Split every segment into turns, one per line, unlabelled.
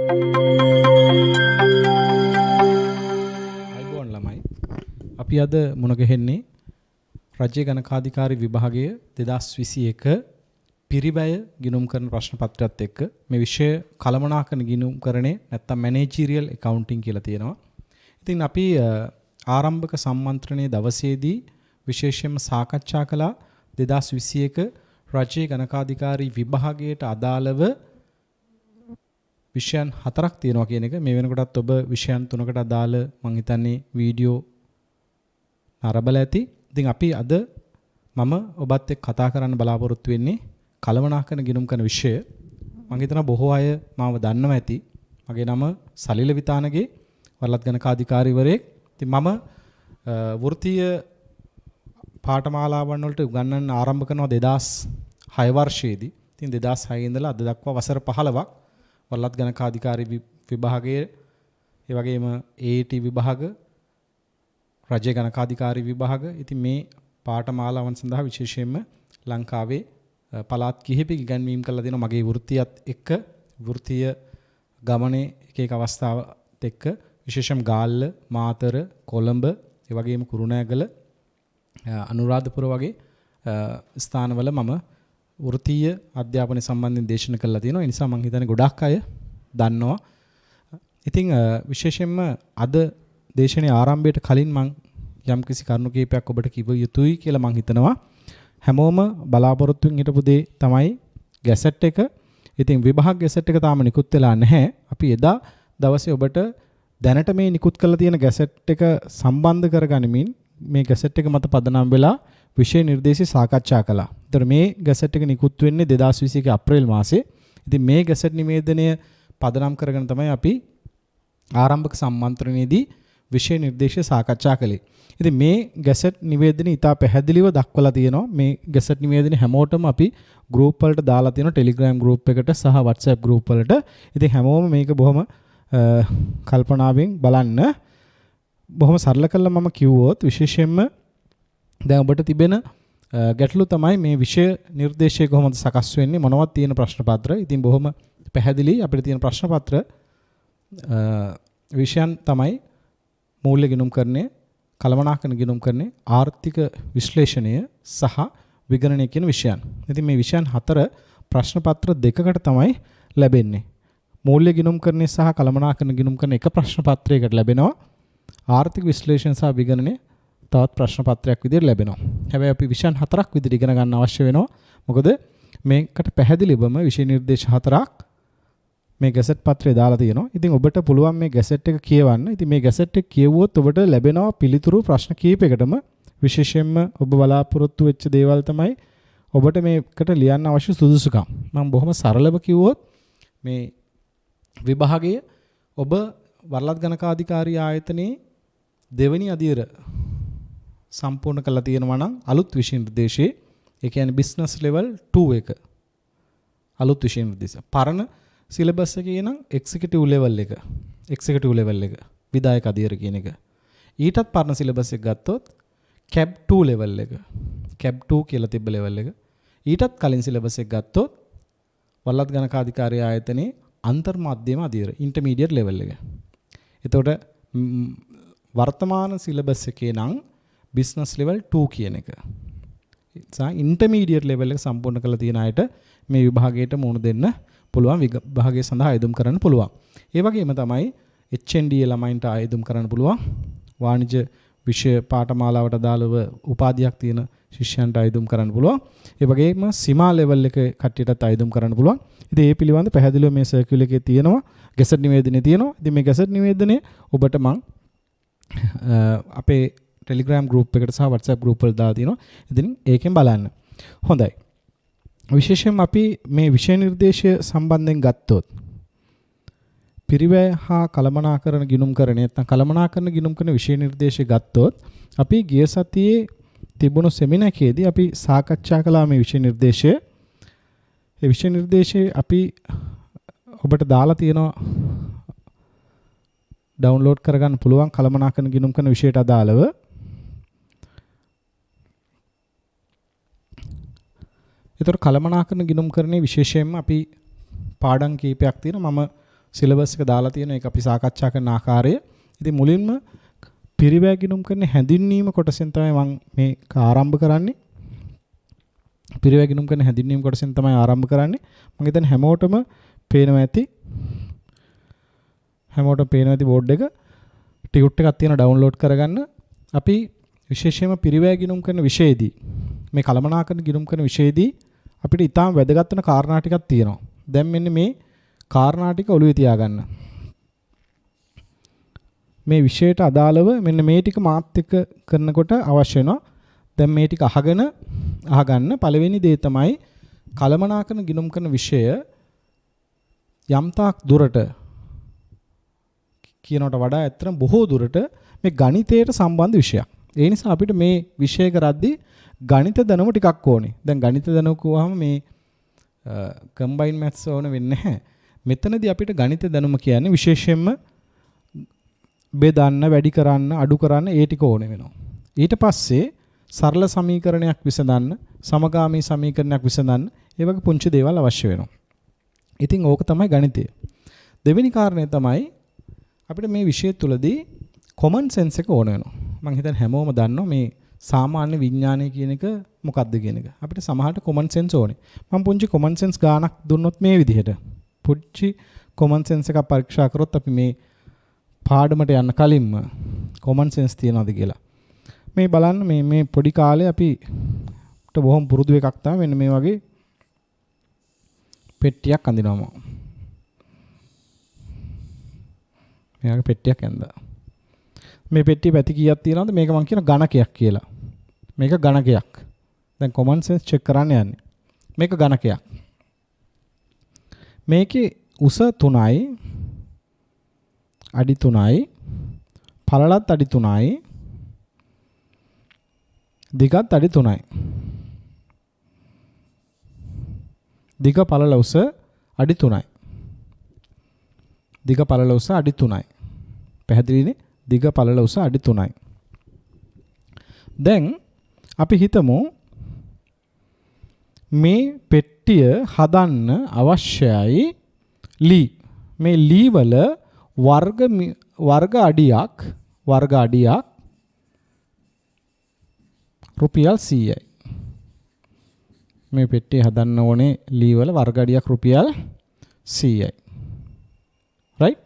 අයිබෝන් ළමයි. අපි අද මුණ ගැහෙන්නේ රජ්‍ය ගණකාධිකාරී විභාගය 2021 පිරිවැය ගිණුම් කරන ප්‍රශ්න පත්‍රයත් එක්ක මේ විෂය කළමනාකරන ගිණුම්කරණේ නැත්තම් මැනේජීරියල් ඇකවුන්ටිං කියලා තියෙනවා. ඉතින් අපි ආරම්භක සම්මන්ත්‍රණයේ දවසේදී විශේෂයෙන්ම සාකච්ඡා කළා 2021 රජ්‍ය ගණකාධිකාරී විභාගයට අදාළව විෂයන් 4ක් තියෙනවා කියන එක. මේ වෙනකොටත් ඔබ විෂයන් 3කට අදාළ මම හිතන්නේ වීඩියෝ නරඹලා ඇති. ඉතින් අපි අද මම ඔබත් එක්ක කතා කරන්න බලාපොරොත්තු වෙන්නේ කළමනාකරන ගිණුම් කරන විෂය. මම හිතනවා බොහෝ අය මාව දන්නවා ඇති. මගේ නම සලිල විතානගේ වරලත් ගණකාධිකාරීවරයෙක්. ඉතින් මම වෘත්තීය පාඨමාලාවන් වලට උගන්වන්න ආරම්භ කරනවා 2006 වර්ෂයේදී. ඉතින් 2006 ඉඳලා අද දක්වා වසර 15ක් වරලත් ගණකාධිකාරී විභාගයේ ඒ වගේම AAT විභාග රජ්‍ය ගණකාධිකාරී විභාග. ඉතින් මේ පාඨමාලාවන් සඳහා විශේෂයෙන්ම ලංකාවේ පළාත් කිහිපයක ඉගැන්වීම් කරලා දෙනවා මගේ වෘත්තියත් එක්ක. වෘත්තීය ගමනේ එක එක අවස්ථාවත් එක්ක විශේෂයෙන් ගාල්ල, මාතර, කොළඹ, ඒ වගේම කුරුණෑගල, අනුරාධපුර වගේ ස්ථානවල මම වෘත්තීය අධ්‍යාපනය සම්බන්ධයෙන් දේශනා කළා තියෙනවා. ඒ නිසා මම හිතන්නේ ගොඩක් අය දන්නවා. ඉතින් විශේෂයෙන්ම අද දේශනේ ආරම්භයට කලින් මම යම් කිසි කරුණු කීපයක් ඔබට කිව යුතුයි කියලා මම හිතනවා. හැමෝම බලාපොරොත්තුෙන් හිටපු දේ තමයි ගැසට් එක. ඉතින් විභාග ගැසට් එක තාම නිකුත් වෙලා නැහැ. අපි එදා දවසේ ඔබට දැනට මේ නිකුත් කරලා තියෙන ගැසට් එක සම්බන්ධ කරගනිමින් මේ ගැසට් එක මත පදනම් වෙලා විෂය නිර්දේශය සාකච්ඡා කළා. ඒතර මේ ගැසට් එක නිකුත් වෙන්නේ 2021 අප්‍රේල් මාසේ. ඉතින් මේ ගැසට් නිවේදනය පදනම් කරගෙන තමයි අපි ආරම්භක සම්මන්ත්‍රණයේදී විෂය නිර්දේශය සාකච්ඡා කළේ. ඉතින් මේ ගැසට් නිවේදනය ඉතා පැහැදිලිව දක්වලා තියෙනවා. මේ ගැසට් නිවේදනය හැමෝටම අපි ගෲප් වලට දාලා තියෙනවා. ටෙලිග්‍රෑම් ගෲප් එකට සහ WhatsApp ගෲප් වලට. ඉතින් හැමෝම මේක බොහොම කල්පනාවෙන් බලන්න. බොහොම සරල කළා මම කිව්වොත් විශේෂයෙන්ම දැන් ඔබට තිබෙන ගැටලු තමයි මේ විෂය නිර්දේශය කොහොමද සකස් වෙන්නේ, මොනවද තියෙන ප්‍රශ්න පත්‍ර. ඉතින් බොහොම පැහැදිලි අපිට තියෙන ප්‍රශ්න පත්‍ර විෂයන් තමයි මූල්‍ය ගිණුම්කරණය, කළමනාකරන ගිණුම්කරණය, ආර්ථික විශ්ලේෂණය සහ විගණනය කියන විෂයන්. ඉතින් මේ විෂයන් 4 ප්‍රශ්න පත්‍ර 2කට තමයි ලැබෙන්නේ. මූල්‍ය ගිණුම්කරණය සහ කළමනාකරන ගිණුම්කරණය එක ප්‍රශ්න පත්‍රයකට ලැබෙනවා. ආර්ථික විශ්ලේෂණ සහ විගණනය තවත් ප්‍රශ්න පත්‍රයක් විදිහට ලැබෙනවා. හැබැයි අපි විෂයන් 4ක් විදිහට ඉගෙන ගන්න අවශ්‍ය වෙනවා. මොකද මේකට පැහැදිලිවම විෂය නිර්දේශ 4ක් මේ ගැසට් පත්‍රයේ දාලා තියෙනවා. ඉතින් ඔබට පුළුවන් මේ ගැසට් එක කියවන්න. ඉතින් මේ ගැසට් එක කියවුවොත් ඔබට ලැබෙනවා පිළිතුරු ප්‍රශ්න කීපයකටම. විශේෂයෙන්ම ඔබ බලාපොරොත්තු වෙච්ච දේවල් තමයි ඔබට මේකට ලියන්න අවශ්‍ය සුදුසුකම්. මම බොහොම සරලව කිව්වොත් මේ විභාගය ඔබ වරලත් ගණකාධිකාරී ආයතනයේ දෙවෙනි අදියර සම්පූර්ණ කරලා තියෙනවා නම් අලුත් විෂය නිර්දේශයේ, ඒ කියන්නේ බිස්නස් ලෙවල් 2 එක අලුත් විෂය නිර්දේශ. පරණ සිලබස් එකේ නම් එක්සිකියුටිව් ලෙවල් එක, විධායක අධියර කියන එක. ඊටත් පරණ සිලබස් එක ගත්තොත් කැබ් 2 ලෙවල් එක, කැබ් 2 කියලා තිබ්බ ලෙවල් එක. ඊටත් කලින් සිලබස් එක ගත්තොත් වරලත් ගණකාධිකාරී ආයතනයේ අන්තර් මධ්‍යම අධියර, ඉන්ටර්මීඩියට් ලෙවල් එක. එතකොට වර්තමාන සිලබස් එකේ නම් බිස්නස් ලෙවල් 2 කියන එක. ඉන්ටර්මීඩියට් ලෙවල් එක සම්පූර්ණ කරලා තියෙන අයට මේ විභාගයට මුහුණ දෙන්න පුළුවන්, විභාගය සඳහා ආයුධම් කරන්න පුළුවන්. ඒ වගේම තමයි HND ළමයින්ට ආයුධම් කරන්න පුළුවන්. වාණිජ්‍ය විෂය පාඨමාලාවට අදාළව උපාධියක් තියෙන ශිෂ්‍යයන්ට ආයුධම් කරන්න පුළුවන්. ඒ වගේම සීමා ලෙවල් එක කට්ටියටත් ආයුධම් කරන්න පුළුවන්. ඉතින් මේ පිළිබඳ පැහැදිලිව මේ සර්කියුලර් එකේ තියෙනවා, ගැසට් නිවේදනයේ තියෙනවා. ඉතින් මේ ගැසට් නිවේදනයේ ඔබට මම අපේ ටෙලිග්‍රෑම් ගෲප් එකට සහ WhatsApp ගෲප් වල දාලා තියෙනවා. ඉතින් ඒකෙන් බලන්න. හොඳයි. විශේෂයෙන්ම අපි මේ විෂය නිර්දේශය සම්බන්ධයෙන් ගත්තොත් පිරිවැය හා කළමනාකරන ගිණුම්කරණය නැත්නම් කළමනාකරන ගිණුම්කරන විෂය නිර්දේශය ගත්තොත් අපි ගිය සතියේ තිබුණු සෙමිනාර් එකේදී අපි සාකච්ඡා කළා මේ විෂය නිර්දේශය. ඒ විෂය නිර්දේශය අපි ඔබට දාලා තියෙනවා ඩවුන්ලෝඩ් කරගන්න පුළුවන් කළමනාකරන ගිණුම්කරන විෂයට අදාළව. ඒතර කළමනාකරන ගිණුම්කරණයේ විශේෂයෙන්ම අපි පාඩම් කීපයක් තියෙනවා. මම සිලබස් එක දාලා තියෙන ඒක අපි සාකච්ඡා කරන ආකාරය. ඉතින් මුලින්ම පිරිවැය ගිණුම් කරන හැඳින්වීම කොටසෙන් තමයි මම මේක ආරම්භ කරන්නේ. පිරිවැය ගිණුම් කරන හැඳින්වීම කොටසෙන් තමයි ආරම්භ කරන්නේ. මම හිතන්නේ හැමෝටම පේනවා ඇති. හැමෝටම පේනවා ඇති බෝඩ් එක. ටියුට් එකක් තියෙන ඩවුන්ලෝඩ් කරගන්න. අපි විශේෂයෙන්ම පිරිවැය ගිණුම් කරන විෂයේදී මේ කළමනාකරන ගිණුම් කරන විෂයේදී අපිට ඊටාම වැදගත් වෙන කාරණා ටිකක් තියෙනවා. දැන් මෙන්න මේ කාරණා ටික ඔළුවේ තියාගන්න. මේ විෂයට අදාළව මෙන්න මේ ටික මාත් එක්ක කරනකොට අවශ්‍ය වෙනවා. දැන් මේ ටික අහගන්න පළවෙනි දේ තමයි කළමනාකරන ගිණුම් කරන විෂය යම්තාක් දුරට කියනකට වඩා ඇත්තටම බොහෝ දුරට මේ ගණිතයට සම්බන්ධ විෂයක්. ඒ නිසා අපිට මේ විෂය කරද්දී ගණිත දැනුම ටිකක් ඕනේ. දැන් ගණිත දැනුම කියවහම මේ කම්බයින් මැත්ස් ඕන වෙන්නේ නැහැ. මෙතනදී අපිට ගණිත දැනුම කියන්නේ විශේෂයෙන්ම බෙදන්න, වැඩි කරන්න, අඩු කරන්න ඒ ටික ඕනේ වෙනවා. ඊට පස්සේ සරල සමීකරණයක් විසඳන්න, සමගාමී සමීකරණයක් විසඳන්න, ඒ වගේ පුංචි දේවල් අවශ්‍ය වෙනවා. ඉතින් ඕක තමයි ගණිතය. දෙවෙනි කාරණය තමයි අපිට මේ විෂය තුලදී common sense එක ඕන වෙනවා. මම හිතන්නේ හැමෝම දන්නවා මේ සාමාන්‍ය විඥානය කියන එක මොකක්ද කියන එක. අපිට සමහරට common sense ඕනේ. මම පුංචි common sense ගානක් දුන්නොත් මේ විදිහට. පුංචි common sense එකක් පරීක්ෂා කරොත් අපි මේ පාඩමට යන්න කලින්ම common sense තියනවාද කියලා. මේ බලන්න මේ පොඩි කාලේ අපිට බොහොම පුරුදු එකක් තමයි මෙන්න මේ වගේ පෙට්ටියක් අඳිනවා. මෙයාගේ පෙට්ටියක් ඇඳලා. මේ පෙට්ටිය පැති කීයක් තියෙනවද? මේක මම කියන ගණකයක් කියලා. මේක ගණකයක්. දැන් common sense check කරන්න යන්නේ. මේක ගණකයක්. මේකේ උස 3යි, අඩි 3යි, පළලත් අඩි 3යි, දිගත් අඩි 3යි. දිග පළල උස අඩි 3යි. දිග පළල උස අඩි 3යි. පැහැදිලිනේ? දිග පළල උස අඩි 3යි. දැන් අපි හිතමු මේ පෙට්ටිය හදන්න අවශ්‍යයි ලී. මේ ලී වල වර්ග අඩියක් රුපියල් 100යි. මේ පෙට්ටිය හදන්න ඕනේ ලී වල වර්ග අඩියක් රුපියල් 100යි. right?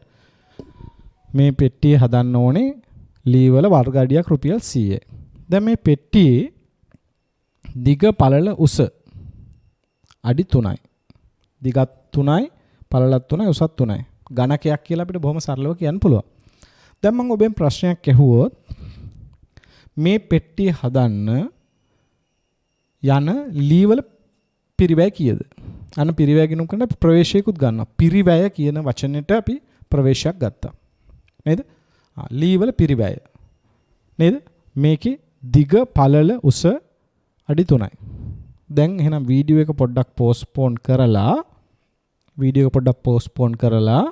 මේ පෙට්ටිය හදන්න ඕනේ ලී වල වර්ග අඩියක් රුපියල් 100යි. දැන් මේ පෙට්ටියේ දිග පළල උස අඩි 3යි. දිගත් 3යි, පළලත් 3යි, උසත් 3යි. ගණකයක් කියලා අපිට බොහොම සරලව කියන්න පුළුවන්. දැන් මම ඔබෙන් ප්‍රශ්නයක් ඇහුවොත් මේ පෙට්ටිය හදන්න යන ලී වල පිරිවැය කීයද? අන්න පිරිවැය ගිණුම් කරන ප්‍රවේශයකුත් ගන්නවා. පිරිවැය කියන වචනෙට අපි ප්‍රවේශයක් ගත්තා. නේද? ලී වල පිරිවැය. නේද? මේකේ දිග පළල උස අඩි 3යි. දැන් එහෙනම් වීඩියෝ එක පොඩ්ඩක් පෝස්ට්පෝන් කරලා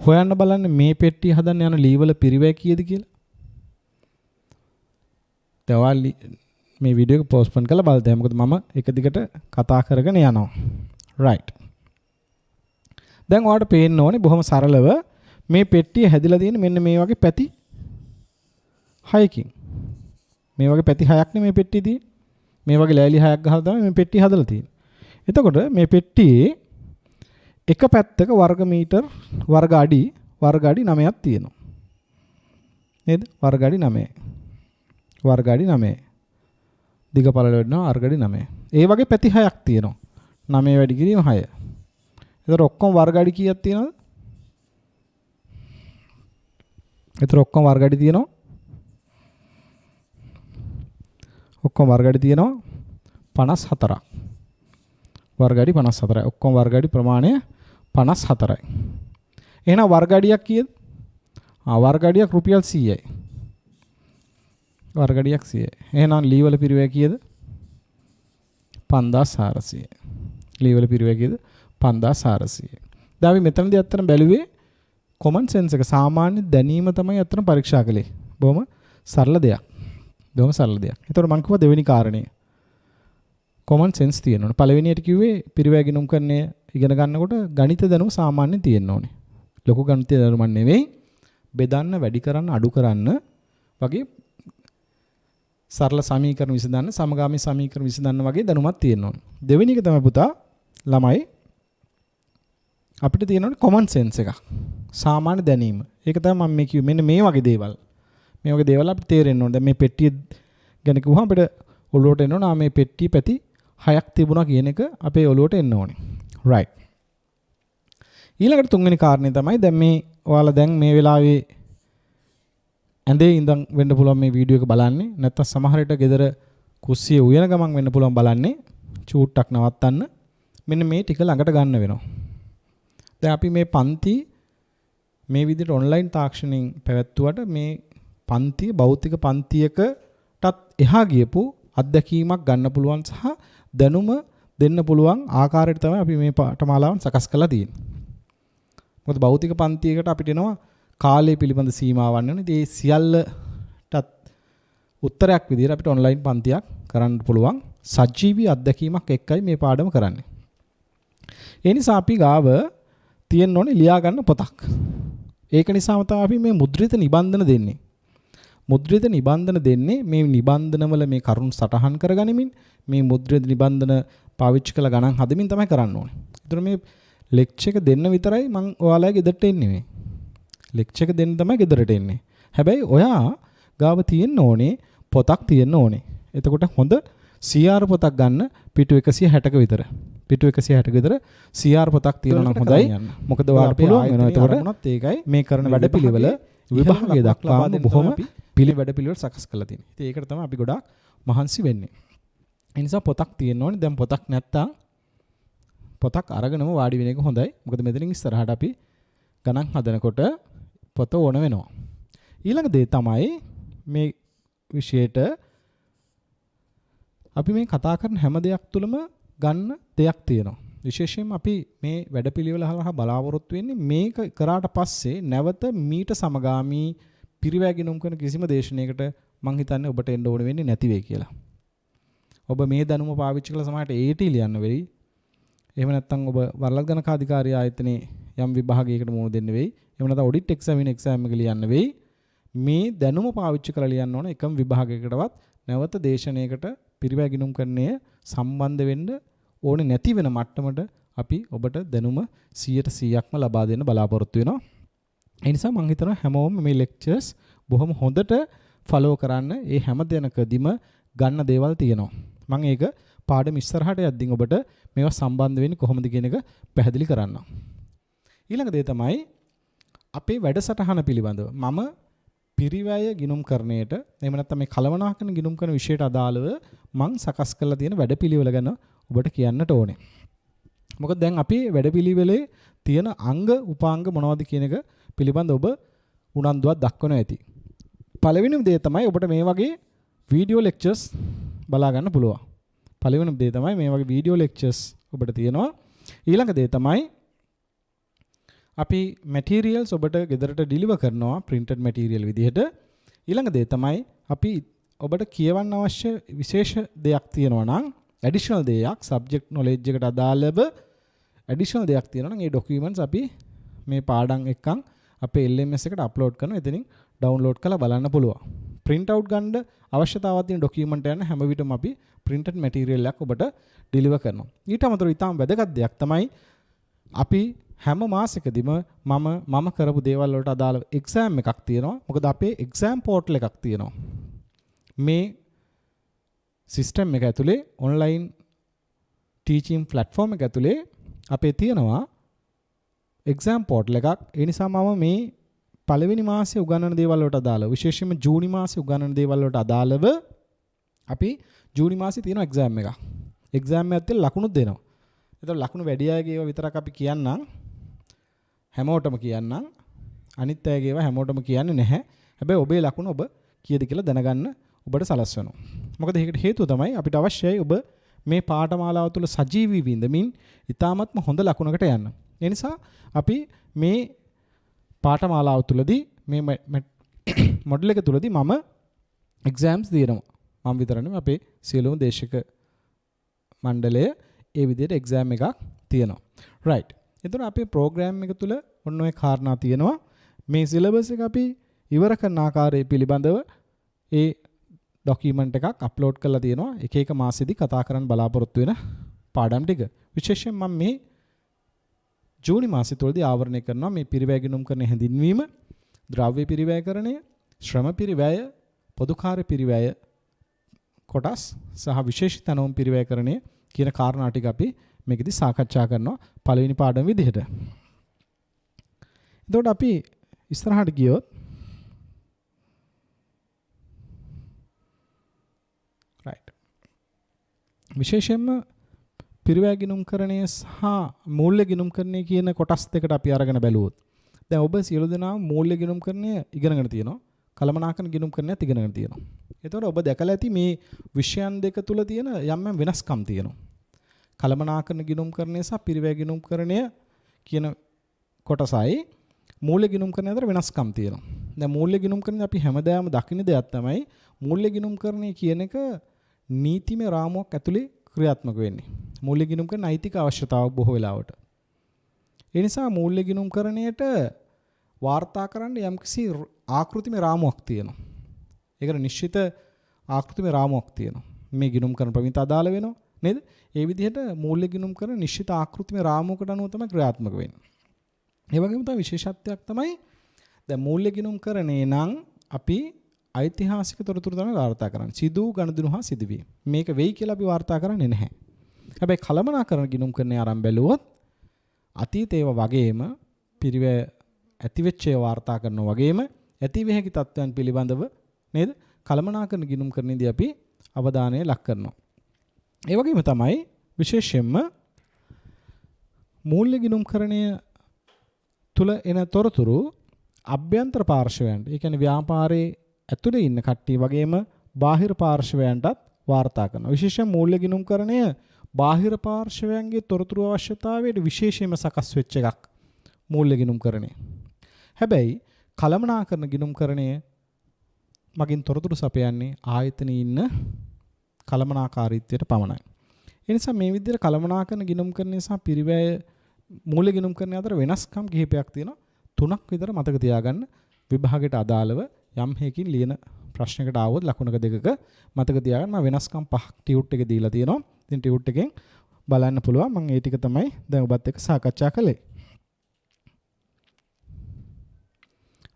හොයන්න බලන්න මේ පෙට්ටිය හදන්න යන ලී වල පිරිවැය කීයද කියලා. දැන් මේ වීඩියෝ එක පෝස්ට්පෝන් කරලා බලන්න. මොකද මම එක දිගට කතා කරගෙන යනවා. right. දැන් ඔයාලට පේන්න ඕනේ බොහොම සරලව මේ පෙට්ටිය හැදිලා තියෙන මෙන්න මේ වගේ පැති 6කින්. මේ වගේ පැති 6ක් නේ මේ පෙට්ටිය තියෙන්නේ. මේ වගේ ලෑලි 6ක් ගහලා තමයි මේ පෙට්ටිය හදලා තියෙන්නේ. එතකොට මේ පෙට්ටියේ එක පැත්තක වර්ග අඩි 9ක් තියෙනවා. නේද? වර්ග අඩි 9. වර්ග අඩි 9. දිග පළල වෙනවා වර්ග අඩි 9. ඒ වගේ පැති 6ක් තියෙනවා. 9 වැඩි කිරීම 6. එතකොට ඔක්කොම වර්ග අඩි කීයක් තියෙනවද? එතකොට ඔක්කොම වර්ග අඩි තියෙනවා. ඔක්කොම වර්ග අඩි තියෙනවා 54ක්. වර්ග අඩි 54යි. ඔක්කොම වර්ග අඩි ප්‍රමාණය 54යි. එහෙනම් වර්ග අඩියක් කීයද? වර්ග අඩියක් රුපියල් 100යි. වර්ග අඩියක් 100යි. එහෙනම් ලී වල පිරිවැය කීයද? 5400යි. ලී වල පිරිවැය කීයද? 5400යි. දැන් අපි මෙතනදී අත්තන බැලුවේ common sense එක සාමාන්‍ය දැනීම තමයි අත්තන පරීක්ෂා කළේ. බොහොම සරල දෙයක්. එතකොට මම කිව්වා දෙවෙනි කාරණේ. common sense තියෙන්න ඕනේ. පළවෙනියට කිව්වේ පිරිවැගිනුම් කරන්නේ ඉගෙන ගන්නකොට ගණිත දැනුම සාමාන්‍යයෙන් තියෙන්න ඕනේ. ලොකු ගණිත දැනුමක් නෙවෙයි. බෙදන්න, වැඩි කරන්න, අඩු කරන්න වගේ සරල සමීකරණ විසඳන්න, සමගාමී සමීකරණ විසඳන්න වගේ දැනුමක් තියෙන්න ඕනේ. දෙවෙනි එක තමයි පුතා ළමයි අපිට තියෙන ඕනේ common sense එකක්. සාමාන්‍ය දැනීම. ඒක තමයි මම මේ කිව්වේ. මෙන්න මේ වගේ දේවල්. මේ වගේ දේවල් අපිට තේරෙන්න ඕනේ. දැන් මේ පෙට්ටිය ගැන කිව්වහම අපිට ඔළුවට එන්න ඕන මේ පෙට්ටිය පැති 6ක් තිබුණා කියන එක අපේ ඔළුවට එන්න ඕනේ. right. ඊළඟට තුන්වෙනි කාරණේ තමයි දැන් මේ ඔයාලා දැන් මේ වෙලාවේ ඇඳේ ඉඳන් වෙන්න පුළුවන් මේ වීඩියෝ එක බලන්නේ. නැත්නම් සමහර විට ගෙදර කුස්සියේ උයන ගමන් වෙන්න පුළුවන් බලන්නේ. චූට්ටක් නවත්තන්න. මෙන්න මේ ටික ළඟට ගන්න වෙනවා. දැන් අපි මේ පන්ති මේ විදිහට ඔන්ලයින් තාක්ෂණයෙන් පැවැත්වුවට මේ පන්තිය භෞතික පන්තියකටත් එහා ගියපු අත්දැකීමක් ගන්න පුළුවන් සහ දැනුම දෙන්න පුළුවන් ආකාරයට තමයි අපි මේ පාඨමාලාවන් සකස් කරලා තියෙන්නේ. මොකද භෞතික පන්තියකට අපිට එනවා කාලය පිළිබඳ සීමාවක් නැන්නේ. ඒ සියල්ලටත් උත්තරයක් විදිහට අපිට ඔන්ලයින් පන්තියක් කරන්න පුළුවන්. සජීවී අත්දැකීමක් එක්කයි මේ පාඩම කරන්නේ. ඒ නිසා අපි ගාව තියෙන්න ඕනේ ලියා ගන්න පොතක්. ඒක නිසාම තමයි අපි මේ මුද්‍රිත නිබන්ධන දෙන්නේ. මුද්‍රිත නිබන්ධන දෙන්නේ මේ නිබන්ධනවල මේ කරුණු සටහන් කරගනිමින් මේ මුද්‍රිත නිබන්ධන පාවිච්චි කළ ගණන් හදමින් තමයි කරන්න ඕනේ. ඒතර මේ ලෙක්චර් එක දෙන්න විතරයි මම ඔයාලගේ ගෙදරට එන්නේ මේ. ලෙක්චර් එක දෙන්න තමයි ගෙදරට එන්නේ. හැබැයි ඔයා ගාව තියෙන්න ඕනේ පොතක් තියෙන්න ඕනේ. එතකොට හොඳ CR පොතක් ගන්න පිටු 160ක විතර. පිටු 160ක විතර CR පොතක් තියෙනවා නම් හොඳයි. මොකද ඔයාලට පුළුවන් වෙනවා. එතකොට ඒකයි මේ කරන වැඩපිළිවෙල විභාගය දක්වාම බොහොම වැඩපිළිවෙල සකස් කරලා තියෙනවා. ඉතින් ඒකට තමයි අපි ගොඩාක් මහන්සි වෙන්නේ. ඒ නිසා පොතක් තියෙන්න ඕනේ. දැන් පොතක් නැත්තම් පොතක් අරගෙනම වාඩි වෙන එක හොඳයි. මොකද මෙතනින් ඉස්සරහට අපි ගණන් හදනකොට පොත ඕන වෙනවා. ඊළඟ දේ තමයි මේ විෂයට අපි මේ කතා කරන හැම දෙයක් තුළම ගන්න දෙයක් තියෙනවා. විශේෂයෙන්ම අපි මේ වැඩපිළිවෙල හරහා බලාපොරොත්තු වෙන්නේ මේක කරාට පස්සේ නැවත මීට සමගාමී පිරිවැගිනුම් කරන කිසිම දේශනයකට මං හිතන්නේ ඔබට එන්න ඕන වෙන්නේ නැති වෙයි කියලා. ඔබ මේ දැනුම පාවිච්චි කළ සමහරට AT ලියන්න වෙයි. එහෙම නැත්නම් ඔබ වරලත් ගණකාධිකාරී ආයතනයේ යම් විභාගයකට මුහුණ දෙන්න වෙයි. එහෙම නැත්නම් ඔඩිට් එක්සැමින් එක්සෑම් එක ලියන්න වෙයි. මේ දැනුම පාවිච්චි කරලා ලියන්න ඕන එකම විභාගයකටවත් නැවත දේශනයකට පිරිවැගිනුම් කරන්නේ සම්බන්ධ වෙන්න ඕනේ නැති වෙන මට්ටමට අපි ඔබට දැනුම 100%ක්ම ලබා දෙන්න බලාපොරොත්තු වෙනවා. ඒ නිසා මම හිතනවා හැමෝම මේ ලෙක්චර්ස් බොහොම හොඳට ෆලෝ කරන්න. ඒ හැම දිනකදීම ගන්න දේවල් තියෙනවා. මම ඒක පාඩම ඉස්සරහට යද්දී ඔබට මේවා සම්බන්ධ වෙන්නේ කොහොමද කියන එක පැහැදිලි කරන්නම්. ඊළඟ දේ තමයි අපේ වැඩසටහන පිළිබඳව මම පිරිවැය ගිණුම් කරණයට එහෙම නැත්නම් මේ කලමනාකරන ගිණුම් කරන විෂයට අදාළව මම සකස් කරලා තියෙන වැඩපිළිවෙල ගැන ඔබට කියන්නට ඕනේ. මොකද දැන් අපි වැඩපිළිවෙලේ තියෙන අංග උපාංග මොනවද කියන එක පිළිබඳ ඔබ උනන්දුවක් දක්වනවා ඇති. පළවෙනිම දේ තමයි ඔබට මේ වගේ වීඩියෝ ලෙක්චර්ස් බලා ගන්න පුළුවන්. පළවෙනිම දේ තමයි මේ වගේ වීඩියෝ ලෙක්චර්ස් ඔබට තියෙනවා. ඊළඟ දේ තමයි අපි මැටීරියල්ස් ඔබට ගෙදරට ඩිලිවර් කරනවා printed material විදිහට. ඊළඟ දේ තමයි අපි ඔබට කියවන්න අවශ්‍ය විශේෂ දෙයක් තියෙනවා නම් additional දෙයක් subject knowledge එකට අදාළව additional දෙයක් තියෙනවා නම් ඒ documents අපි මේ පාඩම් එක්කන් අපේ LMS එකට අප්ලෝඩ් කරනවා. එතනින් ඩවුන්ලෝඩ් කරලා බලන්න පුළුවන්. print out ගන්න අවශ්‍යතාවයක් තියෙන document යන හැම විටම අපි printed material එකක් ඔබට ඩිලිවර් කරනවා. ඊට අමතරව ඉතාම වැදගත් දෙයක් තමයි අපි හැම මාසෙකදීම මම කරපු දේවල් වලට අදාළ එක්සෑම් එකක් තියෙනවා. මොකද අපේ එක්සෑම් පෝර්ටල් එකක් තියෙනවා. මේ සිස්ටම් එක ඇතුලේ ඔන්ලයින් ටීචින් ප්ලැට්ෆෝම් එක ඇතුලේ අපේ තියෙනවා එක්සෑම් පෝර්ටල් එකක්. ඒ නිසා මම මේ පළවෙනි මාසයේ උගන්වන දේවල් වලට අදාළව විශේෂයෙන්ම ජූනි මාසයේ උගන්වන දේවල් වලට අදාළව අපි ජූනි මාසයේ තියෙන එක්සෑම් එකක්. එක්සෑම් එකත් ලකුණු දෙනවා. ඒතකොට ලකුණු වැඩි අයගේ ඒවා විතරක් අපි කියන්නම්. හැමෝටම කියන්නම්. අනිත් අයගේ ඒවා හැමෝටම කියන්නේ නැහැ. හැබැයි ඔබේ ලකුණ ඔබ කීයද කියලා දැනගන්න ඔබට සලස්වනවා. මොකද ඒකට හේතුව තමයි අපිට අවශ්‍යයි ඔබ මේ පාඨමාලාව තුළ සජීවී විඳමින් ඉතාමත්ම හොඳ ලකුණකට යන්න. ඒ නිසා අපි මේ පාඨමාලාව තුළදී මේ මොඩල් එක තුළදී මම එක්සෑම්ස් දෙනවා. මම විතර නෙමෙයි අපේ සියලුම දේශක මණ්ඩලය ඒ විදිහට එක්සෑම් එකක් තියෙනවා. right. එතකොට අපේ ප්‍රෝග්‍රෑම් එක තුල ඔන්න ඔය කාරණා තියෙනවා. මේ සිලබස් එක අපි ඉවර කරන ආකාරය පිළිබඳව ඒ ડોකියුමන්ට් එකක් අප්ලෝඩ් කරලා තියෙනවා. එක එක මාසෙදී කතා කරන්න බලාපොරොත්තු වෙන පාඩම් ටික. විශේෂයෙන් මම මේ ජූනි මාසය තුලදී ආවරණය කරනවා මේ පිරිවැය ගිණුම් කරන හැඳින්වීම, ද්‍රව්‍ය පිරිවැයකරණය, ශ්‍රම පිරිවැය, පොදු කාර්ය පිරිවැය කොටස් සහ විශේෂ තනවම් පිරිවැයකරණය කියන කාරණා ටික අපි මේකෙදි සාකච්ඡා කරනවා පළවෙනි පාඩම විදිහට. එතකොට අපි ඉස්සරහට ගියොත් right. විශේෂයෙන්ම පිරිවැය ගිණුම්කරණය සහ මූල්‍ය ගිණුම්කරණය කියන කොටස් දෙකට අපි අරගෙන බැලුවොත් දැන් ඔබ සියලු දෙනාම මූල්‍ය ගිණුම්කරණය ඉගෙනගෙන තියෙනවා. කළමනාකරණ ගිණුම්කරණයත් ඉගෙනගෙන තියෙනවා. එතකොට ඔබ දැකලා ඇති මේ විෂයන් දෙක තුල තියෙන යම් වෙනස්කම් තියෙනවා. කළමනාකරණ ගිණුම්කරණය සහ පිරිවැය ගිණුම්කරණය කියන කොටසයි මූල්‍ය ගිණුම්කරණය අතර වෙනස්කම් තියෙනවා. දැන් මූල්‍ය ගිණුම්කරණය අපි හැමදාම දකින්න දෙයක් තමයි මූල්‍ය ගිණුම්කරණය කියන එක නීතිමය රාමුවක් ඇතුලේ ක්‍රියාත්මක වෙන්නේ. මූල්‍ය ගිණුම්කරණ නෛතික අවශ්‍යතාවක් බොහෝ වෙලාවට. ඒ නිසා මූල්‍ය ගිණුම්කරණයට වාර්තා කරන්න යම්කිසි ආකෘතිමය රාමුවක් තියෙනවා. ඒකට නිශ්චිත ආකෘතිමය රාමුවක් තියෙනවා. මේ ගිණුම්කරණ ප්‍රමිත අදාළ වෙනවා නේද? ඒ විදිහට මූල්‍ය ගිණුම්කරණ නිශ්චිත ආකෘතිමය රාමුවකට අනුව තමයි ක්‍රියාත්මක වෙන්නේ. ඒ වගේම තමයි විශේෂත්වයක් තමයි දැන් මූල්‍ය ගිණුම්කරණේ නම් අපි ඓතිහාසික තොරතුරු තමයි වාර්තා කරන්නේ. සිදු ගනුදෙනු හා සිදුවීම්. මේක වෙයි කියලා අපි වාර්තා කරන්නේ නැහැ. හැබැයි කළමනාකරණ ගිණුම්කරණේ ආරම්භ බැලුවොත් අතීතේ වගේම පිරිවැය ඇතිවෙච්ච වාර්තා කරනවා වගේම ඇතිවිය හැකි තත්ත්වයන් පිළිබඳව නේද? කළමනාකරණ ගිණුම්කරණයේදී අපි අවධානය ලක් කරනවා. ඒ වගේම තමයි විශේෂයෙන්ම මූල්‍ය ගිණුම්කරණය තුල එන තොරතුරු අභ්‍යන්තර පාර්ශවයන්ට, ඒ කියන්නේ ව්‍යාපාරයේ ඇතුලේ ඉන්න කට්ටිය වගේම බාහිර පාර්ශවයන්ටත් වාර්තා කරනවා. විශේෂයෙන් මූල්‍ය ගිණුම්කරණය බාහිර පාර්ශවයන්ගේ තොරතුරු අවශ්‍යතාවයට විශේෂයෙන්ම සකස් වෙච්ච එකක් මූල්‍ය ගිණුම්කරණය. හැබැයි කළමනාකරණ ගිණුම්කරණය මගින් තොරතුරු සපයන්නේ ආයතනයේ ඉන්න කළමනාකාරීත්වයට පමණයි. ඒ නිසා මේ විදිහට කළමනාකරණ ගිණුම්කරණය සහ පිරිවැය මූල්‍ය ගිණුම්කරණය අතර වෙනස්කම් කිහිපයක් තියෙනවා. 3ක් විතර මතක තියාගන්න. විභාගයට අදාළව යම් හේකින් ලියන ප්‍රශ්නයකට ආවොත් ලකුණක දෙකක මතක තියාගන්න මම වෙනස්කම් 5ක් ටියුට් එකේ දීලා තියෙනවා. ඉතින් ටියුට් එකෙන් බලන්න පුළුවන්. මම ඒ ටික තමයි දැන් ඔබත් එක්ක සාකච්ඡා කළේ.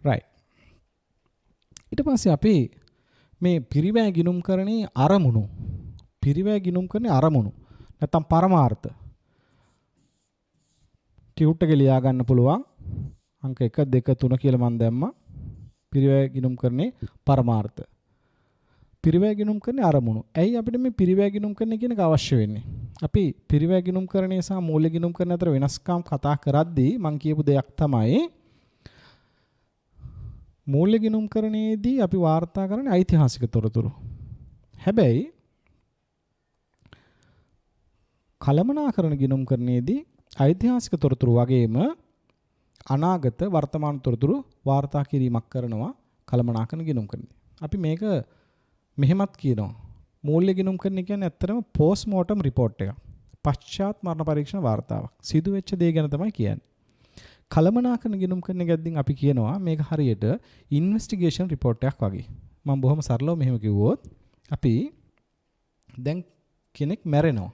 right. ඊට පස්සේ අපි මේ පිරිවැය ගිණුම්කරණේ අරමුණු නැත්නම් පරමාර්ථ ටියුට් එකේ ලියා ගන්න පුළුවන්. අංක 1 2 3 කියලා මම දැම්මා. පිරිවැය ගිණුම්කරණේ පරමාර්ථ. පිරිවැය ගිණුම්කරණේ අරමුණු. ඇයි අපිට මේ පිරිවැය ගිණුම්කරණය කියන එක අවශ්‍ය වෙන්නේ? අපි පිරිවැය ගිණුම්කරණය සහ මූල්‍ය ගිණුම්කරණය අතර වෙනස්කම් කතා කරද්දී මම කියපු දෙයක් තමයි මූල්‍ය ගිණුම්කරණයේදී අපි වාර්තා කරන්නේ ඓතිහාසික තොරතුරු. හැබැයි කළමනාකරණ ගිණුම්කරණයේදී ඓතිහාසික තොරතුරු වගේම අනාගත වර්තමාන තොරතුරු වාර්තා කිරීමක් කරනවා කළමනාකරණ ගිණුම්කරණය. අපි මේක මෙහෙමත් කියනවා. මූල්‍ය ගිණුම්කරණය කියන්නේ ඇත්තටම පෝස්ට් මෝටම් රිපෝට් එකක්. පශ්චාත් මරණ පරීක්ෂණ වාර්තාවක්. සිදු වෙච්ච දේ ගැන තමයි කියන්නේ. කළමනාකරණ ගිණුම්කරණය ගැද්දින් අපි කියනවා මේක හරියට ඉන්වෙස්ටිගේෂන් රිපෝට් එකක් වගේ. මම බොහොම සරලව මෙහෙම කිව්වොත් අපි දැන් කෙනෙක් මැරෙනවා.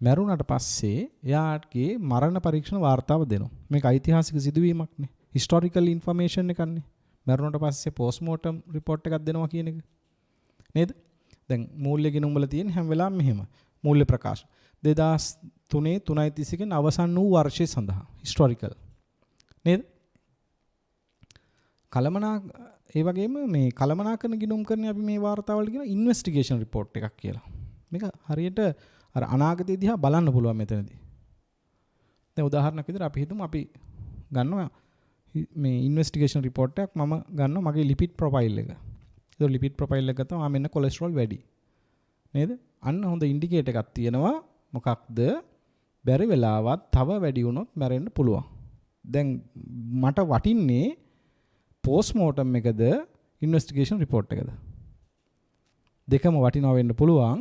මැරුණාට පස්සේ එයාගේ මරණ පරීක්ෂණ වාර්තාව දෙනවා. මේක ඓතිහාසික සිදුවීමක්නේ. හිස්ටොරිකල් ඉන්ෆර්මේෂන් එකක්නේ. මැරුණාට පස්සේ පෝස්ට්මෝටම් රිපෝට් එකක් දෙනවා කියන එක. නේද? දැන් මූල්‍ය ගිණුම් වල තියෙන හැම වෙලාවෙම මෙහෙම. මූල්‍ය ප්‍රකාශ 2003 3:31 අවසන් වූ වර්ෂය සඳහා හිස්ටොරිකල්. නේද? ඒ වගේම මේ කළමනාකරණ ගිණුම්කරණය අපි මේ වාර්තාවලට කියන ඉන්වෙස්ටිගේෂන් රිපෝට් එකක් කියලා. මේක හරියට අර අනාගතය දිහා බලන්න පුළුවන් මෙතනදී. දැන් උදාහරණයක් විදිහට අපි හිතමු අපි ගන්නවා මේ ඉන්වෙස්ටිගේෂන් රිපෝට් එකක් මම ගන්නවා මගේ ලිපිඩ් ප්‍රොෆයිල් එක. ඒක ලිපිඩ් ප්‍රොෆයිල් එක ගත්තාම මෙන්න කොලෙස්ටරෝල් වැඩි. නේද? අන්න හොඳ ඉන්ඩිකේටර් එකක් තියෙනවා. මොකක්ද? බැරි වෙලාවත් තව වැඩි වුණොත් මැරෙන්න පුළුවන්. දැන් මට වටින්නේ පෝස්ට්මෝටම් එකද ඉන්වෙස්ටිගේෂන් රිපෝට් එකද? දෙකම වටිනවා වෙන්න පුළුවන්.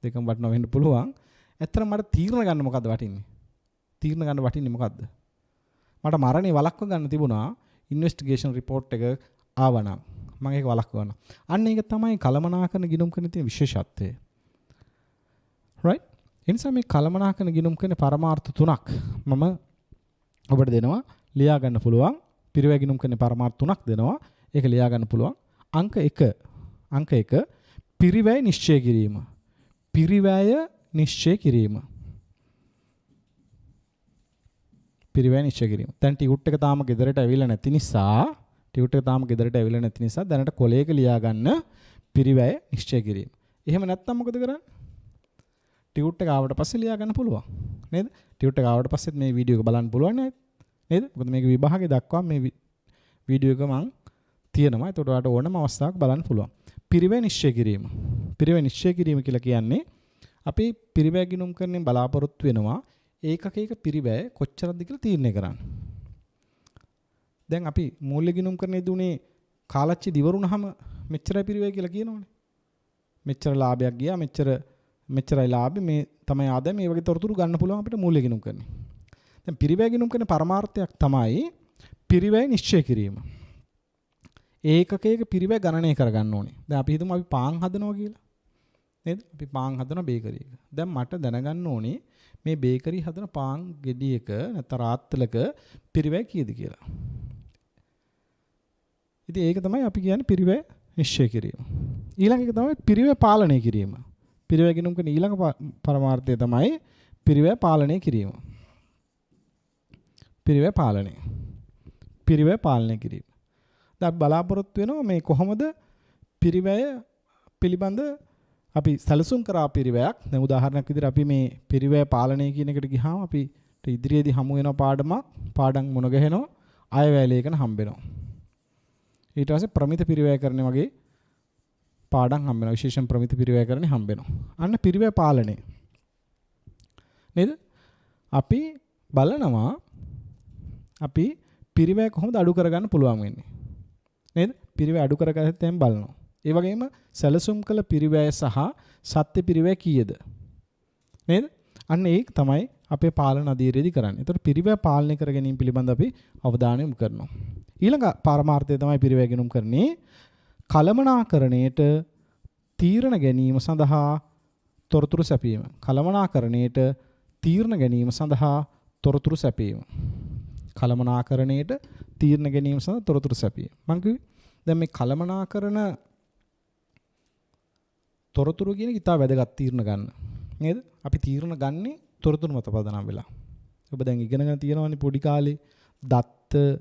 දෙකම වටිනවා වෙන්න පුළුවන්. ඇත්තට මට තීරණ ගන්න මොකද්ද වටින්නේ? තීරණ ගන්න වටින්නේ මොකද්ද? මට මරණේ වළක්ව ගන්න තිබුණා ඉන්වෙස්ටිගේෂන් රිපෝට් එක ආවනම් මම ඒක වළක්ව ගන්නවා. අන්න ඒක තමයි කලමනාකරන ගිණුම් කරන තියෙන විශේෂත්වය. right? ඒ නිසා මේ කලමනාකරන ගිණුම් කරන පරමාර්ථ තුනක් මම ඔබට දෙනවා. ලියා ගන්න පුළුවන්. පිරිවැය ගිණුම් කරන පරමාර්ථ තුනක් දෙනවා. ඒක ලියා ගන්න පුළුවන්. අංක 1 පිරිවැය නිශ්චය කිරීම. පිරිවැය නිශ්චය කිරීම. පිරිවැය නිශ්චය කිරීම. දැන් ටියුට් එක තාම ගෙදරට ඇවිල්ලා නැති නිසා දැනට කොලයක ලියා ගන්න පිරිවැය නිශ්චය කිරීම. එහෙම නැත්නම් මොකද කරන්නේ? ටියුට් එක ආවට පස්සේ ලියා ගන්න පුළුවන්. නේද? ටියුට් එක ආවට පස්සෙත් මේ වීඩියෝ එක බලන්න පුළුවන් නේද? මොකද මේක විභාගේ දක්වා මේ වීඩියෝ එක මම තියෙනවා. ඒකට ඔයාලට ඕනම අවස්ථාවක බලන්න පුළුවන්. පිරිවැය නිශ්චය කිරීම. පිරිවැය නිශ්චය කිරීම කියලා කියන්නේ අපි පිරිවැය ගිණුම් කරන්නේ බලාපොරොත්තු වෙනවා ඒකක පිරිවැය කොච්චරද කියලා තීරණය කරන්න. දැන් අපි මූල්‍ය ගිණුම් කරන්නේ දුනේ කාලච්චි දිවරුණාම මෙච්චරයි පිරිවැය කියලා කියනවනේ. මෙච්චර ලාභයක් ගියා මෙච්චරයි ලාභේ මේ තමයි ආදායම මේ වගේ තොරතුරු ගන්න පුළුවන් අපිට මූල්‍ය ගිණුම් කරන්නේ. දැන් පිරිවැය ගිණුම් කරන පරමාර්ථයක් තමයි පිරිවැය නිශ්චය කිරීම. ඒකක පිරිවැය ගණනය කරගන්න ඕනේ. දැන් අපි හිතමු අපි පාන් හදනවා කියලා. නේද? අපි පාන් හදන බේකරි එක. දැන් මට දැනගන්න ඕනේ මේ බේකරි හදන පාන් ගෙඩියක නැත්නම් රාත්තලක පිරිවැය කීයද කියලා. ඉතින් ඒක තමයි අපි කියන්නේ පිරිවැය නිශ්චය කිරීම. ඊළඟ එක තමයි පිරිවැය පාලනය කිරීම. පිරිවැය ගිණුම් කරන ඊළඟ පරමාර්ථය තමයි පිරිවැය පාලනය කිරීම. පිරිවැය පාලනය කිරීම. දැන් බලාපොරොත්තු වෙනවා මේ කොහොමද පිරිවැය පිළිබඳ අපි සැලසුම් කරා පිරිවැයක්. දැන් උදාහරණයක් විදිහට අපි මේ පිරිවැය පාලනය කියන එකට ගියාම අපි ඉදිරියේදී හමු වෙන පාඩම් මුණ ගැහෙනවා අයවැය ලේඛන හම්බ වෙනවා. ඊට පස්සේ ප්‍රමිත පිරිවැය කරන වගේ පාඩම් හම්බ වෙනවා. විශේෂයෙන් ප්‍රමිත පිරිවැය කරන්නේ හම්බ වෙනවා. අන්න පිරිවැය පාලනය. නේද? අපි බලනවා අපි පිරිවැය කොහොමද අඩු කරගන්න පුළුවන් වෙන්නේ. නේද? පිරිවැය අඩු කරගත්තෙන් බලනවා. ඒ වගේම සැලසුම් කළ පිරිවැය සහ සත්‍ය පිරිවැය කීයද? නේද? අන්න ඒක තමයි අපේ පාලන අධීරයේදී කරන්නේ. ඒතර පිරිවැය පාලනය කර ගැනීම පිළිබඳ අපි අවධානය යොමු කරනවා. ඊළඟ පරමාර්ථය තමයි පිරිවැය ගිණුම් කරන්නේ කලමනාකරණයට තීරණ ගැනීම සඳහා තොරතුරු සැපීම. කලමනාකරණයට තීරණ ගැනීම සඳහා තොරතුරු සැපීම. කලමනාකරණයට තීරණ ගැනීම සඳහා තොරතුරු සැපීම. මම කිව්වේ දැන් මේ කලමනාකරණ තොරතුරු කියන එක ඉතා වැදගත් තීරණ ගන්න. නේද? අපි තීරණ ගන්නේ තොරතුරු මත පදනම් වෙලා. ඔබ දැන් ඉගෙනගෙන තියෙනවනේ පොඩි කාලේ දත්ත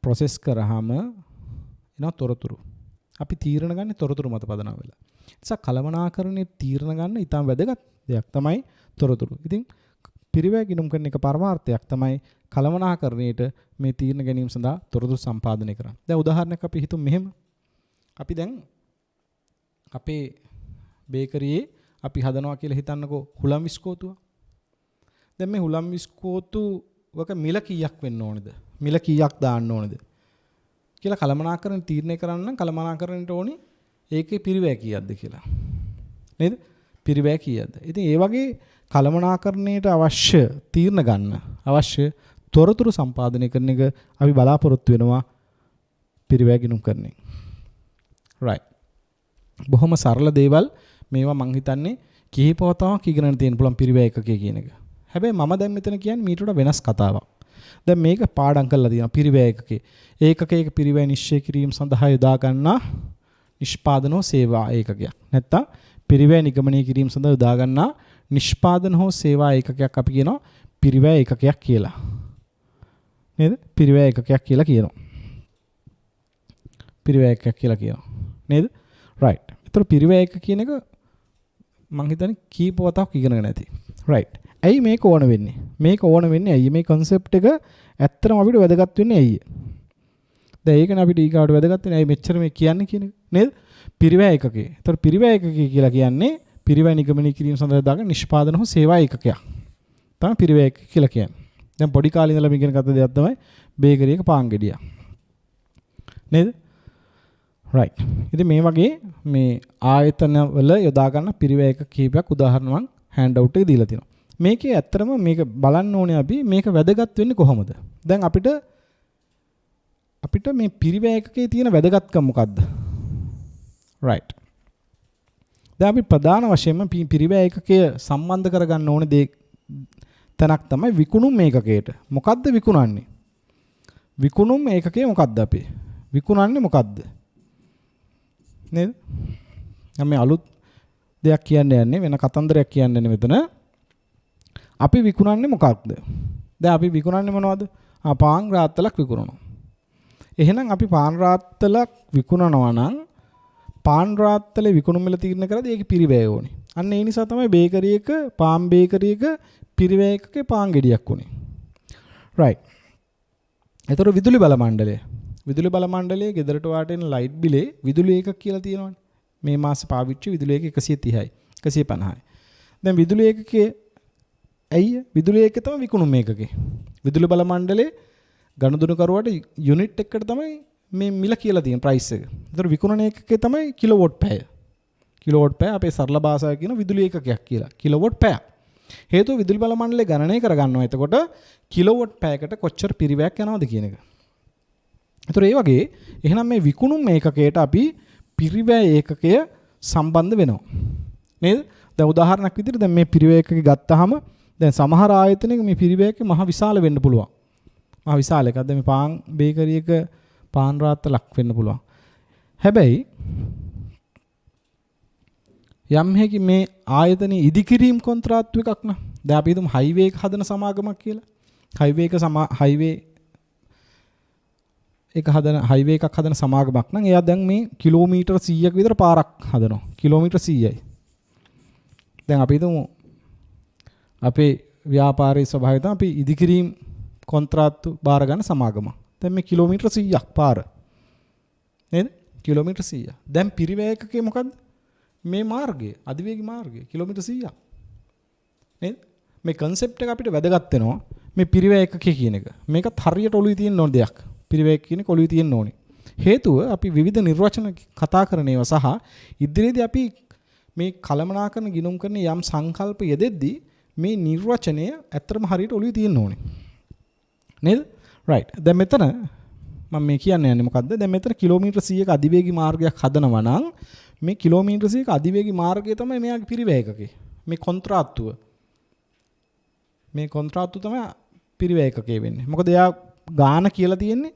ප්‍රොසෙස් කරාම එනවා තොරතුරු. අපි තීරණ ගන්නේ තොරතුරු මත පදනම් වෙලා. ඒ නිසා කලමනාකරණයේ තීරණ ගන්න ඉතා වැදගත් දෙයක් තමයි තොරතුරු. ඉතින් පිරිවැය ගිණුම් කරන එක පරමාර්ථයක් තමයි කලමනාකරණයට මේ තීරණ ගැනීම සඳහා තොරතුරු සම්පාදනය කරන්න. දැන් උදාහරණයක් අපි හිතමු මෙහෙම. අපි දැන් අපේ බේකරියේ අපි හදනවා කියලා හිතන්නකෝ හුලම් විස්කෝතුව. දැන් මේ හුලම් විස්කෝතුවක මිල කීයක් වෙන්න ඕනේද? මිල කීයක් දාන්න ඕනේද? කියලා කලමනාකරණ තීරණය කරන්න කලමනාකරණයට ඕනේ ඒකේ පිරිවැය කීයක්ද කියලා. නේද? පිරිවැය කීයක්ද? ඉතින් ඒ වගේ කලමනාකරණයට අවශ්‍ය තීරණ ගන්න අවශ්‍ය තොරතුරු සම්පාදනය කරන එක අපි බලාපොරොත්තු වෙනවා පිරිවැය ගිණුම් කරන්නේ. right. බොහොම සරල දේවල් මේවා මං හිතන්නේ කිහිපවතාවක් ඉගෙනගෙන තියෙන පුළුවන් පිරිවැය එකකේ කියන එක. හැබැයි මම දැන් මෙතන කියන්නේ මීට වඩා වෙනස් කතාවක්. දැන් මේක පාඩම් කරලා තියෙනවා පිරිවැය එකකේ. ඒකකයක පිරිවැය නිශ්චය කිරීම සඳහා යොදා ගන්නා නිෂ්පාදන හෝ සේවා ඒකකයක්. නැත්තම් පිරිවැය නිගමනය කිරීම සඳහා යොදා ගන්නා නිෂ්පාදන හෝ සේවා ඒකකයක් අපි කියනවා පිරිවැය ඒකකයක් කියලා. නේද? පිරිවැය ඒකකයක් කියලා කියනවා. පිරිවැය ඒකකයක් කියලා කියනවා. නේද? right. ඒතර පිරිවැය එක කියන එක මං හිතන්නේ කීප වතාවක් ඉගෙනගෙන ඇති. right. ඇයි මේක ඕන වෙන්නේ? මේක ඕන වෙන්නේ ඇයි? මේ concept එක ඇත්තටම අපිට වැදගත් වෙන්නේ ඇයි? දැන් ඒකනේ අපිට ඊගාවට වැදගත් වෙන්නේ ඇයි මෙච්චර මේ කියන්නේ කියන එක නේද? පිරිවැය එකකේ. ඒතර පිරිවැය එකකේ කියලා කියන්නේ පිරිවැය නිගමනය කිරීම සඳහා දාගෙන නිෂ්පාදන හෝ සේවා ඒකකයක්. තමයි පිරිවැය එක කියලා කියන්නේ. දැන් පොඩි කාලේ ඉඳලා ඉගෙන ගත්ත දෙයක් තමයි බේකරි එක පාන් ගෙඩියක්. නේද? right. ඉතින් මේ වගේ මේ ආයතන වල යොදා ගන්න පිරිවැයක කීපයක් උදාහරණ මම hand out එකේ දීලා තියෙනවා. මේකේ ඇත්තටම මේක බලන්න ඕනේ අපි මේක වැදගත් වෙන්නේ කොහොමද? දැන් අපිට මේ පිරිවැයකේ තියෙන වැදගත්කම මොකද්ද? right. දැන් අපි ප්‍රධාන වශයෙන්ම පිරිවැයකකය සම්බන්ධ කරගන්න ඕනේ දේ තැනක් තමයි විකුණුම් ඒකකයට. මොකද්ද විකුණන්නේ? විකුණුම් ඒකකය මොකද්ද අපි? විකුණන්නේ මොකද්ද? නේද? අපි අලුත් දෙයක් කියන්න යන්නේ වෙන කතන්දරයක් කියන්න යන්නේ මෙතන. අපි විකුණන්නේ මොකක්ද? දැන් අපි විකුණන්නේ මොනවද? පාන් රාත්තලක් විකුණනවා. එහෙනම් අපි පාන් රාත්තලක් විකුණනවා නම් පාන් රාත්තලේ විකුණුම මිල තීරණය කරද්දී ඒකේ පිරිවැය ඕනේ. අන්න ඒ නිසා තමයි බේකරි එක පාන් බේකරි එක පිරිවැයකකේ පාන් ගෙඩියක් උනේ. right. ඒතර විදුලි බල මණ්ඩලය. විදුලි බල මණ්ඩලයේ ගෙදරට වාටෙන ලයිට් බිලේ විදුලි ඒකක කියලා තියෙනවානේ. මේ මාසේ පාවිච්චි විදුලි ඒක 130යි 150යි. දැන් විදුලි ඒකකයේ ඇයි විදුලි ඒකක තමයි විකුණුම් ඒකකේ. විදුලි බල මණ්ඩලයේ ගනුදෙනු කරුවට යුනිට් එකකට තමයි මේ මිල කියලා තියෙන ප්‍රයිස් එක. ඒතර විකුණන ඒකකේ තමයි කිලෝවොට් පැය. කිලෝවොට් පැය අපේ සරල භාෂාවෙන් කියන විදුලි ඒකකයක් කියලා. කිලෝවොට් පැය. හේතුව විදුලි බල මණ්ඩලය ගණනය කරගන්නවා. එතකොට කිලෝවොට් පැයකට කොච්චර පිරිවැයක් යනවද කියන එක. ඒතර ඒ වගේ එහෙනම් මේ විකුණුම් ඒකකයට අපි පිරිවැය ඒකකය සම්බන්ධ වෙනවා. නේද? දැන් උදාහරණයක් විදිහට දැන් මේ පිරිවැය ඒකක ගත්තාම දැන් සමහර ආයතනයක මේ පිරිවැයක මහ විශාල වෙන්න පුළුවන්. මහ විශාල එකක්. දැන් මේ පාන් බේකරි එක පාන් රාත්තලක් වෙන්න පුළුවන්. හැබැයි යම් හැකි මේ ආයතනයේ ඉදිකිරීම් කොන්ත්‍රාත්තු එකක් න ะ. දැන් අපි හිතමු හයිවේ එක හදන සමාගමක් කියලා. හයිවේ එකක් හදන සමාගමක් නම් එයා දැන් මේ කිලෝමීටර් 100ක විතර පාරක් හදනවා. කිලෝමීටර් 100යි. දැන් අපි හිතමු අපේ ව්‍යාපාරයේ ස්වභාවය තමයි අපි ඉදිකිරීම් කොන්ත්‍රාත්තු බාර ගන්න සමාගම. දැන් මේ කිලෝමීටර් 100ක් පාර. නේද? කිලෝමීටර් 100. දැන් පිරිවැයකකේ මොකද්ද? මේ මාර්ගය, අධිවේගී මාර්ගය කිලෝමීටර් 100ක්. නේද? මේ concept එක අපිට වැදගත් වෙනවා. මේ පිරිවැයකකේ කියන එක. මේකත් හරියට ඔළුවේ තියෙන ඕන දෙයක්. පිරිවැයක කියන්නේ ඔළුවේ තියෙන්න ඕනේ. හේතුව අපි විවිධ නිර්වචන කතා කරන ඒවා සහ ඉදිරියේදී අපි මේ කලමනාකරන ගිණුම් කරන යම් සංකල්ප යෙදෙද්දී මේ නිර්වචනය ඇත්තටම හරියට ඔළුවේ තියෙන්න ඕනේ. නේද? right. දැන් මෙතන මම මේ කියන්න යන්නේ මොකද්ද? දැන් මෙතන කිලෝමීටර් 100ක අධිවේගී මාර්ගයක් හදනවා නම් මේ කිලෝමීටර් 100ක අධිවේගී මාර්ගය තමයි මෙයාගේ පිරිවැයකකේ. මේ කොන්ත්‍රාත්තුව. මේ කොන්ත්‍රාත්තුව තමයි පිරිවැයකකේ වෙන්නේ. මොකද එයා ගාන කියලා තියෙන්නේ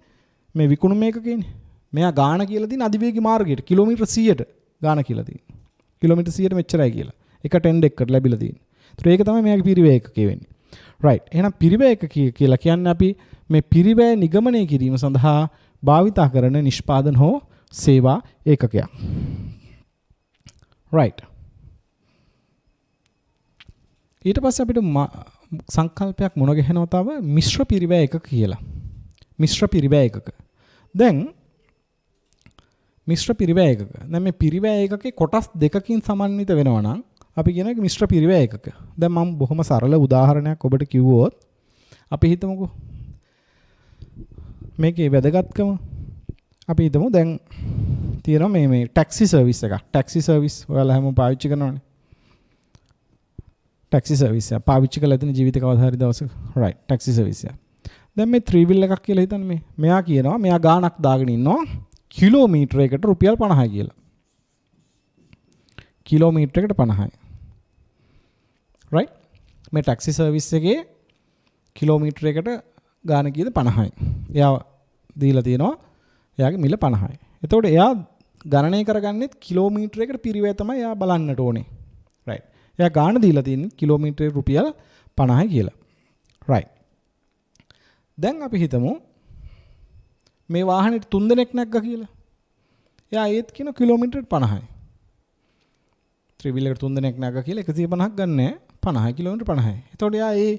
මේ විකුණුම එකකේනේ. මෙයා ගාන කියලා තියෙන අධිවේගී මාර්ගයට කිලෝමීටර් 100ට ගාන කියලා තියෙන්නේ. කිලෝමීටර් 100ට මෙච්චරයි කියලා. එක ටෙන්ඩ් එකකට ලැබිලා තියෙන්නේ. ඒතර ඒක තමයි මෙයාගේ පිරිවැයකකේ වෙන්නේ. right. එහෙනම් පිරිවැයකකේ කියලා කියන්නේ අපි මේ පිරිවැය නිගමනය කිරීම සඳහා භාවිතා කරන නිෂ්පාදන හෝ සේවා ඒකකයක්. right. ඊට පස්සේ අපිට සංකල්පයක් මුණ ගැහෙනවා තව මිශ්‍ර පිරිවැය එකක කියලා. මිශ්‍ර පිරිවැය එකක. දැන් මිශ්‍ර පිරිවැය එකක. දැන් මේ පිරිවැය එකකේ කොටස් දෙකකින් සමන්විත වෙනවා නම් අපි කියන එක මිශ්‍ර පිරිවැය එකක. දැන් මම බොහොම සරල උදාහරණයක් ඔබට කිව්වොත් අපි හිතමුකෝ මේකේ වැදගත්කම අපි හිතමු දැන් තියෙනවා මේ ටැක්සි සර්විස් එකක්. ටැක්සි සර්විස් ඔයාලා හැමෝම පාවිච්චි කරනවනේ. ටැක්සි සර්විස් එක පාවිච්චි කරලා තියෙන ජීවිතේ කවදා හරි දවසක. right. ටැක්සි සර්විස් එක. දැන් මේ 3 wheel එකක් කියලා හිතන්න මේ. මෙයා කියනවා මෙයා ගාණක් දාගෙන ඉන්නවා කිලෝමීටර එකකට රුපියල් 50යි කියලා. කිලෝමීටර එකට 50යි. right. මේ ටැක්සි සර්විස් එකේ කිලෝමීටර එකට ගාණ කීයද 50යි. එයා දීලා තියෙනවා එයාගේ මිල 50යි. එතකොට එයා ගණනය කරගන්නෙත් කිලෝමීටර එකට පිරිවැය තමයි එයා බලන්නට ඕනේ. right. එයා ගාණ දීලා තියෙන්නේ කිලෝමීටරේ රුපියල් 50යි කියලා. right. දැන් අපි හිතමු මේ වාහනේ 3 දෙනෙක් නැග්ගා කියලා. එයා ඒත් කියන කිලෝමීටර් 50යි. 3 wheel එකට 3 දෙනෙක් නැග්ගා කියලා 150ක් ගන්නෑ 50යි කිලෝමීටර් 50යි. එතකොට එයා ඒ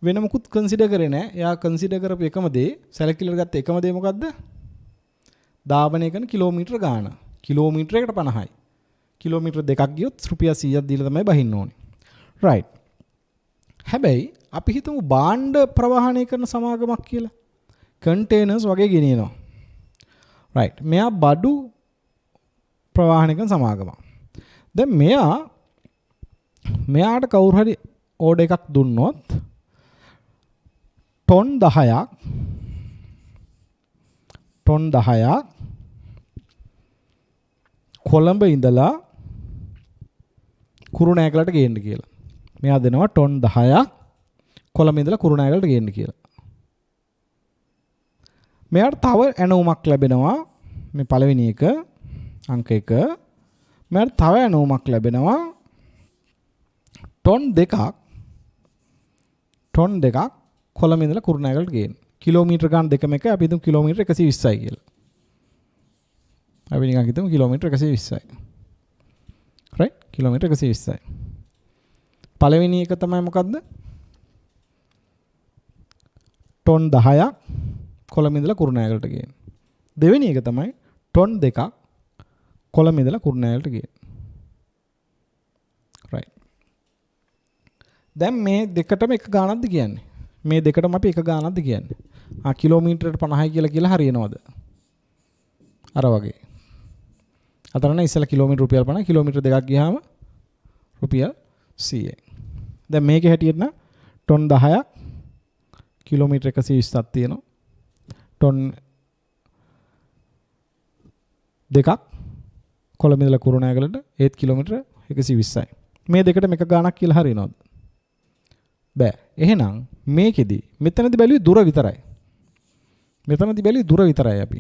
වෙන මොකුත් කන්සිඩර් කරේ නැහැ. එයා කන්සිඩර් කරපු එකම දේ සැලකිල්ලට ගත්ත එකම දේ මොකද්ද? ධාවනය කරන කිලෝමීටර ගාණ. කිලෝමීටර එකට 50යි. කිලෝමීටර දෙකක් ගියොත් රුපියල් 100ක් දීලා තමයි බහින්න ඕනේ. right. හැබැයි අපි හිතමු භාණ්ඩ ප්‍රවාහනය කරන සමාගමක් කියලා. කන්ටේනර්ස් වගේ ගෙනියනවා. right. මෙයා බඩු ප්‍රවාහනය කරන සමාගමක්. දැන් මෙයාට කවුරු හරි ඕඩර් එකක් දුන්නොත් ටොන් 10ක් කොළඹ ඉඳලා කුරුණෑගලට ගේන්න කියලා. මෙයා දෙනවා ටොන් 10ක් කොළඹ ඉඳලා කුරුණෑගලට ගේන්න කියලා. මෙයාට තව ඇණවුමක් ලැබෙනවා මේ පළවෙනි එක අංක 1. මෙයාට තව ඇණවුමක් ලැබෙනවා ටොන් 2ක් කොළඹ ඉඳලා කුරුණෑගලට ගේන්න. කිලෝමීටර ගන්න දෙකම එක අපි හිතමු කිලෝමීටර 120යි කියලා. අපි නිකන් හිතමු කිලෝමීටර 120යි. right? කිලෝමීටර 120යි. පළවෙනි එක තමයි මොකද්ද? ටොන් 10ක් කොළඹ ඉඳලා කුරුණෑගලට ගේන්න. දෙවෙනි එක තමයි ටොන් 2ක් කොළඹ ඉඳලා කුරුණෑගලට ගේන්න. right. දැන් මේ දෙකටම එක ගාණක්ද කියන්නේ? මේ දෙකටම අපි එක ගාණක්ද කියන්නේ? කිලෝමීටරයට 50යි කියලා හරියනවද? අර වගේ. අතරනේ ඉස්සලා කිලෝමීටර රුපියල් 50 කිලෝමීටර දෙකක් ගියාම රුපියල් 100යි. දැන් මේකේ හැටියට නම් ටොන් 10ක් කිලෝමීටර 120ක් තියෙනවා. ටොන් 2ක් කොළඹ ඉඳලා කුරුණෑගලට ඒත් කිලෝමීටර 120යි. මේ දෙකටම එක ගාණක් කියලා හරියනවද? බෑ. එහෙනම් මේකෙදි මෙතනදි බැලුවේ දුර විතරයි. මෙතනදි බැලුවේ දුර විතරයි අපි.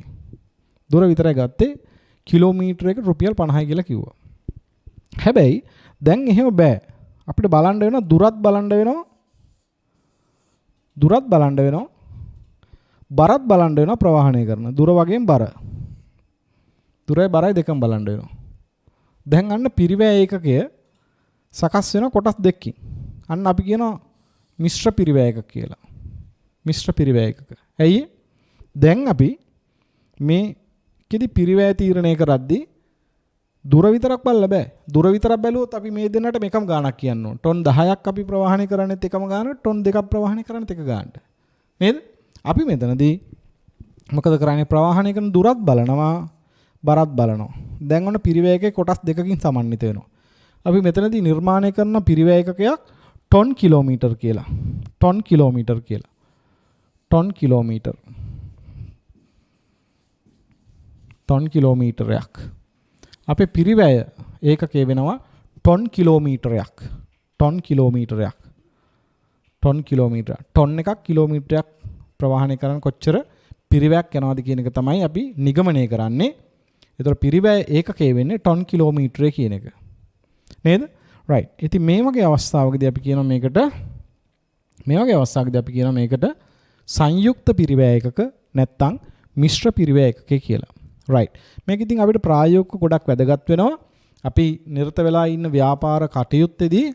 දුර විතරයි ගත්තේ කිලෝමීටරයකට රුපියල් 50යි කියලා කිව්වා. හැබැයි දැන් එහෙම බෑ. අපිට බලන්න වෙනවා දුරත් බලන්න වෙනවා. බරත් බලන්න වෙනවා ප්‍රවාහණය කරන. දුර වගේම බර. දුරයි බරයි දෙකම බලන්න වෙනවා. දැන් අන්න පිරිවැය ඒකකය සකස් වෙන කොටස් දෙකකින්. අන්න අපි කියනවා මිශ්‍ර පිරිවැය එකක කියලා. මිශ්‍ර පිරිවැය එකක. ඇයි? දැන් අපි මේකෙදි පිරිවැය තීරණය කරද්දී දුර විතරක් බලලා බෑ. දුර විතරක් බැලුවොත් අපි මේ දෙන්නට මේකම ගාණක් කියන්න ඕන. ටොන් 10ක් අපි ප්‍රවාහණය කරන්නේත් එකම ගාණ, ටොන් 2ක් ප්‍රවාහණය කරන්නේත් එක ගාණට. නේද? අපි මෙතනදී මොකද කරන්නේ? ප්‍රවාහණය කරන දුරත් බලනවා, බරත් බලනවා. දැන් ඔන්න පිරිවැය එකේ කොටස් දෙකකින් සමන්විත වෙනවා. අපි මෙතනදී නිර්මාණය කරන පිරිවැය එකකයක් ටොන් කිලෝමීටර් කියලා. ටොන් කිලෝමීටරයක්. අපේ පිරිවැය ඒකකේ වෙනවා ටොන් කිලෝමීටරයක්. ටොන් එකක් කිලෝමීටරයක් ප්‍රවාහණය කරන කොච්චර පිරිවැයක් යනවාද කියන එක තමයි අපි නිගමනය කරන්නේ. ඒතර පිරිවැය ඒකකේ වෙන්නේ ටොන් කිලෝමීටරය කියන එක. නේද? right. ඉතින් මේ වගේ අවස්ථාවකදී අපි කියනවා මේකට සංයුක්ත පිරිවැය එකක නැත්නම් මිශ්‍ර පිරිවැය එකක කියලා. right. මේක ඉතින් අපිට ප්‍රායෝගිකව ගොඩක් වැදගත් වෙනවා. අපි නිරත වෙලා ඉන්න ව්‍යාපාර කටයුත්තේදී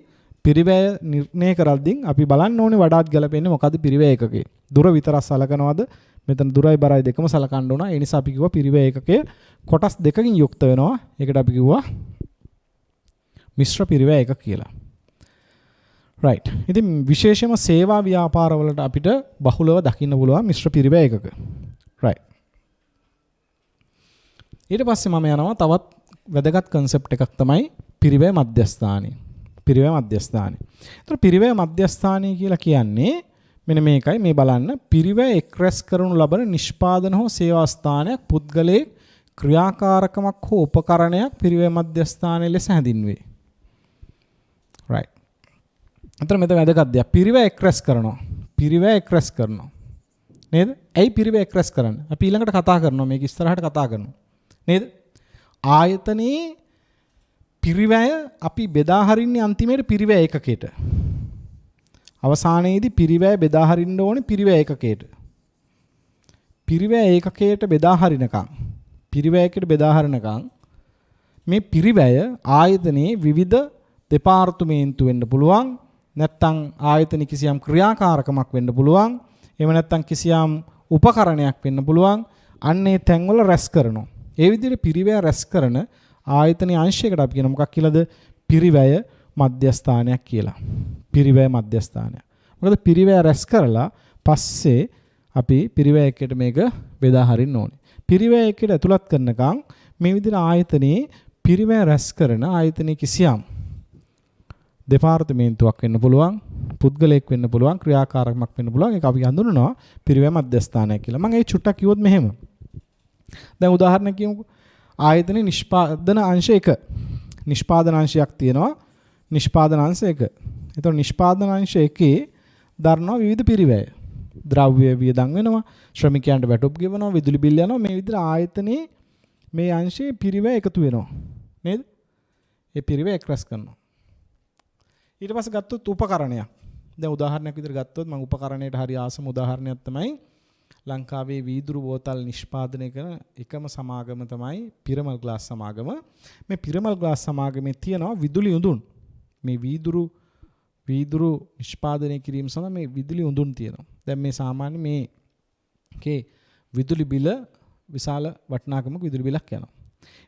පිරිවැය නිර්ණය කරද්දී අපි බලන්න ඕනේ වඩාත් ගැලපෙන්නේ මොකද්ද පිරිවැය එකකේ. දුර විතරක් සලකනවද? මෙතන දුරයි බරයි දෙකම සලකන්න ඕන. ඒ නිසා අපි කිව්වා පිරිවැය එකකේ කොටස් දෙකකින් යුක්ත වෙනවා. ඒකට අපි කිව්වා මිශ්‍ර පිරිවැය එකක කියලා. right. ඉතින් විශේෂයෙන්ම සේවා ව්‍යාපාරවලට අපිට බහුලව දකින්න පුළුවන් මිශ්‍ර පිරිවැය එකක. right. ඊට පස්සේ මම යනවා තවත් වැදගත් concept එකක් තමයි පිරිවැය මධ්‍යස්ථානය. ඒතර පිරිවැය මධ්‍යස්ථානය කියලා කියන්නේ මෙන්න මේකයි මේ බලන්න පිරිවැය එක් රැස් කරනු ලබන නිෂ්පාදන හෝ සේවා ස්ථානයක් පුද්ගලයේ ක්‍රියාකාරකමක් හෝ උපකරණයක් පිරිවැය මධ්‍යස්ථානය ලෙස හැඳින්වේ. right. අතන මෙතන වැදගත් දෙයක් පිරිවැය එක් රැස් කරනවා. නේද? ඇයි පිරිවැය එක් රැස් කරන්නේ? අපි ඊළඟට කතා කරනවා මේක ඉස්සරහට කතා කරනවා. නේද? ආයතනයේ පිරිවැය අපි බෙදා හරින්නේ අන්තිමේට පිරිවැය ඒකකයට. අවසානයේදී පිරිවැය බෙදා හරින්න ඕනේ පිරිවැය ඒකකයට. පිරිවැය ඒකකයට බෙදා හරිනකම් මේ පිරිවැය ආයතනයේ විවිධ දෙපාර්තමේන්තු වෙන්න පුළුවන්. නැත්නම් ආයතන කිසියම් ක්‍රියාකාරකමක් වෙන්න පුළුවන්. එහෙම නැත්නම් කිසියම් උපකරණයක් වෙන්න පුළුවන්. අන්නේ තැන්වල රැස් කරනවා. ඒ විදිහට පිරිවැය රැස් කරන ආයතනයේ අංශයකට අපි කියන මොකක් කියලාද? පිරිවැය මධ්‍යස්ථානයක් කියලා. මොකද පිරිවැය රැස් කරලා පස්සේ අපි පිරිවැය එකකට මේක බෙදා හරින්න ඕනේ. පිරිවැය එකකට ඇතුළත් කරනකම් මේ විදිහට ආයතනයේ පිරිවැය රැස් කරන ආයතනයේ කිසියම් දෙපාර්තමේන්තුවක් වෙන්න පුළුවන්, පුද්ගලයෙක් වෙන්න පුළුවන්, ක්‍රියාකාරකමක් වෙන්න පුළුවන්. ඒක අපි හඳුනනවා පිරිවැය මධ්‍යස්ථානය කියලා. මම ඒ චුට්ටක් කිව්වොත් මෙහෙම. දැන් උදාහරණයක් කියමුකෝ. ආයතනයේ නිෂ්පාදන අංශ 1. නිෂ්පාදන අංශයක් තියෙනවා. නිෂ්පාදන අංශ 1. එතකොට නිෂ්පාදන අංශ 1 දරනවා විවිධ පිරිවැය. ද්‍රව්‍ය වියදම් වෙනවා, ශ්‍රමිකයන්ට වැටුප් ගෙවනවා, විදුලි බිල් යනවා. මේ විදිහට ආයතනයේ මේ අංශයේ පිරිවැය එකතු වෙනවා. නේද? ඒ පිරිවැය එක්රැස් කරනවා. ඊට පස්සේ ගත්තොත් උපකරණයක්. දැන් උදාහරණයක් විදිහට ගත්තොත් මම උපකරණයට හරි ආසම උදාහරණයක් තමයි ලංකාවේ වීදුරු බෝතල් නිෂ්පාදනය කරන එකම සමාගම තමයි පිරමල් ග්ලාස් සමාගම. මේ පිරමල් ග්ලාස් සමාගමේ තියෙනවා විදුලි උඳුන්. මේ වීදුරු නිෂ්පාදනය කිරීම සඳහා මේ විදුලි උඳුන් තියෙනවා. දැන් මේ සාමාන්‍ය මේකේ විදුලි බිල විශාල වටිනාකමක විදුලි බිලක් යනවා.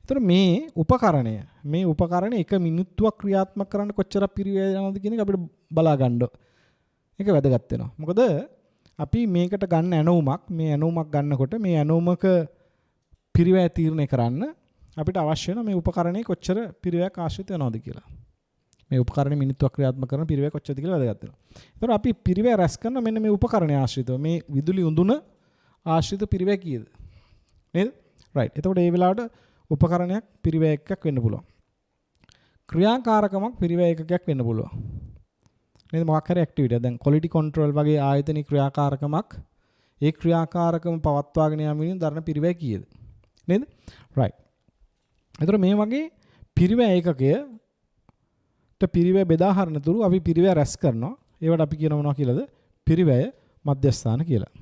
ඒතර මේ උපකරණය 1 මිනිත්තුවක් ක්‍රියාත්මක කරන්න කොච්චර පිරිවැය යනවද කියන එක අපිට බලා ගන්න. ඒක වැදගත් වෙනවා. මොකද අපි මේකට ගන්න ඇණවුමක් ගන්නකොට මේ ඇණවුමක පිරිවැය තීරණය කරන්න අපිට අවශ්‍ය වෙන මේ උපකරණේ කොච්චර පිරිවැයක් ආශ්‍රිත වෙනවද කියලා. මේ උපකරණේ මිනිත්තුවක් ක්‍රියාත්මක කරන පිරිවැය කොච්චරද කියලා වැදගත් වෙනවා. ඒතර අපි පිරිවැය රැස් කරන මෙන්න මේ උපකරණය ආශ්‍රිතව මේ විදුලි උඳුන ආශ්‍රිත පිරිවැය කීයද? නේද? රයිට්. එතකොට මේ වෙලාවට උපකරණයක් පිරිවැය එකක් වෙන්න පුළුවන්. ක්‍රියාකාරකමක් පිරිවැය එකකයක් වෙන්න පුළුවන්. නේද? මොකක් හරි ඇක්ටිවිටියක්. දැන් ක්වොලිටි කන්ට්‍රෝල් වගේ ආයතනික ක්‍රියාකාරකමක් ඒ ක්‍රියාකාරකම පවත්වාගෙන යාම වෙනුවෙන් දරන පිරිවැය කීයද? නේද? රයිට්. එතකොට මේ වගේ පිරිවැය ඒකකයට පිරිවැය බෙදා හරින තුරු අපි පිරිවැය රැස් කරනවා. ඒවට අපි කියනවා මොනවා කියලාද? පිරිවැය මධ්‍යස්ථාන කියලා.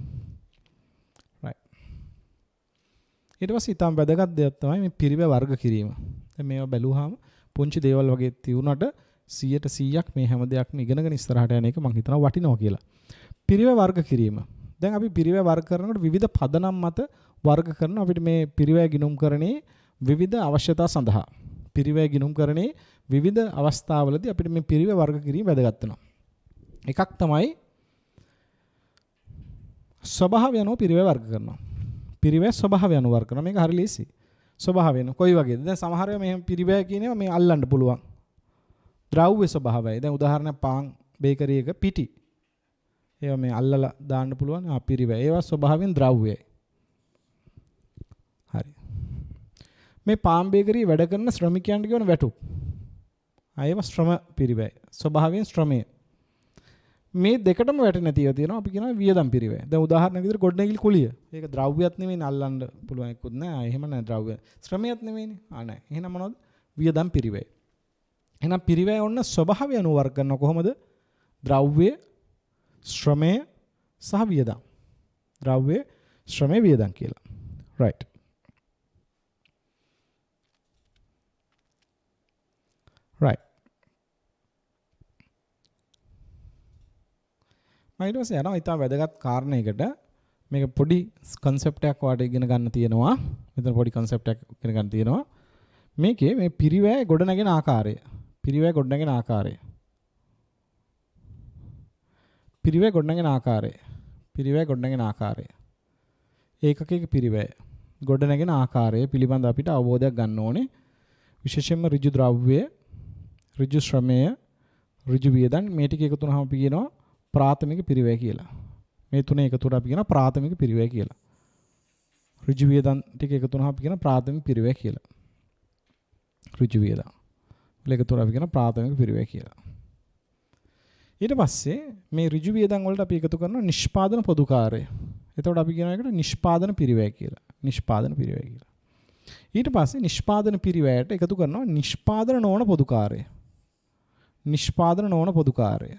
රයිට්. ඊට පස්සේ ඊටම වැදගත් දෙයක් තමයි මේ පිරිවැය වර්ග කිරීම. දැන් මේවා බැලුවාම පුංචි දේවල් වගේ තියුණාට 100% මේ හැම දෙයක්ම ඉගෙනගෙන ඉස්සරහට යන එක මම හිතනවා වටිනවා කියලා. පිරිවැය වර්ග කිරීම. දැන් අපි පිරිවැය වර්ග කරනකොට විවිධ පදනම් මත වර්ග කරන අපිට මේ පිරිවැය ගිණුම්කරණයේ විවිධ අවශ්‍යතා සඳහා පිරිවැය ගිණුම්කරණයේ විවිධ අවස්ථාවලදී අපිට මේ පිරිවැය වර්ග කිරීම වැදගත් වෙනවා. එකක් තමයි ස්වභාවය අනුව පිරිවැය වර්ග කරනවා. පිරිවැය ස්වභාවය අනුව වර්ග කරනවා. මේක හරි ලේසි. ස්වභාවය අනුව කොයි වගේද? දැන් සමහර ඒවා මෙහෙම පිරිවැය කියනවා මේ අල්ලන්න පුළුවන්. ද්‍රව්‍ය ස්වභාවයයි. දැන් උදාහරණයක් පාන් බේකරි එක පිටි. ඒවා මේ අල්ලලා දාන්න පුළුවන් පිරිවැය. ඒවා ස්වභාවයෙන් ද්‍රව්‍යයි. හරි. මේ පාන් බේකරියේ වැඩ කරන ශ්‍රමිකයන්ට කියන වැටුප්. ඒව ශ්‍රම පිරිවැය. ස්වභාවයෙන් ශ්‍රමය. මේ දෙකටම වැටෙන තියෙනවා තියෙනවා අපි කියනවා වියදම් පිරිවැය. දැන් උදාහරණයක් විදිහට ගොඩනැගිලි කුලිය. ඒක ද්‍රව්‍යයක් නෙමෙයිනේ අල්ලන්න පුළුවන් එකකුත් නෑ. එහෙම නෑ ද්‍රව්‍ය. ශ්‍රමයක් නෙමෙයිනේ. නෑ. එහෙනම් මොනවද? වියදම් පිරිවැය. එහෙනම් පිරිවැය ඔන්න ස්වභාවය අනුව වර්ග කරනවා කොහොමද? ද්‍රව්‍ය, ශ්‍රමය සහ වියදම්. ද්‍රව්‍ය, ශ්‍රමය, වියදම් කියලා. right. right. මම ඊට පස්සේ යනවා ඊට වැදගත් කාරණයකට මේක පොඩි concept එකක් වාට ඉගෙන ගන්න තියෙනවා. මෙතන පොඩි concept එකක් ඉගෙන ගන්න තියෙනවා. මේකේ මේ පිරිවැය ගොඩනගෙන ආකාරය. පිරිවැය ගොඩනගෙන ආකාරය. පිරිවැය ගොඩනගෙන ආකාරය. පිරිවැය ගොඩනගෙන ආකාරය. ඒකකයක පිරිවැය ගොඩනගෙන ආකාරය පිළිබඳ අපිට අවබෝධයක් ගන්න ඕනේ. විශේෂයෙන්ම ඍජු ද්‍රව්‍ය, ඍජු ශ්‍රමය, ඍජු වියදම් මේ ටික එකතු වුණාම අපි කියනවා ප්‍රාථමික පිරිවැය කියලා. මේ තුන එකතුවට අපි කියනවා ප්‍රාථමික පිරිවැය කියලා. ඍජු වියදම් ටික එකතු වුණාම අපි කියනවා ප්‍රාථමික පිරිවැය කියලා. ඍජු වියදම් එකතුවට අපි කියනවා ප්‍රාථමික පිරිවැය කියලා. ඊට පස්සේ මේ ඍජු වියදම් වලට අපි එකතු කරනවා නිෂ්පාදන පොදුකාරය. එතකොට අපි කියන එකට නිෂ්පාදන පිරිවැය කියලා. නිෂ්පාදන පිරිවැය කියලා. ඊට පස්සේ නිෂ්පාදන පිරිවැයට එකතු කරනවා නිෂ්පාදන නොවන පොදුකාරය. නිෂ්පාදන නොවන පොදුකාරය.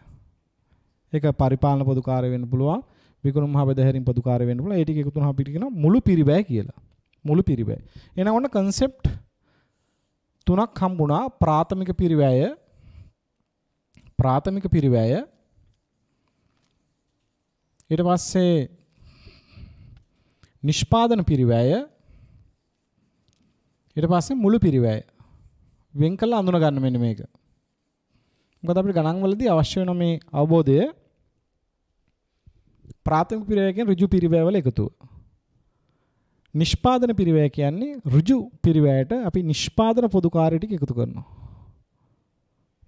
ඒක පරිපාලන පොදුකාරය වෙන්න පුළුවන්. විකුණුම් හා බෙදාහැරීම් පොදුකාරය වෙන්න පුළුවන්. ඒ ටික එකතු වුණාම අපිට කියනවා මුළු පිරිවැය කියලා. මුළු පිරිවැය. එහෙනම් ඔන්න concept තුනක් හම්බුණා. ප්‍රාථමික පිරිවැය, ප්‍රාථමික පිරිවැය, ඊට පස්සේ නිෂ්පාදන පිරිවැය, ඊට පස්සේ මුළු පිරිවැය. වෙන් කළා අඳුන ගන්න මෙන්න මේක. මොකද අපිට ගණන් වලදී අවශ්‍ය වෙන මේ අවබෝධය ප්‍රාථමික පිරිවැය කියන ඍජු පිරිවැය වල එකතුව. නිෂ්පාදන පිරිවැය කියන්නේ ඍජු පිරිවැයට අපි නිෂ්පාදන පොදු කාර්ය ටික එකතු කරනවා.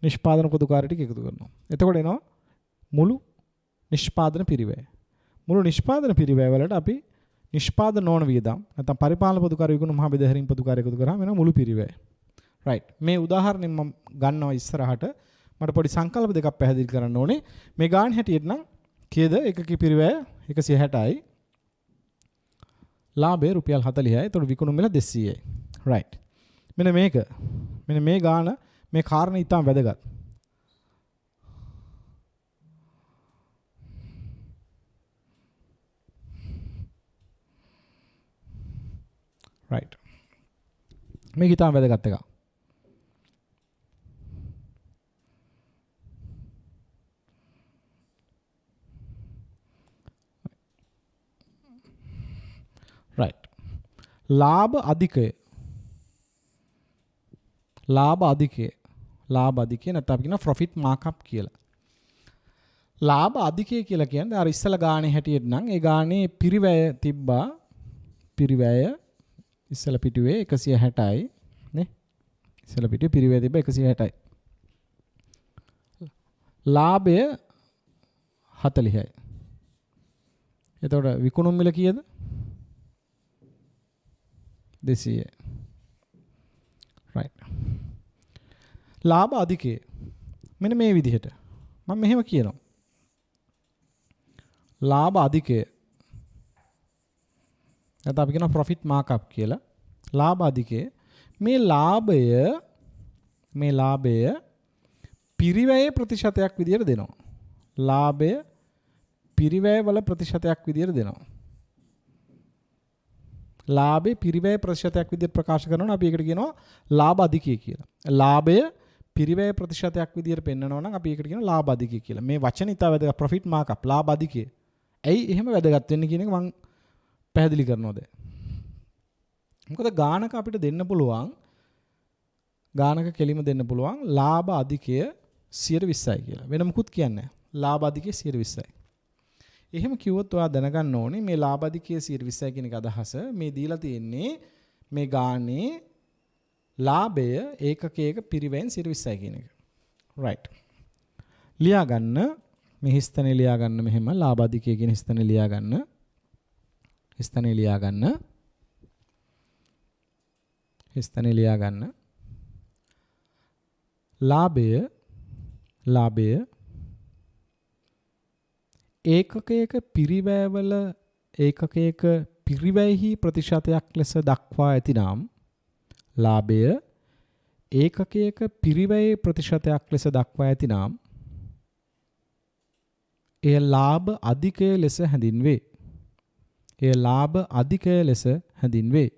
නිෂ්පාදන පොදු කාර්ය ටික එකතු කරනවා. එතකොට එනවා මුළු නිෂ්පාදන පිරිවැය. මුළු නිෂ්පාදන පිරිවැය වලට අපි නිෂ්පාදන නොවන වියදම් නැත්නම් පරිපාලන පොදු කාර්ය විකුණුම් මහ බෙදා හැරීම් පොදු කාර්ය එකතු කරාම වෙන මුළු පිරිවැය. රයිට්. මේ උදාහරණයෙන් මම ගන්නවා ඉස්සරහට මට පොඩි සංකල්ප දෙකක් පැහැදිලි කරන්න ඕනේ. මේ ගාන හැටියට නම් කීයද? එකක පිරිවැය 160යි. ලාභය රුපියල් 40යි. එතකොට විකුණුම් මිල 200යි. රයිට්. මෙන්න මේක. මෙන්න මේ ගාන මේ කාරණේ ඉතාම වැදගත්. රයිට්. මේක ඉතාම වැදගත් එකක්. රයිට්. ලාභ අධිකය. ලාභ අධිකය නැත්නම් අපි කියන profit markup කියලා. ලාභ අධිකය කියලා කියන්නේ අර ඉස්සලා ගානේ හැටියට නම් ඒ ගානේ පිරිවැය තිබ්බා. පිරිවැය ඉස්සලා පිටුවේ 160යි නේ. ඉස්සලා පිටුවේ පිරිවැය තිබ්බා 160යි. ලාභය 40යි. එතකොට විකුණුම් මිල කීයද? 200යි. right. ලාභ අධිකය. මෙන්න මේ විදිහට. මම මෙහෙම කියනවා. ලාභ අධිකය. නැත්නම් අපි කියනවා profit markup කියලා. ලාභ අධිකය. මේ ලාභය පිරිවැයේ ප්‍රතිශතයක් විදියට දෙනවා. ලාභය පිරිවැය වල ප්‍රතිශතයක් විදියට දෙනවා. ලාභේ පිරිවැය ප්‍රතිශතයක් විදිහට ප්‍රකාශ කරනවා නම් අපි ඒකට කියනවා ලාභ අධිකය කියලා. ලාභය පිරිවැය ප්‍රතිශතයක් විදිහට පෙන්නනවා නම් අපි ඒකට කියනවා ලාභ අධිකය කියලා. මේ වචනේ ඉතාල වැදගත්. profit markup ලාභ අධිකය. ඇයි එහෙම වැදගත් වෙන්නේ කියන එක මම පැහැදිලි කරනවා දැන්. මොකද ගානක අපිට දෙන්න පුළුවන් ගානක කෙලිම දෙන්න පුළුවන් ලාභ අධිකය 120යි කියලා. වෙන මොකුත් කියන්නේ නැහැ. ලාභ අධිකය 120යි. එහෙම කිව්වොත් ඔයා දැනගන්න ඕනේ මේ ලාභ අධිකය 120යි කියන එක අදහස මේ දීලා තියෙන්නේ මේ ගානේ ලාභය ඒකකයක පිරිවැයෙන් 120යි කියන එක. right. ලියා ගන්න මේ හිස්තනේ ලියා ගන්න මෙහෙම ලාභ අධිකය කියන හිස්තනේ ලියා ගන්න. හිස්තනේ ලියා ගන්න. හිස්තනේ ලියා ගන්න. ලාභය ඒකකයක පිරිවැයවල ඒකකයක පිරිවැයෙහි ප්‍රතිශතයක් ලෙස දක්වා ඇතිනම් ලාභය ඒකකයක පිරිවැයේ ප්‍රතිශතයක් ලෙස දක්වා ඇතිනම් එය ලාභ අධිකය ලෙස හැඳින්වේ. එය ලාභ අධිකය ලෙස හැඳින්වේ.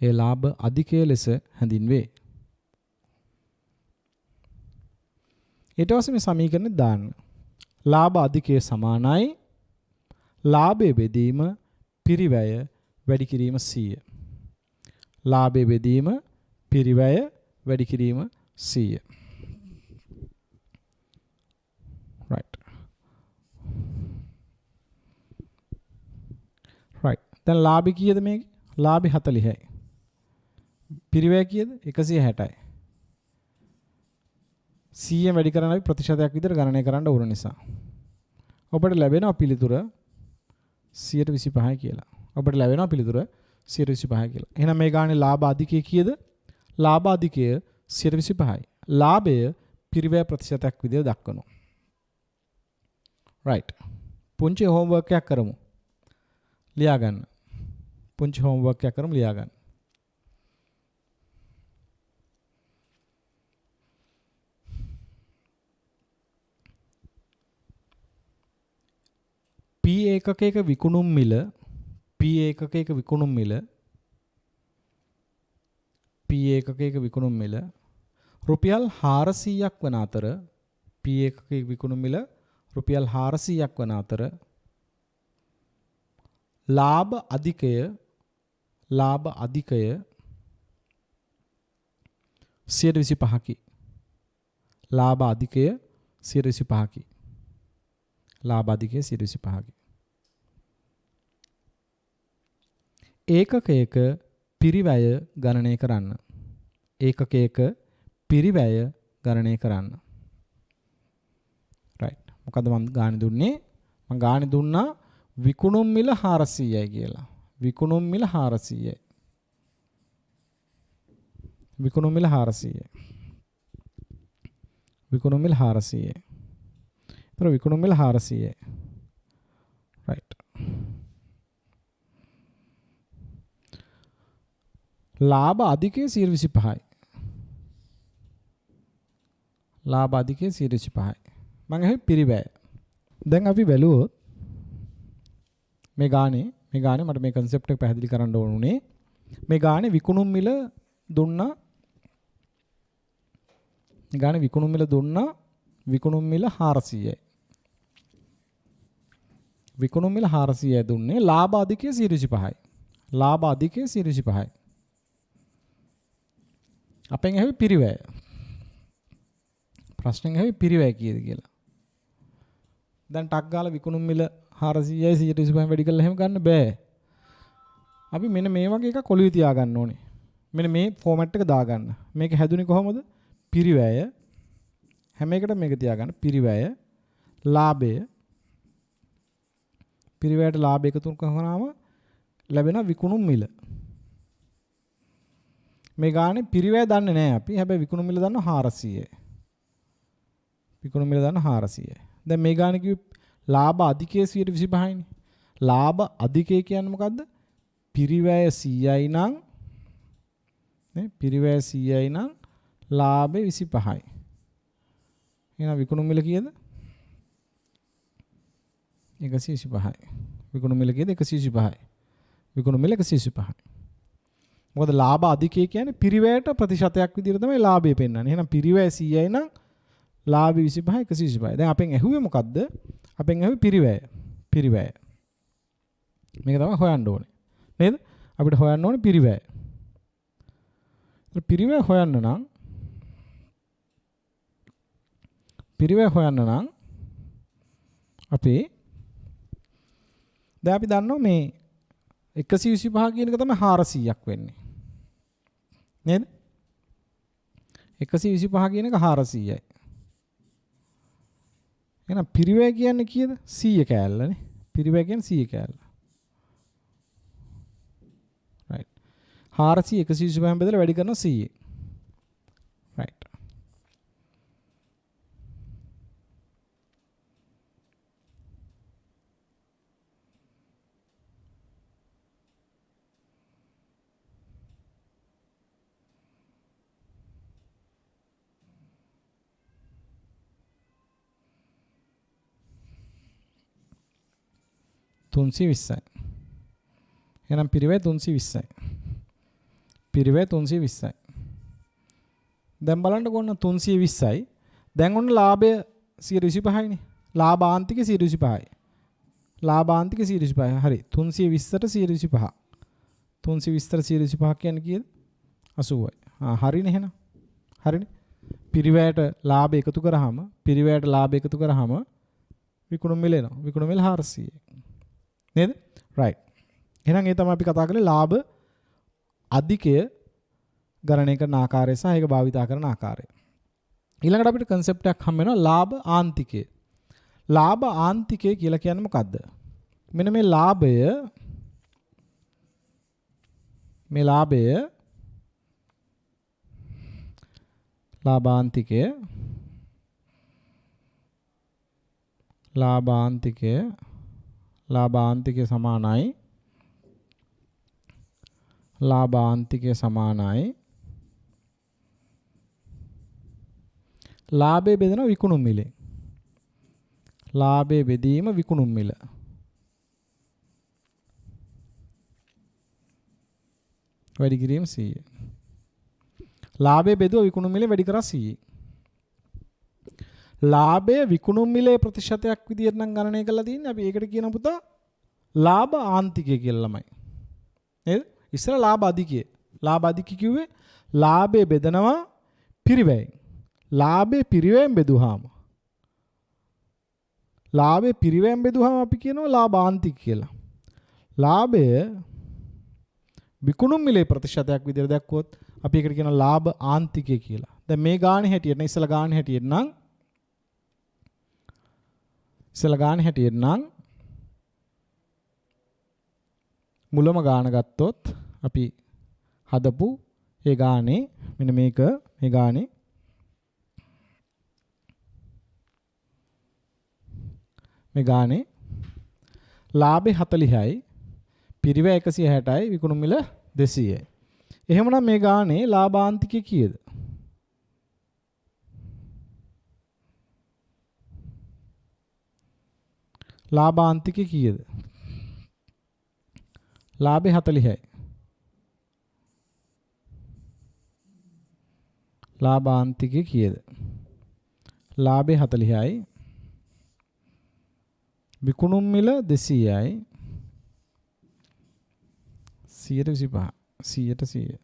එය ලාභ අධිකය ලෙස හැඳින්වේ. ඊට පස්සේ මේ සමීකරණය දාන්න. ලාභ අධිකය සමානයි ලාභයේ බෙදීම පිරිවැය වැඩි කිරීම 100. ලාභයේ බෙදීම පිරිවැය වැඩි කිරීම 100. right. right. දැන් ලාභය කීයද මේකේ? ලාභය 40යි. පිරිවැය කීයද? 160යි. 100 වැඩි කරන අපි ප්‍රතිශතයක් විතර ගණනය කරන්න ඕන නිසා ඔබට ලැබෙනවා පිළිතුර 125යි කියලා. ඔබට ලැබෙනවා පිළිතුර 125යි කියලා. එහෙනම් මේ ගානේ ලාභ අධිකය කීයද? ලාභ අධිකය 125යි. ලාභය පිරිවැය ප්‍රතිශතයක් විදිහට දක්වනවා. right. පුංචි හෝම්වර්ක් එකක් කරමු. ලියා ගන්න. පුංචි හෝම්වර්ක් එකක් කරමු ලියා ගන්න. P ඒකකයක විකුණුම් මිල රුපියල් 400ක් වන අතර P ඒකකයක විකුණුම් මිල රුපියල් 400ක් වන අතර ලාභ අධිකය 125කි. ලාභ අධිකය 125කි. ලාභ අධිකය 125කි. ඒකකයක පිරිවැය ගණනය කරන්න. ඒකකයක පිරිවැය ගණනය කරන්න. right. මොකද මම ගාණි දුන්නේ? මම ගාණි දුන්නා විකුණුම් මිල 400යි කියලා. විකුණුම් මිල 400යි. විකුණුම් මිල 400යි. විකුණුම් මිල 400යි. ඒතර විකුණුම් මිල 400යි. right. ලාභ අධිකයේ 125යි. ලාභ අධිකයේ 125යි. මම එහෙම පිරිවැය. දැන් අපි බැලුවොත් මේ ගානේ මට මේ concept එක පැහැදිලි කරන්න ඕනුනේ. මේ ගානේ විකුණුම් මිල දුන්නා. මේ ගානේ විකුණුම් මිල දුන්නා. විකුණුම් මිල 400යි. විකුණුම් මිල 400යි දුන්නේ. ලාභ අධිකයේ 125යි. ලාභ අධිකයේ 125යි. අපෙන් ඇහුවේ පිරිවැය. ප්‍රශ්නෙන් ඇහුවේ පිරිවැය කීයද කියලා. දැන් ටක් ගාලා විකුණුම් මිල 400යි 125යි වැඩි කරලා එහෙම ගන්න බෑ. අපි මෙන්න මේ වගේ එකක් ඔළුවේ තියා ගන්න ඕනේ. මෙන්න මේ ෆෝමැට් එක දාගන්න. මේක හැදුනේ කොහොමද? පිරිවැය. හැම එකටම මේක තියාගන්න. පිරිවැය, ලාභය. පිරිවැයට ලාභ එකතු කරනවාම ලැබෙන විකුණුම් මිල. මේ ගානේ පිරිවැය දන්නේ නැහැ අපි. හැබැයි විකුණුම් මිල දන්නවා 400යි. විකුණුම් මිල දන්නවා 400යි. දැන් මේ ගානේ කිව්වේ ලාභ අධිකයේ 125යිනේ. ලාභ අධිකය කියන්නේ මොකද්ද? පිරිවැය 100යි නම් නේ පිරිවැය 100යි නම් ලාභය 25යි. එහෙනම් විකුණුම් මිල කීයද? 125යි. විකුණුම් මිල කීයද? 125යි. විකුණුම් මිල 125යි. මොකද ලාභ අධිකය කියන්නේ පිරිවැයට ප්‍රතිශතයක් විදිහට තමයි ලාභය පෙන්වන්නේ. එහෙනම් පිරිවැය 100යි නම් ලාභය 25යි 125යි. දැන් අපෙන් ඇහුවේ මොකද්ද? අපෙන් ඇහුවේ පිරිවැය. පිරිවැය. මේක තමයි හොයන්න ඕනේ. නේද? අපිට හොයන්න ඕනේ පිරිවැය. පිරිවැය හොයන්න නම් අපි දැන් අපි දන්නවා මේ 125 කියන එක තමයි 400ක් වෙන්නේ. නේද? 125 කියන එක 400යි. එහෙනම් පිරිවැය කියන්නේ කීයද? 100 කෑල්ලනේ. පිරිවැය කියන්නේ 100 කෑල්ල. right. 400 125න් බෙදලා වැඩි කරනවා 100. right. තුන්සිය 20යි. එහෙනම් පිරිවැය 320යි. පිරිවැය 320යි. දැන් බලන්න කොන්න 320යි. දැන් ඔන්න ලාභය 125යිනේ. ලාභාන්තික 125යි. ලාභාන්තික 125යි. හරි. 320ට 125. 320ට 125 කියන්නේ කීයද? 80යි. හරිනේ එහෙනම්. හරිනේ. පිරිවැයට ලාභ එකතු කරාම විකුණුම් මිල එනවා. විකුණුම් මිල 400යි. නේද? right. එහෙනම් ඒ තමයි අපි කතා කරන්නේ ලාභ අධිකය ගණනය කරන ආකාරය සහ ඒක භාවිතා කරන ආකාරය. ඊළඟට අපිට concept එකක් හම් වෙනවා ලාභ ආන්තිකය. ලාභ ආන්තිකය කියලා කියන්නේ මොකද්ද? මෙන්න මේ ලාභය ලාභාන්තිකය සමානයි ලාභය බෙදෙන විකුණුම් මිලෙන්. ලාභය බෙදීම විකුණුම් මිල. වැඩි කිරීම 100. ලාභය බෙදුව විකුණුම් මිලෙන් වැඩි කරා 100. ලාභය විකුණුම් මිලේ ප්‍රතිශතයක් විදියට නම් ගණනය කරලා තියෙන්නේ. අපි ඒකට කියන පුතා ලාභ ආන්තිකය කියලා ළමයි. නේද? ඉස්සර ලාභ අධිකය. ලාභ අධිකය කිව්වේ ලාභය බෙදනවා පිරිවැයෙන්. ලාභය පිරිවැයෙන් බෙදුවාම අපි කියනවා ලාභ ආන්තික කියලා. ලාභය විකුණුම් මිලේ ප්‍රතිශතයක් විදිහට දැක්කොත් අපි ඒකට කියනවා ලාභ ආන්තිකය කියලා. දැන් මේ ගානේ හැටියට නේ ඉස්සලා ගානේ හැටියට නම් මුලම ගාන ගත්තොත් අපි හදපු ඒ ගානේ මෙන්න මේක මේ ගානේ ලාභේ 40යි පිරිවැය 160යි විකුණුම් මිල 200යි. එහෙමනම් මේ ගානේ ලාභාන්තිකය කීයද? ලාභාන්තිකය කීයද? ලාභේ 40යි. ලාභාන්තිකය කීයද? ලාභේ 40යි. විකුණුම් මිල 200යි. 125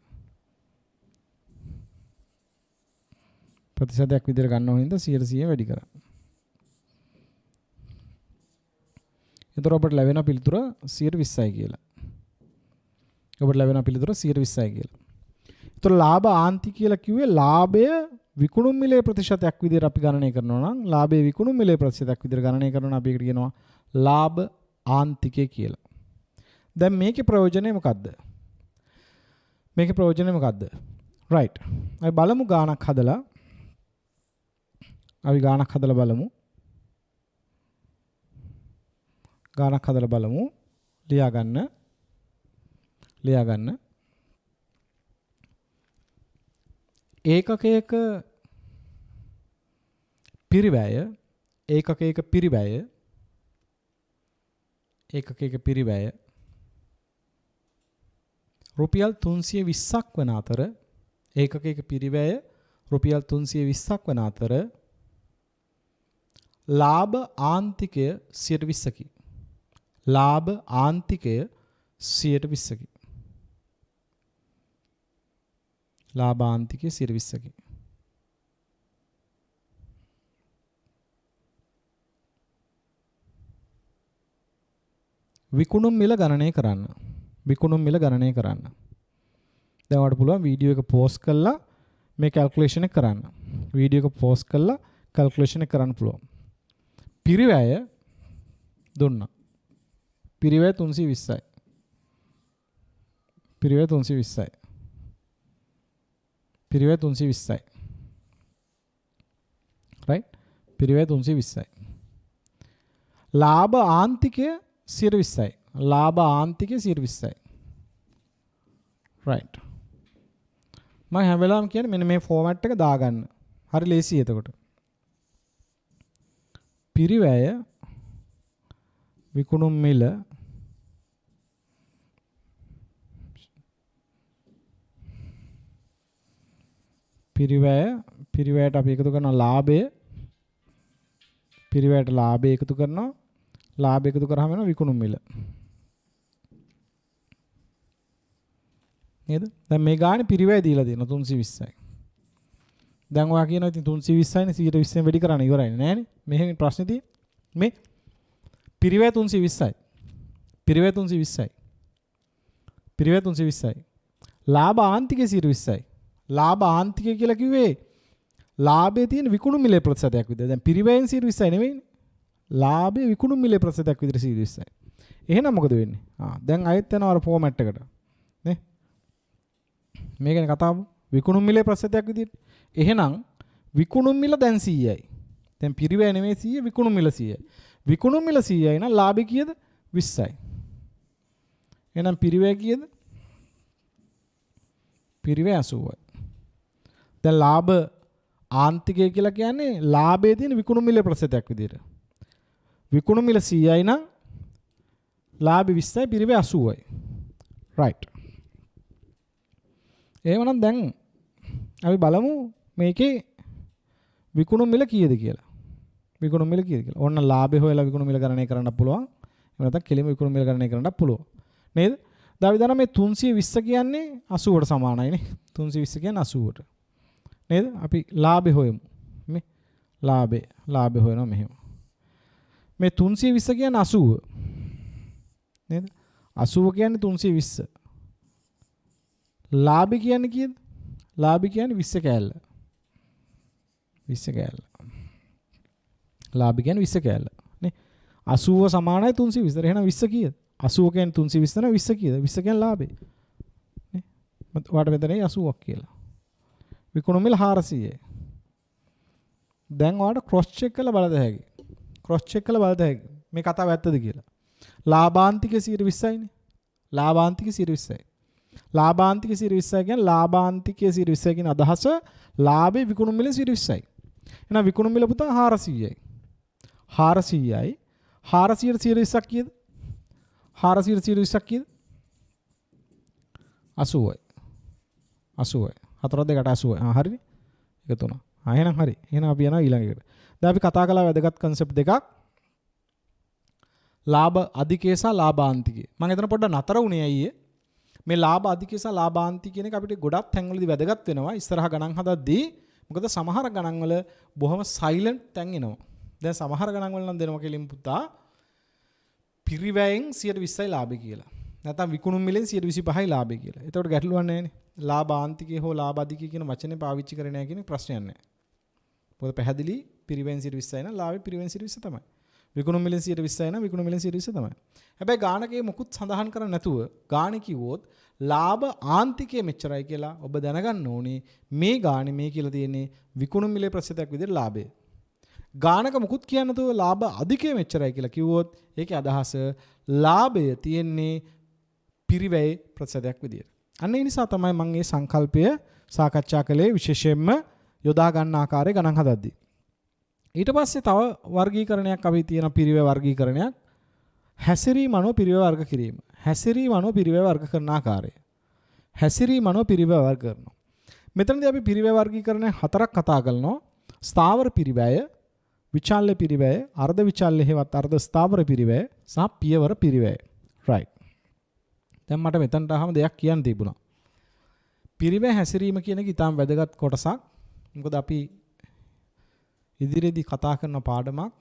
ප්‍රතිශතයක් විදිහට ගන්නව හින්දා 100 වැඩි කරා. එතකොට ඔබට ලැබෙන පිළිතුර 120යි කියලා. ඔබට ලැබෙන පිළිතුර 120යි කියලා. එතකොට ලාභ ආන්ති කියලා කිව්වේ ලාභය විකුණුම් මිලේ ප්‍රතිශතයක් විදිහට අපි ගණනය කරනවා නම් ලාභයේ විකුණුම් මිලේ ප්‍රතිශතයක් විදිහට ගණනය කරනවා අපි ඒකට කියනවා ලාභ ආන්තිකය කියලා. දැන් මේකේ ප්‍රයෝජනය මොකද්ද? right. අපි බලමු ගාණක් හදලා. බලමු. ලියා ගන්න. ඒකකයක පිරිවැය රුපියල් 320ක් වන අතර ඒකකයක පිරිවැය රුපියල් 320ක් වන අතර ලාභ ආන්තිකය 120කි. ලාභ ආන්තිකය 120කි. ලාභාන්තිකය 120කි. විකුණුම් මිල ගණනය කරන්න. දැන් ඔයාලට පුළුවන් වීඩියෝ එක පෝස් කරලා මේ කැල්කියුලේෂන් එක කරන්න. පුළුවන්. පිරිවැය දුන්නා. පිරිවැය 320යි. right? පිරිවැය 320යි. ලාභ ආන්තිකය 120යි. right. මම හැම වෙලාවෙම කියන්නේ මෙන්න මේ ෆෝමැට් එක දාගන්න. හරි ලේසියි එතකොට. පිරිවැය විකුණුම් මිල පිරිවැයට අපි එකතු කරන ලාභය එකතු කරනවා. ලාභය එකතු කරාම වෙනවා විකුණුම් මිල. නේද? දැන් මේ ගානේ පිරිවැය දීලා තියෙනවා 320යි. දැන් ඔයා කියනවා ඉතින් 320යිනේ 120ෙන් වැඩි කරන්න ඉවරයි නෑනේ. මෙහෙම ප්‍රශ්නේ තියෙන්නේ. මේ පිරිවැය 320යි. ලාභ ආන්තිකය 120යි. ලාභ ආන්තිකය කියලා කිව්වේ ලාභයේ තියෙන විකුණුම් මිලේ ප්‍රතිශතයක් විදිහට. දැන් පිරිවැයෙන් 120යි නෙවෙයිනේ. ලාභයේ විකුණුම් මිලේ ප්‍රතිශතයක් විදිහට 120යි. එහෙනම් මොකද වෙන්නේ? දැන් ආයෙත් යනවා අර ෆෝමැට් එකට. නේ? මේකනේ කතාව. විකුණුම් මිලේ ප්‍රතිශතයක් විදිහට. එහෙනම් විකුණුම් මිල දැන් 100යි. දැන් පිරිවැය නෙමෙයි 100 විකුණුම් මිල 100යි. විකුණුම් මිල 100යි නම් ලාභය කීයද? 20යි. එහෙනම් පිරිවැය කීයද? පිරිවැය 80යි. දැන් ලාභ ආන්තිකය කියලා කියන්නේ ලාභයේ තියෙන විකුණුම් මිලේ ප්‍රතිශතයක් විදිහට. විකුණුම් මිල 100යි නම් ලාභය 20යි පිරිවැය 80යි. right. එහෙනම් දැන් අපි බලමු මේකේ විකුණුම් මිල කීයද කියලා. ඕන්න ලාභය හොයලා විකුණුම් මිල ගණනය කරන්න පුළුවන්. එහෙම නැත්නම් කෙලිම විකුණුම් මිල ගණනය කරන්නත් පුළුවන්. නේද? අපි දන්නා මේ 320 කියන්නේ 80ට සමානයිනේ. 320 කියන්නේ 80ට. නේද? අපි ලාභය හොයමු. මේ ලාභය හොයනවා මෙහෙම. මේ 320 කියන්නේ 80. නේද? 80 කියන්නේ 320. ලාභය කියන්නේ කීයද? ලාභය කියන්නේ 20 කෑල්ල. 20 කෑල්ල. ලාභය කියන්නේ 20 කෑල්ල. නේ? 80 සමානයි 320. එහෙනම් 20 කීයද? 80 කියන්නේ 320 නම් 20 කීයද? 20 කියන්නේ ලාභය. නේ? ඔයාලට මෙතන 80ක් කියලා. විකුණු මිල 400යි. දැන් ඔයාලට ක්‍රොස් චෙක් කරලා බලද හැකියි. ක්‍රොස් චෙක් කරලා බලද හැකියි. මේ කතාව ඇත්තද කියලා. ලාභාන්තිකයේ 20%යිනේ. ලාභාන්තිකයේ 20%යි. ලාභාන්තිකයේ 20% කියන්නේ ලාභාන්තිකයේ 20% කියන අදහස ලාභේ විකුණු මිලේ 20%යි. එහෙනම් විකුණු මිල පුතා 400යි. 400යි. 400ට 20ක් කීයද? 400ට 20ක් කීයද? 80යි. 80යි. 4 2කට 80යි. හරිනේ. එක තුන. එහෙනම් හරි. එහෙනම් අපි යනවා ඊළඟ එකට. දැන් අපි කතා කළා වැදගත් concept දෙකක්. ලාභ අධිකේ සහ ලාභාන්තිකේ. මම එතන පොඩ්ඩක් නතර වුණේ අයියේ. මේ ලාභ අධිකේ සහ ලාභාන්තික කියන එක අපිට ගොඩක් තැන්වලදී වැදගත් වෙනවා. ඉස්සරහ ගණන් හදද්දී මොකද සමහර ගණන් වල බොහොම සයිලන්ට් තැන් එනවා. දැන් සමහර ගණන් වල නම් දෙනවා කෙලින් පුතා පිරිවැයෙන් 120යි ලාභය කියලා. නැත්නම් විකුණු මිලෙන් 125යි ලාභය කියලා. ඒතකොට ගැටලුවක් නැහැ නේ. ලාභාන්තිකේ හෝ ලාභ අධිකේ කියන වචනේ පාවිච්චි කරේ නැහැ කියන ප්‍රශ්නයක් නැහැ. මොකද පැහැදිලි පිරිවැයෙන් 120යි නම් ලාභය පිරිවැයෙන් 120 තමයි. විකුණු මිලෙන් 120යි නම් විකුණු මිලෙන් 120 තමයි. හැබැයි ගාණකේ මොකුත් සඳහන් කරන්නේ නැතුව ගාණ කිව්වොත් ලාභ ආන්තිකයේ මෙච්චරයි කියලා ඔබ දැනගන්න ඕනේ. මේ ගාණේ මේ කියලා තියෙන්නේ විකුණු මිලේ ප්‍රතිශතයක් විදිහට ලාභය. ගාණක මොකුත් කියන්නේ නැතුව ලාභ අධිකයේ මෙච්චරයි කියලා කිව්වොත් ඒකේ අදහස ලාභය තියෙන්නේ පිරිවැයේ ප්‍රතිශතයක් විදිහට. අන්න ඒ නිසා තමයි මම මේ සංකල්පය සාකච්ඡා කළේ විශේෂයෙන්ම යොදා ගන්න ආකාරය ගණන් හදද්දී. ඊට පස්සේ තව වර්ගීකරණයක් අපි තියෙන පිරිවැය වර්ගීකරණයක් හැසිරීම අනුව පිරිවැය වර්ග කිරීම. හැසිරීම අනුව පිරිවැය වර්ග කරන ආකාරය. හැසිරීම අනුව පිරිවැය වර්ග කරනවා. මෙතනදී අපි පිරිවැය වර්ගීකරණ හතරක් කතා කරනවා. ස්ථාවර පිරිවැය, විචාල්‍ය පිරිවැය, අර්ධ විචාල්‍ය හේවත් අර්ධ ස්ථාවර පිරිවැය සහ පියවර පිරිවැය. right. දැන් මට මෙතනට අහම දෙයක් කියන්න තිබුණා. පිරිවැය හැසිරීම කියන එක ඊටාම් වැදගත් කොටසක්. මොකද අපි ඉදිරියේදී කතා කරන පාඩමක්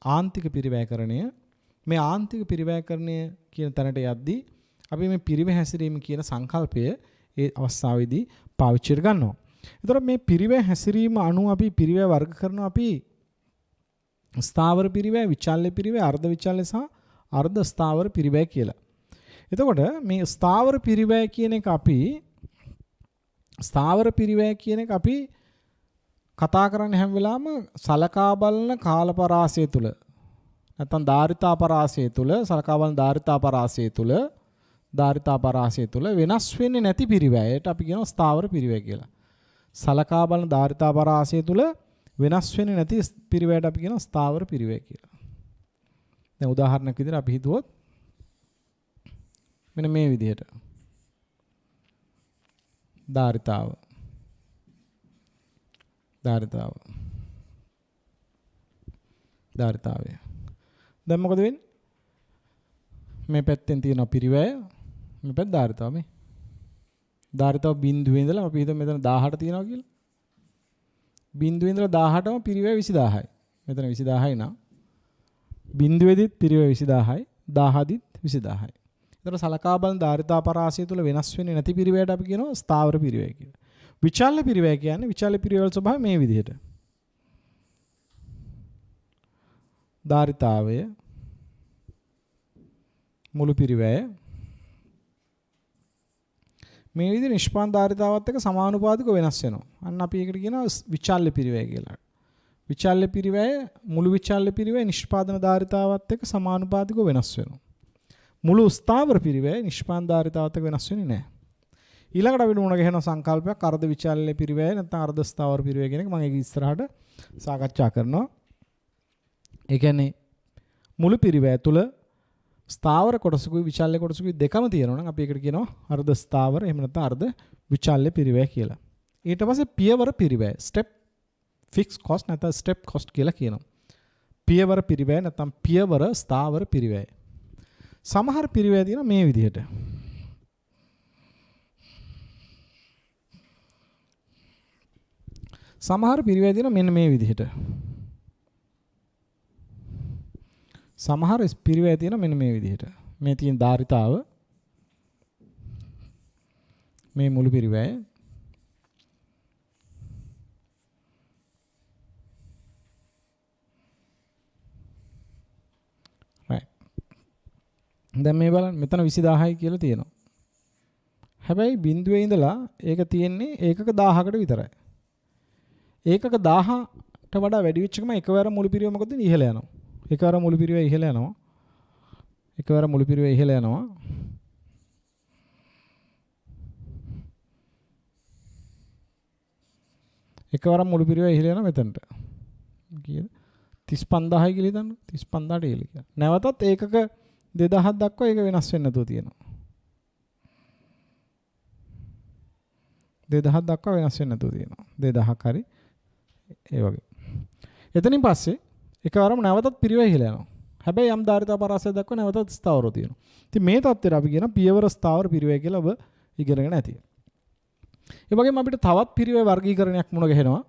ආන්තික පිරිවැයකරණය. මේ ආන්තික පිරිවැයකරණය කියන තැනට යද්දී අපි මේ පිරිවැය හැසිරීම කියන සංකල්පය ඒ අවස්ථාවේදී පාවිච්චි කර ගන්නවා. ඒතර මේ පිරිවැය හැසිරීම අනුව අපි පිරිවැය වර්ග කරනවා. අපි ස්ථාවර පිරිවැය, විචාල්‍ය පිරිවැය, අර්ධ විචාල්‍ය සහ අර්ධ ස්ථාවර පිරිවැය කියලා. එතකොට මේ ස්ථාවර පිරිවැය කියන එක අපි කතා කරන්නේ හැම වෙලාවම සලකා බලන කාලපරාසය තුල නැත්නම් ධාරිතාපරාසය තුල සලකා බලන ධාරිතාපරාසය තුල වෙනස් වෙන්නේ නැති පිරිවැයට අපි කියනවා ස්ථාවර පිරිවැය කියලා. සලකා බලන ධාරිතාපරාසය තුල වෙනස් වෙන්නේ නැති පිරිවැයට අපි කියනවා ස්ථාවර පිරිවැය කියලා. දැන් උදාහරණයක් විදිහට අපි හිතුවොත් මෙන්න මේ විදිහට ධාරිතාව ධාරිතාවය. දැන් මොකද වෙන්නේ? මේ පැත්තෙන් තියෙන පිරිවැය, මේ පැත්ත ධාරිතාව. මේ ධාරිතාව බිඳුවේ ඉඳලා අපි හිතමු මෙතන 18 තියෙනවා කියලා. බිඳුවේ ඉඳලා 18ම පිරිවැය 20000යි. මෙතන 20000යි නා. බිඳුවේදීත් පිරිවැය 20000යි, 1000දිත් 20000යි. ඒතර සලකා බලන ධාරිතාපරාසය තුල වෙනස් වෙන්නේ නැති පිරිවැයට අපි කියනවා ස්ථාවර පිරිවැය කියලා. විචාල්‍ය පිරිවැය කියන්නේ විචාල්‍ය පිරිවැය ස්වභාවය මේ විදිහට. ධාරිතාවය මුළු පිරිවැය මේ විදිහට නිෂ්පාදන ධාරිතාවත් එක්ක සමානුපාතිකව වෙනස් වෙනවා. අන්න අපි ඒකට කියනවා විචාල්‍ය පිරිවැය කියලා. විචාල්‍ය පිරිවැය මුළු විචාල්‍ය පිරිවැය නිෂ්පාදන ධාරිතාවත් එක්ක සමානුපාතිකව වෙනස් වෙනවා. මුළු ස්ථාවර පිරිවැය නිෂ්පාදන ධාරිතාවත් එක්ක වෙනස් වෙන්නේ නැහැ. ඊළඟට අපිට මුණ ගැහෙන සංකල්පයක් අර්ධ විචාල්‍ය පිරිවැය නැත්නම් අර්ධ ස්ථාවර පිරිවැය කියන එක මම ඒක ඉස්සරහට සාකච්ඡා කරනවා. ඒ කියන්නේ මුළු පිරිවැය තුල ස්ථාවර කොටසකුයි විචාල්‍ය කොටසකුයි දෙකම තියෙනවා නම් අපි ඒකට කියනවා අර්ධ ස්ථාවර එහෙම නැත්නම් අර්ධ විචාල්‍ය පිරිවැය කියලා. ඊට පස්සේ පියවර පිරිවැය ස්ටෙප් ෆික්ස් කොස්ට් නැත්නම් ස්ටෙප් කොස්ට් කියලා කියනවා. පියවර පිරිවැය නැත්නම් පියවර ස්ථාවර පිරිවැය. සමහර පිරිවැය තියෙනවා මේ විදිහට. සමහර පිරිවැය තියෙනවා මෙන්න මේ විදිහට. සමහර පිරිවැය තියෙනවා මෙන්න මේ විදිහට. මේ තියෙන ධාරිතාව මේ මුළු පිරිවැය right දැන් මේ බලන්න මෙතන 20000යි කියලා තියෙනවා. හැබැයි බිඳුවේ ඉඳලා ඒක තියෙන්නේ ඒකක 1000කට විතරයි. ඒකක 1000ට වඩා වැඩි වෙච්ච එකම එකවර මුළු පිරිවෙ මොකද ඉහළ යනවා. එකවර මුළු පිරිවෙ ඉහළ යනවා. එකවර මුළු පිරිවෙ ඉහළ යනවා. එකවර මුළු පිරිවෙ ඉහළ යනවා මෙතනට. කීයද? 35000යි කියලා හිතන්න. 35000ට ඉහළ කියලා. නැවතත් ඒකක 2000ක් දක්වා ඒක වෙනස් වෙන්නේ නැතුව තියෙනවා. 2000ක් දක්වා වෙනස් වෙන්නේ නැතුව තියෙනවා. 2000ක් හරි ඒ වගේ. එතනින් පස්සේ එකවරම නැවතත් පිරිවෙ ඉහළ යනවා. හැබැයි යම් ධාරිතා පරාසය දක්වා නැවතත් ස්ථාවරව තියෙනවා. ඉතින් මේ தත්ත්වයට අපි කියන පියවර ස්ථාවර පිරිවෙ කියලා ඔබ ඉගෙනගෙන ඇති. ඒ වගේම අපිට තවත් පිරිවෙ වර්ගීකරණයක් මුණ ගැහෙනවා.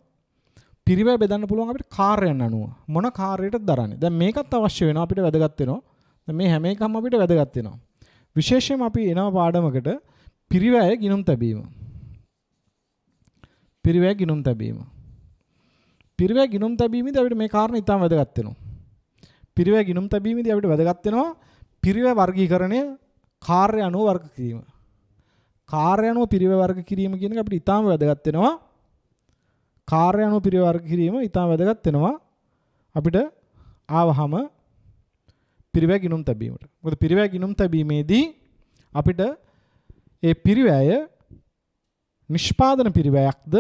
පිරිවෙ බෙදන්න පුළුවන් අපිට කාර්යයන් අනුව. මොන කාර්යයටද දරන්නේ? දැන් මේකත් අවශ්‍ය වෙනවා අපිට වැදගත් වෙනවා. දැන් මේ හැම එකම අපිට වැදගත් වෙනවා. විශේෂයෙන්ම අපි එනවා පාඩමකට පිරිවෙය ගිණුම් තැබීම. පිරිවෙය ගිණුම් තැබීම. පිරිවෙය ගිණුම් තැබීමේදී අපිට මේ කාරණා ඉතාම වැදගත් වෙනවා. පිරිවෙය ගිණුම් තැබීමේදී අපිට වැදගත් වෙනවා පිරිවෙය වර්ගීකරණය කාර්ය අනුව වර්ග කිරීම. කාර්ය අනුව පිරිවෙය වර්ග කිරීම කියන එක අපිට ඉතාම වැදගත් වෙනවා. කාර්ය අනුව පිරිවෙය වර්ග කිරීම ඉතාම වැදගත් වෙනවා අපිට ආවහම පිරිවෙය ගිණුම් තැබීමට. මොකද පිරිවෙය ගිණුම් තැබීමේදී අපිට ඒ පිරිවෙය නිෂ්පාදන පිරිවැයක්ද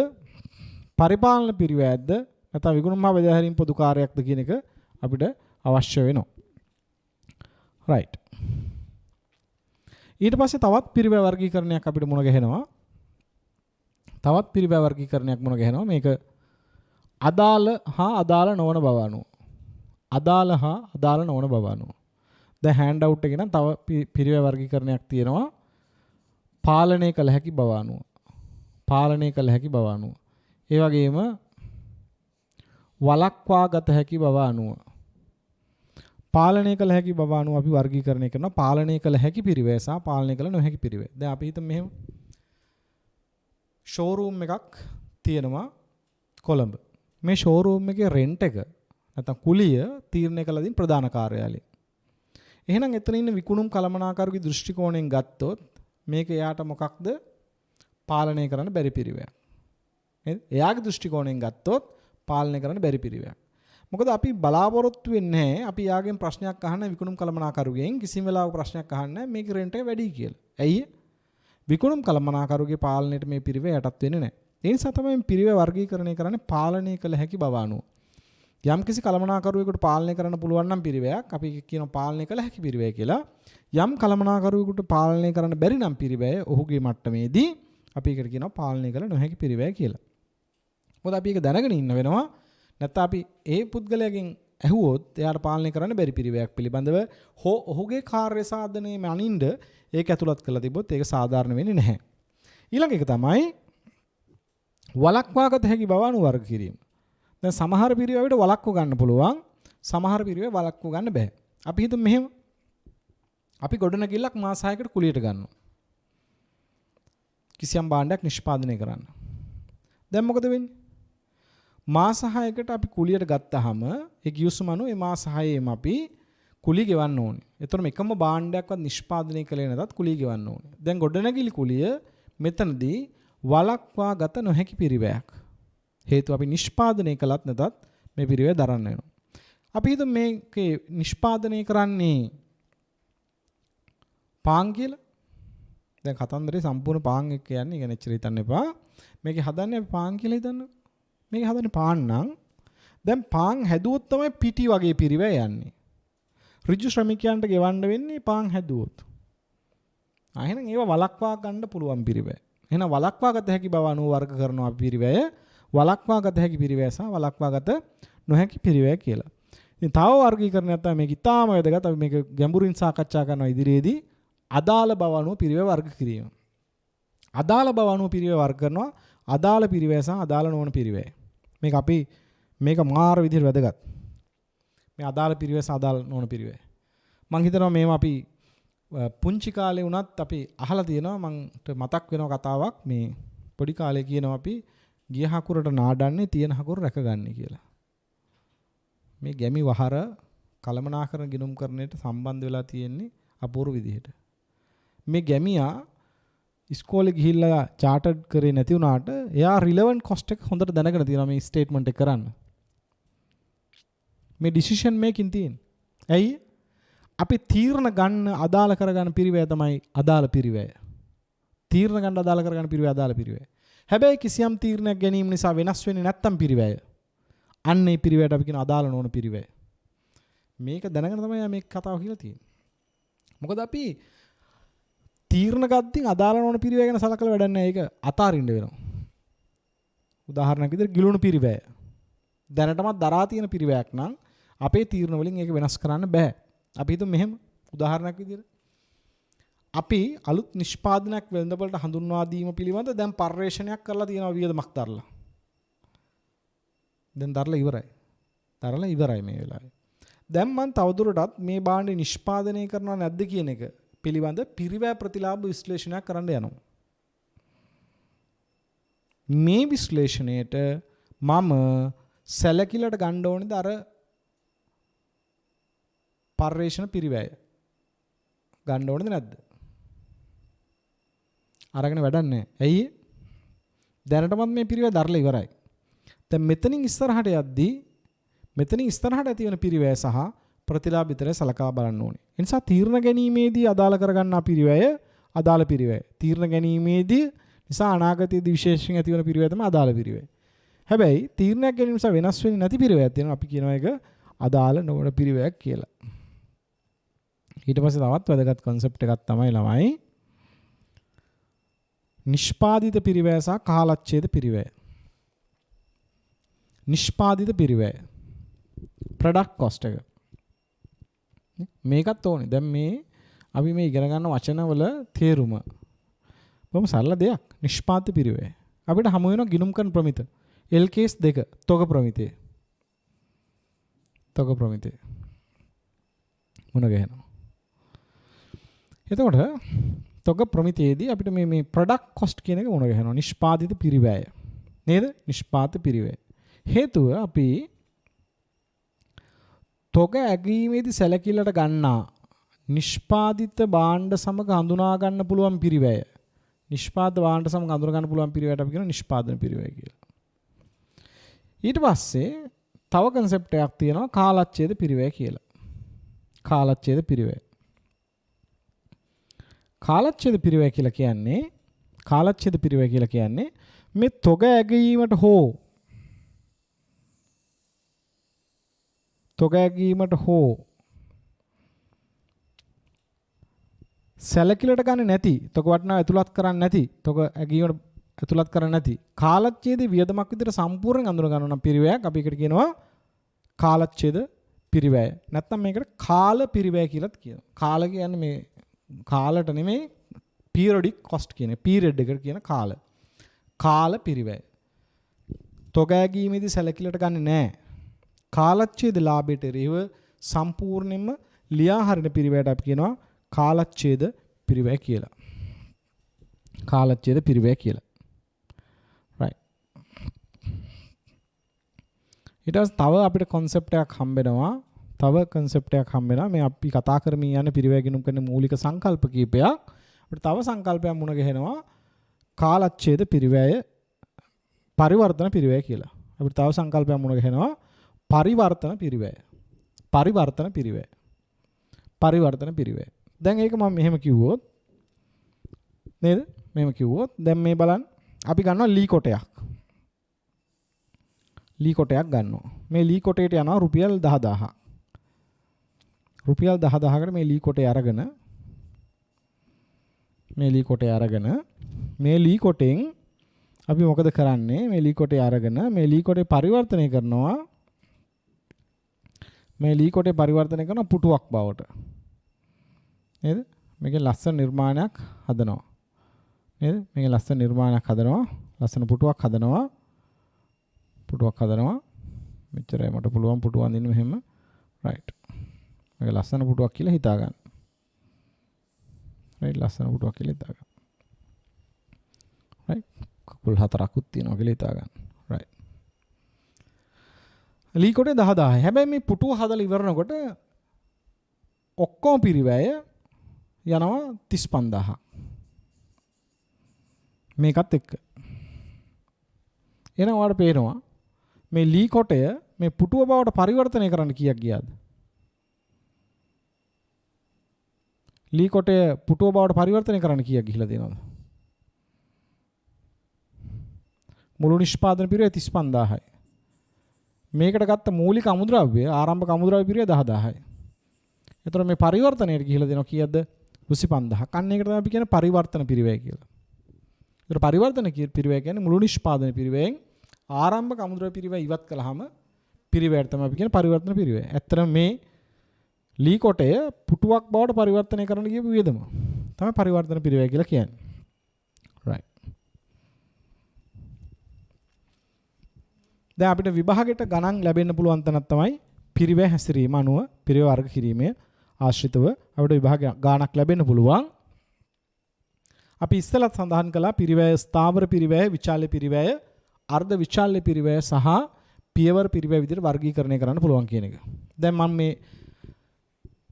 පරිපාලන පිරිවැයක්ද නැත්නම් විකුණුම් හා බෙදා හැරීම් පොදු කාර්යයක්ද කියන එක අපිට අවශ්‍ය වෙනවා. right. ඊට පස්සේ තවත් පිරිවැය වර්ගීකරණයක් අපිට මුණ ගැහෙනවා. තවත් පිරිවැය වර්ගීකරණයක් මුණ ගැහෙනවා. මේක අදාළ හා අදාළ නොවන බව අනුව. අදාළ හා අදාළ නොවන බව අනුව. දැන් හෑන්ඩ් අවුට් එකේ නම් තව පිරිවැය වර්ගීකරණයක් තියෙනවා. පාලනය කළ හැකි බව අනුව. පාලනය කළ හැකි බව අනුව. ඒ වගේම වළක්වා ගත හැකි බව අනුව. පාලනය කළ හැකි බව අනුව අපි වර්ගීකරණය කරනවා. පාලනය කළ හැකි පිරිවෙය සහ පාලනය කළ නොහැකි පිරිවෙය. දැන් අපි හිතමු මෙහෙම ෂෝරූම් එකක් තියෙනවා කොළඹ. මේ ෂෝරූම් එකේ රෙන්ට් එක නැත්නම් කුලිය තීරණය කළ දින් ප්‍රධාන කාර්යාලය. එහෙනම් එතන ඉන්න විකුණුම් කළමනාකරුගේ දෘෂ්ටි කෝණයෙන් ගත්තොත් මේක එයාට මොකක්ද පාලනය කරන්න බැරි පිරිවෙයක්. නේද? එයාගේ දෘෂ්ටි කෝණයෙන් ගත්තොත් පාලනය කරන්න බැරි පිරිවෙයක්. මොකද අපි බලාපොරොත්තු වෙන්නේ නැහැ අපි යාගෙන් ප්‍රශ්නයක් අහන්න විකුණුම් කළමනාකරුගෙන් කිසිම වෙලාවක ප්‍රශ්නයක් අහන්න මේක රෙන්ට් එක වැඩි කියලා. ඇයි? විකුණුම් කළමනාකරුගේ පාලනයට මේ පිරිවෙය යටත් වෙන්නේ නැහැ. ඒ නිසා තමයි මේ පිරිවෙය වර්ගීකරණය කරන්නේ පාලනය කළ හැකි බව අනුව. යම් කිසි කළමනාකරුවෙකුට පාලනය කරන්න පුළුවන් නම් පිරිවෙයක් අපි කියනවා පාලනය කළ හැකි පිරිවෙය කියලා. යම් කළමනාකරුවෙකුට පාලනය කරන්න බැරි නම් පිරිවෙය ඔහුගේ මට්ටමේදී අපි ඒකට කියනවා පාලනය කළ නොහැකි පිරිවෙය කියලා. මොකද අපි ඒක දැනගෙන ඉන්න වෙනවා. නැත්නම් අපි ඒ පුද්ගලයාගෙන් ඇහුවොත් එයාට පාලනය කරන්න බැරි පිරිවෙයක් පිළිබඳව ඔහුගේ කාර්ය සාධනයේ මනින්ද ඒක ඇතුළත් කරලා තිබොත් ඒක සාධාරණ වෙන්නේ නැහැ. ඊළඟ එක තමයි වළක්වාගත හැකි බව අනුව වර්ග කිරීම. දැන් සමහර පිරිවෙයට වළක්ව ගන්න පුළුවන්. සමහර පිරිවෙය වළක්ව ගන්න බෑ. අපි හිතමු මෙහෙම. අපි ගොඩනැගිල්ලක් මාස 6කට කුලියට ගන්නවා. කිසියම් භාණ්ඩයක් නිෂ්පාදනය කරන්න. දැන් මොකද වෙන්නේ? මාස 6කට අපි කුලියට ගත්තාම ඒ ගිවිසුම අනුව මේ මාස 6ෙම අපි කුලිය ගෙවන්න ඕනේ. ඒතරම් එකම භාණ්ඩයක්වත් නිෂ්පාදනය කළේ නැතත් කුලිය ගෙවන්න ඕනේ. දැන් ගොඩනැගිලි කුලිය මෙතනදී වළක්වා ගත නොහැකි පිරිවැයක්. හේතුව අපි නිෂ්පාදනය කළත් නැතත් මේ පිරිවැය දරන්න වෙනවා. අපි හිතමු මේකේ නිෂ්පාදනය කරන්නේ පාන් කියලා. දැන් කතන්දරේ සම්පූර්ණ පාන් එක කියන්නේ ඉගෙන එච්චර හිතන්න එපා. මේකේ හදන්නේ පාන් කියලා හිතන්න. මේක හදන්නේ පාන් නම් දැන් පාන් හැදුවොත් තමයි පිටි වගේ පිරිවැය යන්නේ. ඍජු ශ්‍රමිකයන්ට ගෙවන්න වෙන්නේ පාන් හැදුවොත්. එහෙනම් ඒව වළක්වා ගන්න පුළුවන් පිරිවැය. එහෙනම් වළක්වා ගත හැකි බව අනුව වර්ග කරනවා අපි පිරිවැය. වළක්වා ගත හැකි පිරිවැය සහ වළක්වා ගත නොහැකි පිරිවැය කියලා. ඉතින් තව වර්ගීකරණයක් තමයි මේක ඉතාම වැදගත්. අපි මේක ගැඹුරින් සාකච්ඡා කරනවා ඉදිරියේදී. අදාළ බව අනුව පිරිවැය වර්ග කිරීම. අදාළ බව අනුව පිරිවැය වර්ග කරනවා. අදාළ පිරිවැය සහ අදාළ නොවන පිරිවැය. මේක මාර විදිහට වැදගත්. මේ අදාළ පිරිවැය සහ අදාළ නොවන පිරිවැය. මම හිතනවා මේව අපි පුංචි කාලේ වුණත් අපි අහලා තියෙනවා මන්ට මතක් වෙනවා කතාවක් මේ පොඩි කාලේ කියනවා අපි ගිය හකුරට නාඩන්නේ තියෙන හකුර රැකගන්නේ කියලා. මේ ගැමි වහර කලමනාකරන ගිනුම් කරන්නට සම්බන්ධ වෙලා තියෙන්නේ අපූර්ව විදිහට. මේ ගැමියා ඉස්කෝලේ ගිහිල්ලා චාටර්ඩ් කරේ නැති වුණාට එයා රිලෙවන්ට් කොස්ට් එක හොඳට දැනගෙන තියෙනවා මේ ස්ටේට්මන්ට් එක කරන්න. මේ ඩිසිෂන් මේකින් තියෙන. ඇයි? අපි තීරණ ගන්න අදාළ කරගන්න පිරිවැය තමයි අදාළ පිරිවැය. තීරණ ගන්න අදාළ කරගන්න පිරිවැය අදාළ පිරිවැය. හැබැයි කිසියම් තීරණයක් ගැනීම නිසා වෙනස් වෙන්නේ නැත්තම් පිරිවැය. අන්න ඒ පිරිවැයට අපි කියන අදාළ නොවන පිරිවැය. මේක දැනගෙන තමයි මේ කතාව කියලා තියෙන්නේ. මොකද අපි තීරණ ගද්දී අදාළ නොවන පිරිවැය ගැන සලකලා වැඩක් නැහැ. ඒක අතාරින්න වෙනවා. උදාහරණයක් විදිහට ගිලුණු පිරිවැය. දැනටමත් දරා තියෙන පිරිවැයක් නම් අපේ තීරණ වලින් ඒක වෙනස් කරන්න බෑ. අපි හිතමු මෙහෙම උදාහරණයක් විදිහට අපි අලුත් නිෂ්පාදනයක් වෙළඳපොළට හඳුන්වා දීම පිළිබඳ දැන් පර්යේෂණයක් කරලා තියෙනවා වියදමක් දරලා. දැන් දරලා ඉවරයි. දරලා ඉවරයි මේ වෙලාවේ. දැන් මම තවදුරටත් මේ භාණ්ඩය නිෂ්පාදනය කරනව නැද්ද කියන එක පිළිබඳ පිරිවැය ප්‍රතිලාභ විශ්ලේෂණයක් කරන්න යනවා. මේ විශ්ලේෂණයට මම සැලකිලට ගන්න ඕනේද අර පර්යේෂණ පිරිවැය ගන්න ඕනේද නැද්ද? අරගෙන වැඩක් නැහැ. ඇයි? දැනටමත් මේ පිරිවැය දරලා ඉවරයි. දැන් මෙතනින් ඉස්සරහට යද්දී මෙතනින් ඉස්සරහට ඇති වෙන පිරිවැය සහ ප්‍රතිලාභ විතරයි සලකා බලන්න ඕනේ. ඒ නිසා තීරණ ගැනීමේදී අදාළ කරගන්නා පිරිවැය අදාළ පිරිවැය. තීරණ ගැනීමේදී නිසා අනාගතයේදී විශේෂයෙන් ඇති වෙන පිරිවැය තමයි අදාළ පිරිවැය. හැබැයි තීරණයක් ගැනීම නිසා වෙනස් වෙන්නේ නැති පිරිවැයක් තියෙනවා. අපි කියනවා ඒක අදාළ නොවන පිරිවැයක් කියලා. ඊට පස්සේ තවත් වැදගත් concept එකක් තමයි ළමයි නිෂ්පාදිත පිරිවැය සහ කාලච්ඡේද පිරිවැය. නිෂ්පාදිත පිරිවැය product cost එක. මේකත් ඕනේ. දැන් මේ අපි මේ ඉගෙන ගන්න වචනවල තේරුම බොහොම සරල දෙයක්. නිෂ්පාදිත පිරිවැය. අපිට හමු වෙනවා ගිණුම් කරන ප්‍රමිත. L case 2 තොග ප්‍රමිතය. තොග ප්‍රමිතය. මොන ගහනවා? එතකොට තොග ප්‍රමිතියේදී අපිට මේ product cost කියන එක මොන ගහනවා? නිෂ්පාදිත පිරිවැය. නේද? නිෂ්පාදිත පිරිවැය. හේතුව අපි තොග ඇගීමේදී සැලකිල්ලට ගන්නා නිෂ්පාදිත භාණ්ඩ සමග හඳුනා ගන්න පුළුවන් පිරිවැය. නිෂ්පාදිත භාණ්ඩ සමග හඳුනා ගන්න පුළුවන් පිරිවැයට අපි කියනවා නිෂ්පාදන පිරිවැය කියලා. ඊට පස්සේ තව concept එකක් තියෙනවා කාලච්ඡේද පිරිවැය කියලා. කාලච්ඡේද පිරිවැය. කාලච්ඡේද පිරිවැය කියලා කියන්නේ මේ තොග ඇගීමට හෝ සැලකිලට ගන්න නැති තොග වටනාව ඇතුළත් කරන්නේ නැති තොග ඇගීමට ඇතුළත් කරන්නේ නැති කාලච්ඡේදයේ වියදමක් විතර සම්පූර්ණයෙන් අඳුර ගන්න පිරිවැයක් අපි එකට කියනවා කාලච්ඡේද පිරිවැය. නැත්නම් මේකට කාල පිරිවැය කියලාත් කියනවා. කාල කියන්නේ මේ කාලට නෙමෙයි periodic cost කියන period එකට කියන කාල. කාල පිරිවැය. තොග ඇගීමේදී සැලකිලට ගන්නේ නැහැ. කාලච්ඡේද ලාභයට එරෙහිව සම්පූර්ණයෙන්ම ලියා හරින පිරිවැයට අපි කියනවා කාලච්ඡේද පිරිවැය කියලා. කාලච්ඡේද පිරිවැය කියලා. right. ඊට පස්සේ තව අපිට concept එකක් හම්බෙනවා. මේ අපි කතා කරමින් යන පිරිවැය ගිණුම් කරන මූලික සංකල්ප කීපයක්. අපිට තව සංකල්පයක් මුණ ගැහෙනවා කාලච්ඡේද පිරිවැය පරිවර්තන පිරිවැය කියලා. අපිට තව සංකල්පයක් මුණ ගැහෙනවා පරිවර්තන පිරිවැය. දැන් ඒක මම මෙහෙම කිව්වොත් නේද? මෙහෙම කිව්වොත් දැන් මේ බලන්න අපි ගන්නවා ලී කොටයක්. ගන්නවා. මේ ලී කොටේට යනවා රුපියල් 10000ක්. රුපියල් 10000කට මේ ලී කොටේ අරගෙන මේ ලී කොටෙන් අපි මොකද කරන්නේ? මේ ලී කොටේ අරගෙන මේ ලී කොටේ පරිවර්තනය කරනවා. මේ ලී කොටේ පරිවර්තනය කරන පුටුවක් බවට. නේද? මේකේ ලස්සන නිර්මාණයක් හදනවා. නේද? මේකේ ලස්සන නිර්මාණයක් හදනවා. ලස්සන පුටුවක් හදනවා. මෙච්චරයි මට පුළුවන් පුටුව අඳින්න මෙහෙම. right. මේක ලස්සන පුටුවක් කියලා හිතා ගන්න. රයිට් ලස්සන පුටුවක් කියලා හිතා ගන්න. රයිට් කකුල් හතරකුත් තියෙනවා කියලා හිතා ගන්න. රයිට් ලී කොටේ 10000යි. හැබැයි මේ පුටුව හදලා ඉවරනකොට ඔක්කොම පිරිවැය යනවා 35000ක්. මේකත් එක්ක. එහෙනම් ඔයාලට පේනවා මේ ලී කොටය මේ පුටුව බවට පරිවර්තනය කරන්න කීයක් ගියාද? ලී කොටය පුටුව බවට පරිවර්තනය කරන්න කීයක් ගිහිලා දෙනවද? මුළු නිෂ්පාදන පිරිවැය 35000යි. මේකට ගත්ත මූලික අමුද්‍රව්‍ය ආරම්භක අමුද්‍රව්‍ය පිරිවැය 10000යි. එතකොට මේ පරිවර්තනයට ගිහිලා දෙනවා කීයද? 25000ක්. අන්න ඒකට තමයි අපි කියන්නේ පරිවර්තන පිරිවැය කියලා. ඒතර පරිවර්තන පිරිවැය කියන්නේ මුළු නිෂ්පාදන පිරිවැයෙන් ආරම්භක අමුද්‍රව්‍ය පිරිවැය ඉවත් කළාම පිරිවැයට තමයි අපි කියන්නේ පරිවර්තන පිරිවැය. ඇත්තටම මේ ලී කොටය පුටුවක් බවට පරිවර්තනය කරන්න ගියපු වියදම තමයි පරිවර්තන පිරිවැය කියලා කියන්නේ. right. දැන් අපිට විභාගයට ගණන් ලැබෙන්න පුළුවන් තැනක් තමයි පිරිවැය හැසිරීම අනුව පිරිවැය වර්ග කිරීමේ ආශ්‍රිතව අපිට විභාග ගාණක් ලැබෙන්න පුළුවන්. අපි ඉස්සෙල්ලත් සඳහන් කළා පිරිවැය ස්ථාවර පිරිවැය, විචාල්‍ය පිරිවැය, අර්ධ විචාල්‍ය පිරිවැය සහ පියවර පිරිවැය විදිහට වර්ගීකරණය කරන්න පුළුවන් කියන එක. දැන් මම මේ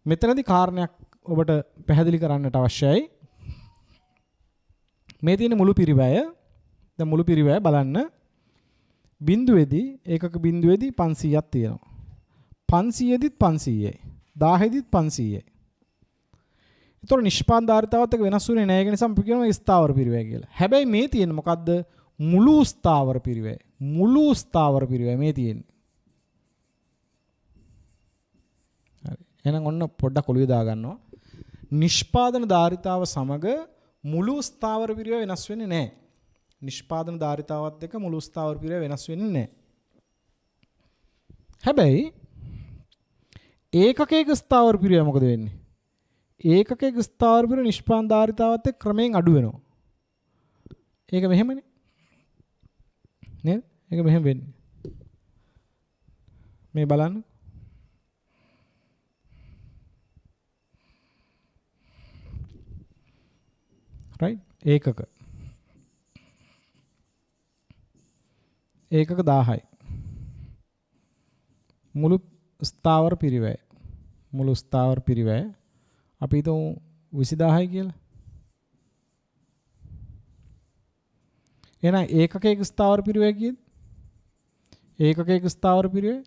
මෙතනදී කාරණයක් ඔබට පැහැදිලි කරන්නට අවශ්‍යයි. මේ තියෙන මුළු පිරිවැය, දැන් මුළු පිරිවැය බලන්න බිඳුවේදී ඒකක බිඳුවේදී 500ක් තියෙනවා. 500 දිත් 500යි. 1000 දිත් 500යි. ඒතොර නිෂ්පාදන ධාරිතාවත් එක වෙනස් වෙන්නේ නැහැ. ඒක නිසා අපි කියනවා ස්ථාවර පිරිවැය කියලා. හැබැයි මේ තියෙන්නේ මොකද්ද? මුළු ස්ථාවර පිරිවැය. මුළු ස්ථාවර පිරිවැය මේ තියෙන්නේ. හරි. එහෙනම් ඔන්න පොඩ්ඩක් ඔළුවේ දා ගන්නවා. නිෂ්පාදන ධාරිතාව සමග මුළු ස්ථාවර පිරිවැය වෙනස් වෙන්නේ නැහැ. නිෂ්පාදන ධාරිතාවත් එක්ක මුළු ස්ථාවර පිරිවැය වෙනස් වෙන්නේ නැහැ. හැබැයි ඒකකයක ස්ථාවර පිරිවැය මොකද වෙන්නේ? ඒකකයක ස්ථාවර පිරිවැය නිෂ්පාදන ධාරිතාවත් එක්ක ක්‍රමයෙන් අඩු වෙනවා. ඒක මෙහෙමනේ. නේද? ඒක මෙහෙම වෙන්නේ. මේ බලන්න. right? ඒකක 1000යි. මුළු ස්ථාවර පිරිවැය. මුළු ස්ථාවර පිරිවැය අපි හිතමු 20000යි කියලා. එහෙනම් ඒකකයක ස්ථාවර පිරිවැය කීයද? ඒකකයක ස්ථාවර පිරිවැය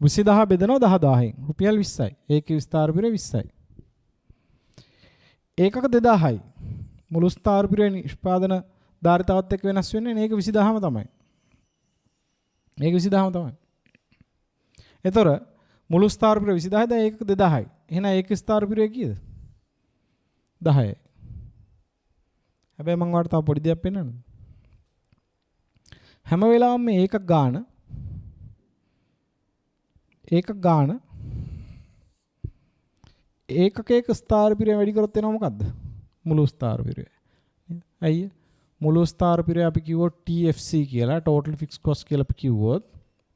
20000 බෙදනවා 10000න් රුපියල් 20යි. ඒකේ ස්ථාවර පිරිවැය 20යි. ඒකක 2000යි. මුළු ස්ථාවර පිරිවැය නිෂ්පාදන ධාරිතාවත් එක්ක වෙනස් වෙන්නේ මේක 20000ම තමයි. මේක 20000ම තමයි. ඒතර මුළු ස්ථාවර පිරිවැය 20000යි දැන් ඒකක 2000යි. එහෙනම් ඒක ස්ථාවර පිරිවැය කීයද? 10යි. හැබැයි මම ඔයාලට තව පොඩි දෙයක් පෙන්නන්න. හැම වෙලාවෙම මේ ඒකක ගාන ඒකකයක ස්ථාවර පිරිවැය වැඩි කරොත් එනවා මොකද්ද? මුළු ස්ථාවර පිරිවැය. ඇයි? මුළු ස්ථාවර පිරිවැය අපි කිව්වොත් TFC කියලා, total fixed cost කියලා අපි කිව්වොත්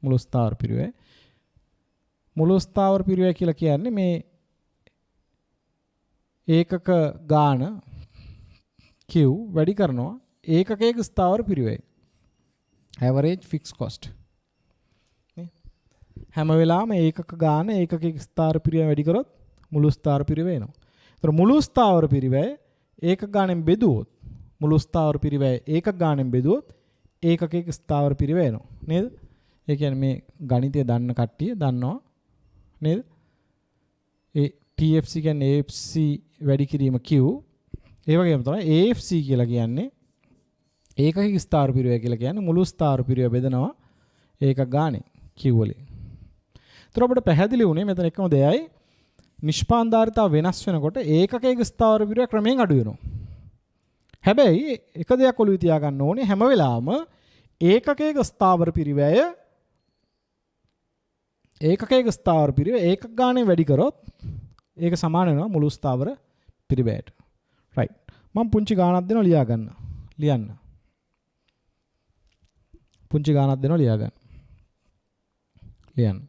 මුළු ස්ථාවර පිරිවැය. මුළු ස්ථාවර පිරිවැය කියලා කියන්නේ මේ ඒකක ගාන Q වැඩි කරනවා ඒකකයක ස්ථාවර පිරිවැය. average fixed cost. හැම වෙලාවෙම ඒකක ගාන ඒකකයක ස්ථාවර පිරිවැය වැඩි කරොත් මුළු ස්ථාවර පිරිවැය එනවා. ඒතර මුළු ස්ථාවර පිරිවැය ඒකක ගානෙන් බෙදුවොත් මුළු ස්ථාවර පිරිවැය ඒකක ගානෙන් බෙදුවොත් ඒකකයක ස්ථාවර පිරිවැය එනවා. නේද? ඒ කියන්නේ මේ ගණිතය දන්න කට්ටිය දන්නවා. නේද? ඒ TFC කියන්නේ AFC වැඩි කිරීම Q. ඒ වගේම තමයි AFC කියලා කියන්නේ ඒකක ස්ථාවර පිරිවැය කියලා කියන්නේ මුළු ස්ථාවර පිරිවැය බෙදනවා ඒකක ගානේ Q වලින්. ඒතර අපිට පැහැදිලි වුණේ මෙතන එකම දෙයයි නිෂ්පාදන ධාරිතාව වෙනස් වෙනකොට ඒකකයක ස්ථාවර පිරිවැය ක්‍රමයෙන් අඩු වෙනවා. හැබැයි එක දෙයක් ඔළුවේ තියාගන්න ඕනේ හැම වෙලාවම ඒකකයක ස්ථාවර පිරිවැය ඒකක ගානේ වැඩි කරොත් ඒක සමාන වෙනවා මුළු ස්ථාවර පිරිවැයට. right. මම පුංචි ගාණක් දෙනවා ලියා ගන්න. ලියන්න. පුංචි ගාණක් දෙනවා ලියා ගන්න. ලියන්න.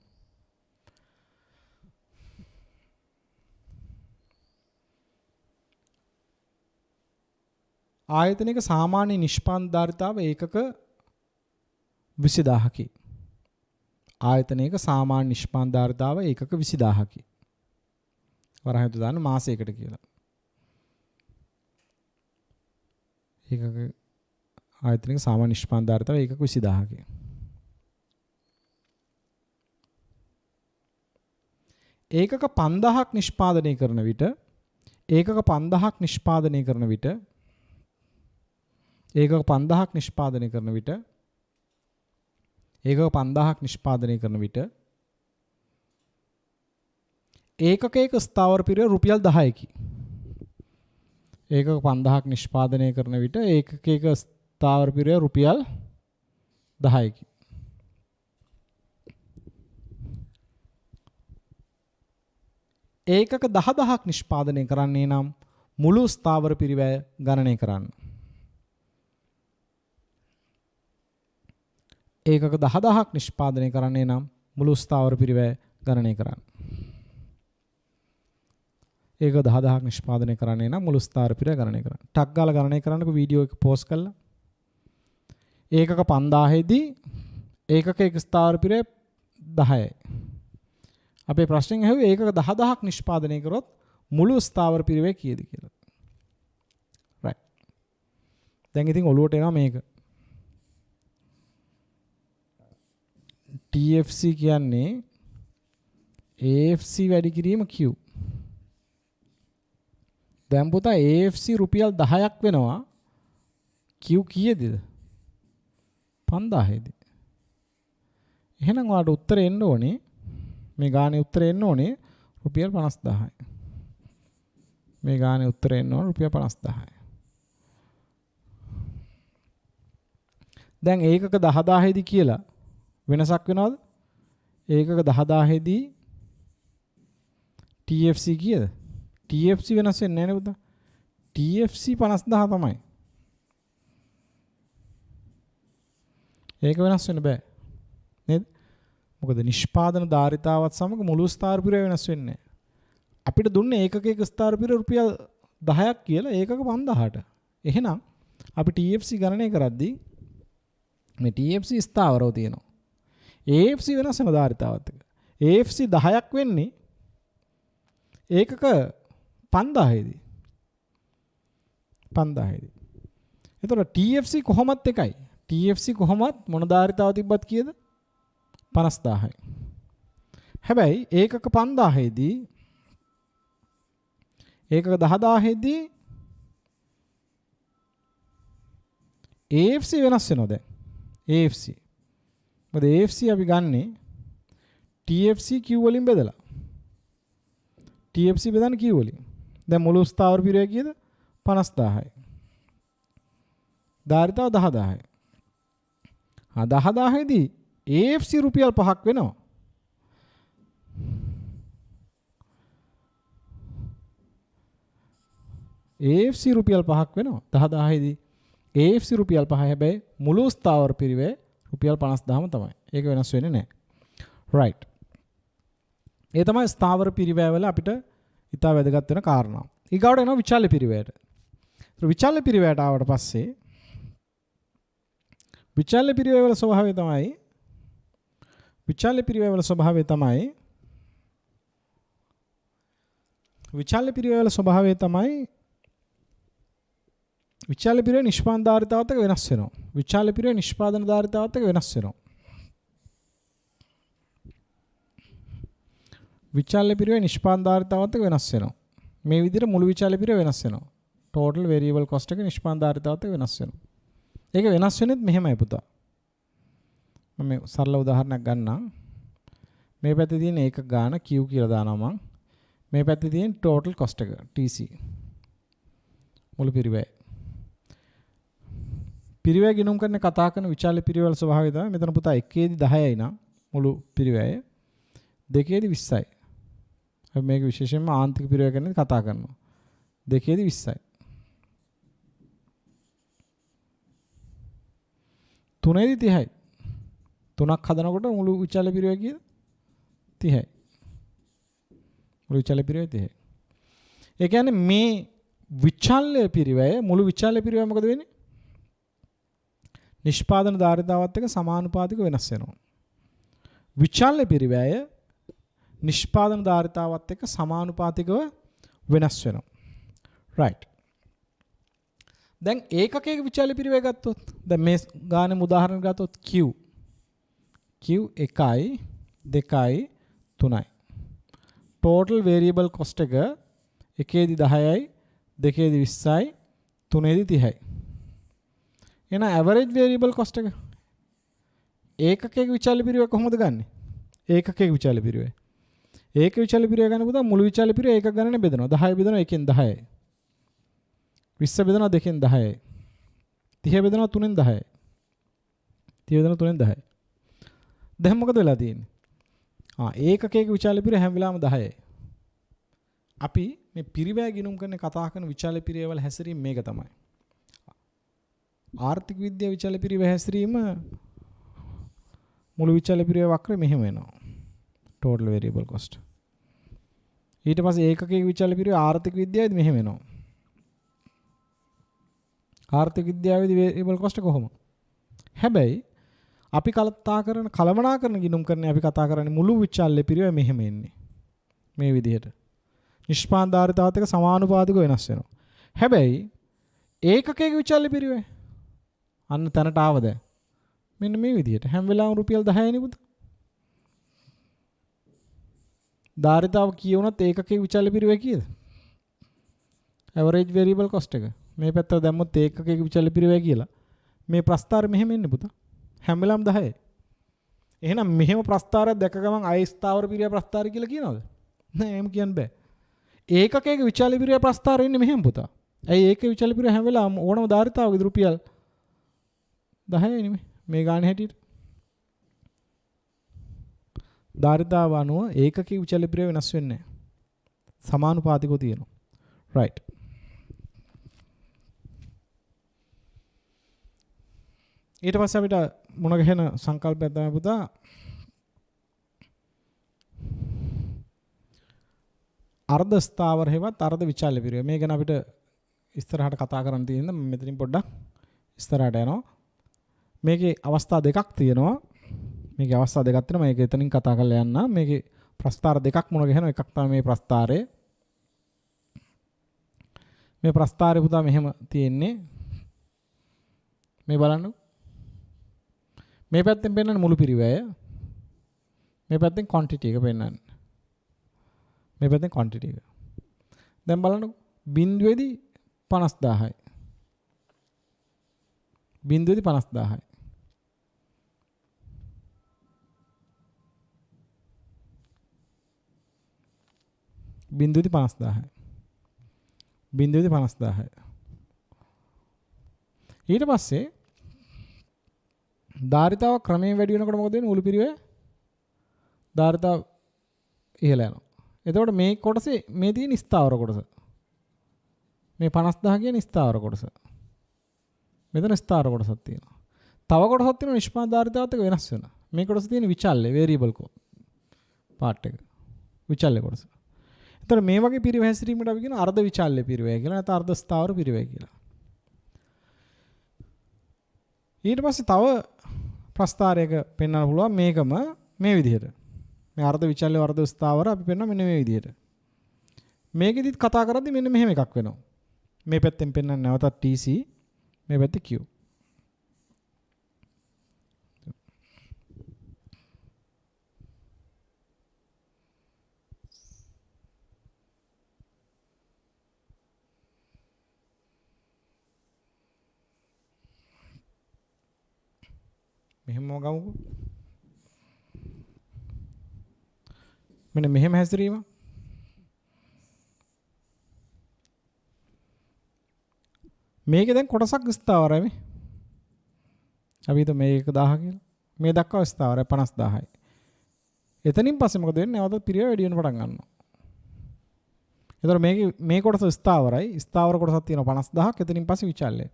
ආයතනයක සාමාන්‍ය නිෂ්පාදනධාරිතාව ඒකක 20000කි. ආයතනයක සාමාන්‍ය නිෂ්පාදනධාරිතාව ඒකක 20000කි. වරහයතු දාන්න මාසයකට කියලා. ඒකක ආයතනයක සාමාන්‍ය නිෂ්පාදනධාරිතාව ඒකක 20000කි. ඒකක 5000ක් නිෂ්පාදනය කරන විට ඒකක 5000ක් නිෂ්පාදනය කරන විට ඒකක 5000ක් නිෂ්පාදනය කරන විට ඒකක 5000ක් නිෂ්පාදනය කරන විට ඒකකයක ස්ථාවර පිරිය රුපියල් 10කි. ඒකක 5000ක් නිෂ්පාදනය කරන විට ඒකකයක ස්ථාවර පිරිය රුපියල් 10කි. ඒකක 10000ක් නිෂ්පාදනය කරන්නේ නම් මුළු ස්ථාවර පිරිවැය ගණනය කරන්න. ඒකක 10000ක් නිෂ්පාදනය කරන්නේ නම් මුළු ස්ථාවර පිරිවැය ගණනය කරන්න. ඒකක 10000ක් නිෂ්පාදනය කරන්නේ නම් මුළු ස්ථාවර පිරිවැය ගණනය කරන්න. ටක් ගාලා ගණනය කරන්නකෝ වීඩියෝ එක පෝස් කරලා. ඒකක 5000 දී ඒකක ස්ථාවර පිරිවැය 10යි. අපේ ප්‍රශ්නෙන් ඇහුවේ ඒකක 10000ක් නිෂ්පාදනය කරොත් මුළු ස්ථාවර පිරිවැය කීයද කියලා. රයිට්. දැන් ඉතින් ඔලුවට එනවා මේක. TFC කියන්නේ AFC වැඩි කිරීම Q. දැන් පුතා AFC රුපියල් 10ක් වෙනවා. Q කීයද? 5000ද? එහෙනම් ඔයාලට උත්තරේ එන්න ඕනේ මේ ගානේ උත්තරේ එන්න ඕනේ රුපියල් 50000යි. මේ ගානේ උත්තරේ එන්න ඕනේ රුපියල් 50000යි. දැන් ඒකක 10000 දී කියලා වෙනසක් වෙනවද? ඒකක 10000 දී TFC කීයද? TFC වෙනස් වෙන්නේ නැහැ නේ පුතා. TFC 50000 තමයි. ඒක වෙනස් වෙන්න බෑ. නේද? මොකද නිෂ්පාදන ධාරිතාවත් සමග මුළු ස්ථාවර පිරිවැය වෙනස් වෙන්නේ නැහැ. අපිට දුන්නේ ඒකකයක ස්ථාවර පිරිවැය රුපියල් 10ක් කියලා ඒකක 5000ට. එහෙනම් අපි TFC ගණනය කරද්දී මේ TFC ස්ථාවරව තියෙනවා. AFC වෙනස් වෙන ධාරිතාවත් එක. AFC 10ක් වෙන්නේ ඒකක 5000 දී. 5000 දී. එතකොට TFC කොහොමත් එකයි. TFC කොහොමත් මොන ධාරිතාව තිබ්බත් කීයද? 50000යි. හැබැයි ඒකක 5000 දී ඒකක 10000 දී AFC වෙනස් වෙනවා දැන්. AFC. මොකද AFC අපි ගන්නෙ TFC Q වලින් බෙදලා. TFC බෙදන්නේ Q වලින්. දැන් මුළු ස්ථාවර පිරිවැය කීයද? 50000යි. ධාරිතාව 10000යි. 10000 දී AFC රුපියල් 5ක් වෙනවා. AFC රුපියල් 5ක් වෙනවා. 10000 දී AFC රුපියල් 5 හැබැයි මුළු ස්ථාවර පිරිවැය රුපියල් 50000ම තමයි. ඒක වෙනස් වෙන්නේ නැහැ. right. ඒ තමයි ස්ථාවර පිරිවැය වල අපිට ඉතා වැදගත් වෙන කාරණා. ඊගාවට එනවා විචල්්‍ය පිරිවැයට. ඒත් විචල්්‍ය පිරිවැයට ආවට පස්සේ විචල්්‍ය පිරිවැය වල ස්වභාවය තමයි විචල්්‍ය පිරිවැය වල ස්වභාවය විචල්්‍ය පිරිවැය නිෂ්පාදන ධාරිතාවත් එක්ක වෙනස් වෙනවා. විචල්්‍ය පිරිවැය නිෂ්පාදන ධාරිතාවත් එක්ක වෙනස් වෙනවා. විචල්්‍ය පිරිවැය නිෂ්පාදන ධාරිතාවත් එක්ක වෙනස් වෙනවා. මේ විදිහට මුළු විචල්්‍ය පිරිවැය වෙනස් වෙනවා. total variable cost එක නිෂ්පාදන ධාරිතාවත් එක්ක වෙනස් වෙනවා. ඒක වෙනස් වෙන්නේත් මෙහෙමයි පුතා. මම සරල උදාහරණයක් ගන්නම්. මේ පැත්තේ තියෙන ඒක ගාන Q කියලා දානවා මම. මේ පැත්තේ තියෙන total cost එක TC. මුළු පිරිවැය. පිරිවැය ගිණුම් කරන කතා කරන විචල්්‍ය පිරිවැය වල ස්වභාවය තමයි මෙතන පුතා 1 දී 10යි නම් මුළු පිරිවැය 2 දී 20යි. අපි මේක විශේෂයෙන්ම ආන්තික පිරිවැය ගැන කතා කරනවා. 2 දී 20යි. 3 දී 30යි. 3ක් හදනකොට මුළු විචල්්‍ය පිරිවැය කීයද? 30යි. මුළු විචල්්‍ය පිරිවැය 30යි. ඒ කියන්නේ මේ විචල්්‍ය පිරිවැය මුළු විචල්්‍ය පිරිවැය මොකද වෙන්නේ? නිෂ්පාදන ධාරිතාවත් එක්ක සමානුපාතිකව වෙනස් වෙනවා. විචල්්‍ය පිරිවැය නිෂ්පාදන ධාරිතාවත් එක්ක සමානුපාතිකව වෙනස් වෙනවා. right. දැන් ඒකකයක විචල්්‍ය පිරිවැය ගත්තොත් දැන් මේ ගානේ උදාහරණ ගත්තොත් Q 1යි 2යි 3යි. total variable cost එක එකේදී 10යි දෙකේදී 20යි තුනේදී 30යි. එහෙනම් average variable cost එක ඒකකයක විචල්්‍ය පිරිවැය කොහොමද ගන්නෙ? ඒකකයක විචල්්‍ය පිරිවැය. ඒක විචල්්‍ය පිරිවැය ගන්න පුතා මුළු විචල්්‍ය පිරිවැය ඒකක ගණනේ බෙදනවා. 10 බෙදනවා 1කින් 10යි. 20 බෙදනවා 2කින් 10යි. 30 බෙදනවා 3කින් 10යි. 30 බෙදනවා 3කින් 10යි. දැන් මොකද වෙලා තියෙන්නේ? ඒකකයක විචල්්‍ය පිරිවැය හැම වෙලාවෙම 10යි. අපි මේ පිරිවැය ගිණුම් කරන කතා කරන විචල්්‍ය පිරිවැය වල හැසිරීම මේක තමයි. ආර්ථික විද්‍යාව විචල්්‍ය පිරිවැය හැසිරීම මුළු විචල්්‍ය පිරිවැය වක්‍රය මෙහෙම වෙනවා. total variable cost. ඊට පස්සේ ඒකකයක විචල්්‍ය පිරිවැය ආර්ථික විද්‍යාවේදී මෙහෙම වෙනවා. ආර්ථික විද්‍යාවේදී variable cost කොහොම? හැබැයි අපි කලමනාකරන ගිණුම් කරන්නේ අපි කතා කරන්නේ මුළු විචල්්‍ය පිරිවැය මෙහෙම එන්නේ. මේ විදිහට. නිෂ්පාදන ධාරිතාවත් එක්ක සමානුපාතිකව වෙනස් වෙනවා. හැබැයි ඒකකයක විචල්්‍ය පිරිවැය අන්න තැනට ආවද? මෙන්න මේ විදිහට හැම වෙලාවෙම රුපියල් 10යි නේ පුතා. ධාරිතාව කී වුණත් ඒකකයක විචල්්‍ය පිරිවැය කීයද? average variable cost එක. මේ පැත්තට දැම්මොත් ඒකකයක විචල්්‍ය පිරිවැය කියලා. මේ ප්‍රස්තාරය මෙහෙම එන්නේ පුතා. හැම වෙලාවෙම 10යි. එහෙනම් මෙහෙම ප්‍රස්තාරයක් දැක ගමන් අය ස්ථාවර පිරිවැය ප්‍රස්තාරය කියලා කියනවද? නෑ එහෙම කියන්න බෑ. ඒකකයක විචල්්‍ය පිරිවැය ප්‍රස්තාරය ඉන්නේ මෙහෙම පුතා. ඇයි ඒකේ විචල්්‍ය පිරිවැය හැම වෙලාවෙම ඕනම ධාරිතාවකදී රුපියල් 10යි නෙමෙයි. මේ ගානේ හැටියට. ධාරිතාව අනුව ඒකකයක විචල්්‍ය පිරිවැය වෙනස් වෙන්නේ නැහැ. සමානුපාතිකව තියෙනවා. right. ඊට පස්සේ අපිට මොන ගැහෙන සංකල්පයක් තමයි පුතා අර්ධ ස්ථාවර හේවත් අර්ධ විචල්්‍ය පිරිවැය. මේ ගැන අපිට ඉස්සරහට කතා කරන්න තියෙනවා. මම මෙතනින් පොඩ්ඩක් ඉස්සරහට යනවා. මේකේ අවස්ථා දෙකක් තියෙනවා. මේකේ අවස්ථා දෙකක් තියෙනවා. මේක එතනින් කතා කරලා යන්න. මේකේ ප්‍රස්තාර දෙකක් මොන ගැහෙනවා. එකක් තමයි මේ ප්‍රස්තාරය. මේ ප්‍රස්තාරය පුතා මෙහෙම තියෙන්නේ. මේ බලන්න. මේ පැත්තෙන් පෙන්නන්නේ මුළු පිරිවැය. මේ පැත්තෙන් quantity එක පෙන්නන්නේ. මේ පැත්තෙන් quantity එක. දැන් බලන්න බිඳුවේදී 50000යි. බිඳුවේදී 50000යි. බිඳුවේදී 50000යි. බිඳුවේදී 50000යි. ඊට පස්සේ ධාරිතාව ක්‍රමයෙන් වැඩි වෙනකොට මොකද වෙන්නේ? මුළු පිරිවැය ධාරිතාව ඉහළ යනවා. එතකොට මේ කොටසේ මේ තියෙන ස්ථාවර කොටස. මේ 50000 කියන ස්ථාවර කොටස. මෙතන ස්ථාවර කොටසක් තියෙනවා. තව කොටසක් තියෙනවා නිෂ්පාදන ධාරිතාවත් එක්ක වෙනස් වෙන. මේ කොටස තියෙන විචල්්‍ය variable part එක. විචල්්‍ය කොටස. එතකොට මේ වගේ පිරිවැය හැසිරීමකට අපි කියන අර්ධ විචල්්‍ය පිරිවැය කියලා නැත්නම් අර්ධ ස්ථාවර පිරිවැය කියලා. ඊට පස්සේ තව ප්‍රස්තාරයක පෙන්වන්න පුළුවන් මේකම මේ විදිහට. මේ අර්ධ විචල්්‍ය වර්ධ ස්ථාවර අපි පෙන්වන මෙන්න මේ විදිහට. මේකෙදිත් කතා කරද්දි මෙන්න මෙහෙම එකක් වෙනවා. මේ පැත්තෙන් පෙන්වන්නේ නැවතත් TC මේ පැත්තේ Q. මෙහෙම ගමුකෝ. මෙන්න මෙහෙම හැසිරීම. මේකේ දැන් කොටසක් ස්ථාවරයි මේ. අපි හිත මේක 1000 කියලා. මේ දක්වා ස්ථාවරයි 50000යි. එතනින් පස්සේ මොකද වෙන්නේ? නැවත පිරිය වැඩි වෙන පටන් ගන්නවා. එතකොට මේ කොටස ස්ථාවරයි. ස්ථාවර කොටසක් තියෙනවා 50000ක්. එතනින් පස්සේ විචල්්‍යය.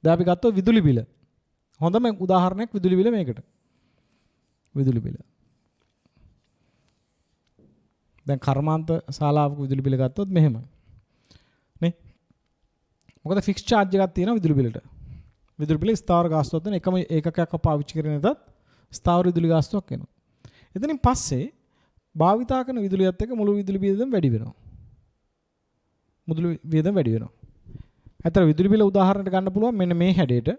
දැන් අපි ගත්තොත් විදුලි බිල. හොඳම උදාහරණයක් විදුලි බිල මේකට. විදුලි බිල. දැන් කර්මාන්ත ශාලාවක විදුලි බිල ගත්තොත් මෙහෙමයි. නේ? මොකද ෆික්ස් charge එකක් තියෙනවා විදුලි බිලට. විදුලි බිල ස්ථාවර ගාස්තුවක් තියෙන එකම ඒකකයක් පාවිච්චි කරන නැතත් ස්ථාවර විදුලි ගාස්තුවක් එනවා. එතනින් පස්සේ භාවිතා කරන විදුලියත් එක්ක මුළු විදුලි වියදම වැඩි වෙනවා. මුළු වියදම වැඩි වෙනවා. ඇත්තට විදුලි බිල උදාහරණයක් ගන්න පුළුවන් මෙන්න මේ හැඩයට.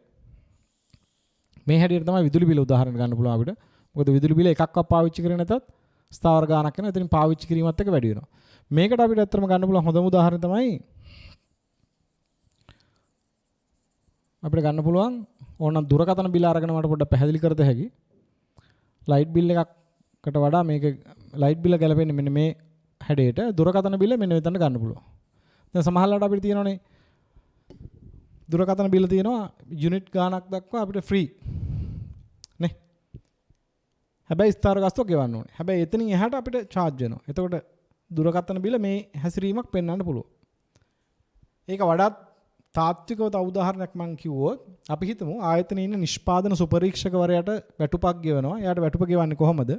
මේ හැඩයට තමයි විදුලි බිල උදාහරණ ගන්න පුළුවන් අපිට. මොකද විදුලි බිල එකක්වත් පාවිච්චි කරේ නැතත් ස්ථාවර ගාණක් වෙනවා. එතනින් පාවිච්චි කිරීමත් එක්ක වැඩි වෙනවා. මේකට අපිට ඇත්තටම ගන්න පුළුවන් හොඳම උදාහරණය තමයි අපිට ගන්න පුළුවන් ඕනනම් දුරකථන බිල අරගෙන මට පොඩ්ඩක් පැහැදිලි කරද හැකි. ලයිට් බිල් එකකට වඩා මේක ලයිට් බිල ගැලපෙන්නේ මෙන්න මේ හැඩයට. දුරකථන බිල මෙන්න මෙතන ගන්න පුළුවන්. දැන් සමහරවිට අපිට තියෙනවනේ දුරකථන බිල තියෙනවා යුනිට් ගාණක් දක්වා අපිට ෆ්‍රී නේ. හැබැයි ස්ථාවර ගාස්තුවක් ගෙවන්න ඕනේ. හැබැයි එතනින් එහාට අපිට charge වෙනවා. එතකොට දුරකථන බිල මේ හැසිරීමක් පෙන්වන්න පුළුවන්. ඒක වඩාත් තාත්විකව තව උදාහරණයක් මම කිව්වොත් අපි හිතමු ආයතනයේ ඉන්න නිෂ්පාදන සුපරීක්ෂකවරයාට වැටුපක් ගෙවනවා. එයාට වැටුප ගෙවන්නේ කොහොමද?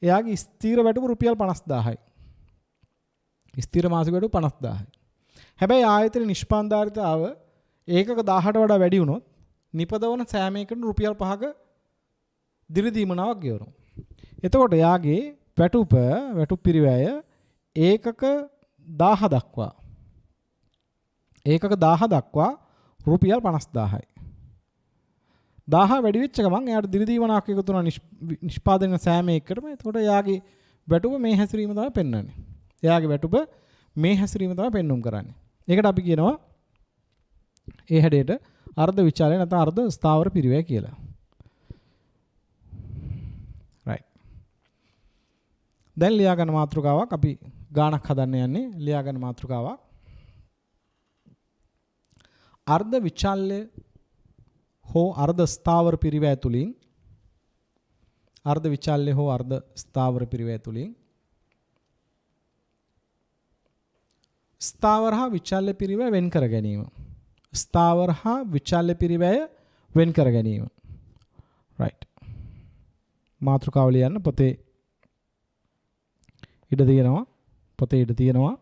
එයාගේ ස්ථීර වැටුප රුපියල් 50000යි. ස්ථීර මාසික වැටුප 50000යි. හැබැයි ආයතන නිෂ්පාදනදාරිතාව ඒකක 1000ට වඩා වැඩි වුණොත් නිපදවන සෑම එකකට රුපියල් 5ක දිරිදීමනාවක් ගෙවනවා. එතකොට එයාගේ වැටුප පිරිවැය ඒකක 1000 දක්වා ඒකක 1000 දක්වා රුපියල් 50000යි. 1000 වැඩි වෙච්ච ගමන් එයාට දිරිදීමනාවක් එකතු වෙන නිෂ්පාදන සෑම එකකටම. එතකොට එයාගේ වැටුප මේ හැසිරීම තමයි පෙන්වන්නේ. එයාගේ වැටුප මේ හැසිරීම තමයි පෙන්වුම් කරන්නේ. ඒකට අපි කියනවා ඒ හැඩයට අර්ධ විචාලය නැත්නම් අර්ධ ස්ථාවර පිරිවැය කියලා. right. දැන් ලියා ගන්න මාතෘකාවක් අපි ගාණක් හදන්න යන්නේ. ලියා ගන්න මාතෘකාවක් අර්ධ විචාල්‍ය හෝ අර්ධ ස්ථාවර පිරිවැය තුලින් අර්ධ විචාල්‍ය හෝ අර්ධ ස්ථාවර පිරිවැය තුලින් ස්ථාවර හා විචාල්‍ය පිරිවැය වෙන් කර ගැනීම. ස්ථාවර හා විචාල්‍ය පිරිවැය වෙන් කර ගැනීම. right. මාතෘකාව ලියන්න පොතේ ඉඩ තියෙනවා. පොතේ ඉඩ තියෙනවා.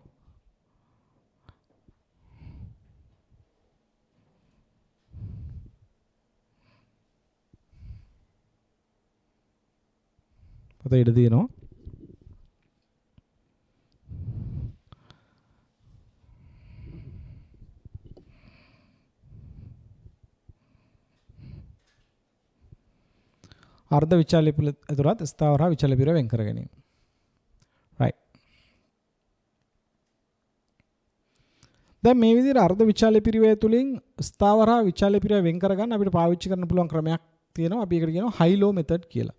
පොතේ ඉඩ තියෙනවා. අර්ධ විචාල්‍ය පිළ ඇතුළත් ස්ථාවර හා විචාල්‍ය පිරිවැය වෙන් කර ගැනීම. right. දැන් මේ විදිහට අර්ධ විචාල්‍ය පිරිවැය තුලින් ස්ථාවර හා විචාල්‍ය පිරිවැය වෙන් කරගන්න අපිට පාවිච්චි කරන්න පුළුවන් ක්‍රමයක් තියෙනවා. අපි ඒකට කියනවා high low method කියලා.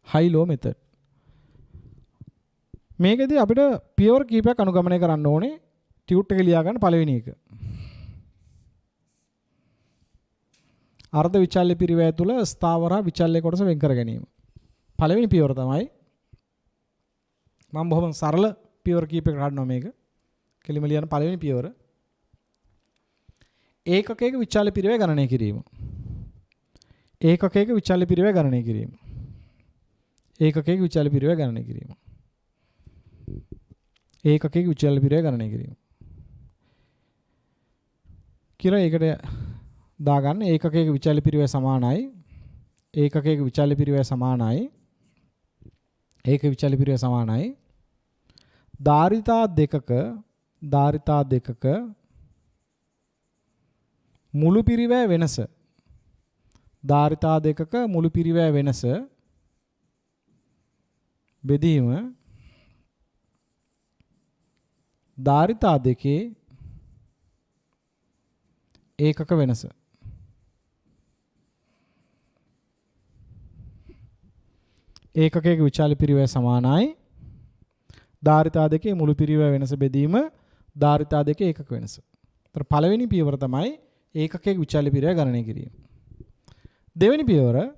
high low method. මේකදී අපිට පියවර කීපයක් අනුගමනය කරන්න ඕනේ. ටියුට් එක ලියා ගන්න පළවෙනි එක. අර්ධ විචාල්‍ය පිරිවැය තුල ස්ථාවර හා විචාල්‍ය කොටස වෙන් කර ගැනීම. පළවෙනි පියවර තමයි මම බොහොම සරල පියවර කීපයක් ගන්නවා මේක. කෙලිම ලියන පළවෙනි පියවර ඒකකයක විචාල්‍ය පිරිවැය ගණනය කිරීම. ඒකකයක විචාල්‍ය පිරිවැය ගණනය කිරීම. ඒකකයක විචාල්‍ය පිරිවැය ගණනය කිරීම. ඒකකයක විචාල්‍ය පිරිවැය ගණනය කිරීම. කියලා ඒකට දාගන්න ඒකකයක විචාල්‍ය පිරිවැය සමානයි. ඒකකයක විචාල්‍ය පිරිවැය සමානයි. ඒක විචාල්‍ය පිරිවැය සමානයි. ධාරිතා දෙකක මුළු පිරිවැය වෙනස. ධාරිතා දෙකක මුළු පිරිවැය වෙනස බෙදීම ධාරිතා දෙකේ ඒකක වෙනස. ඒකකයක විචාල්‍ය පිරිවැය සමානයි. ධාරිතා දෙකේ මුළු පිරිවැය වෙනස බෙදීම ධාරිතා දෙකේ ඒකක වෙනස. ඒතර පළවෙනි පියවර තමයි ඒකකයක විචාල්‍ය පිරිවැය ගණනය කිරීම. දෙවෙනි පියවර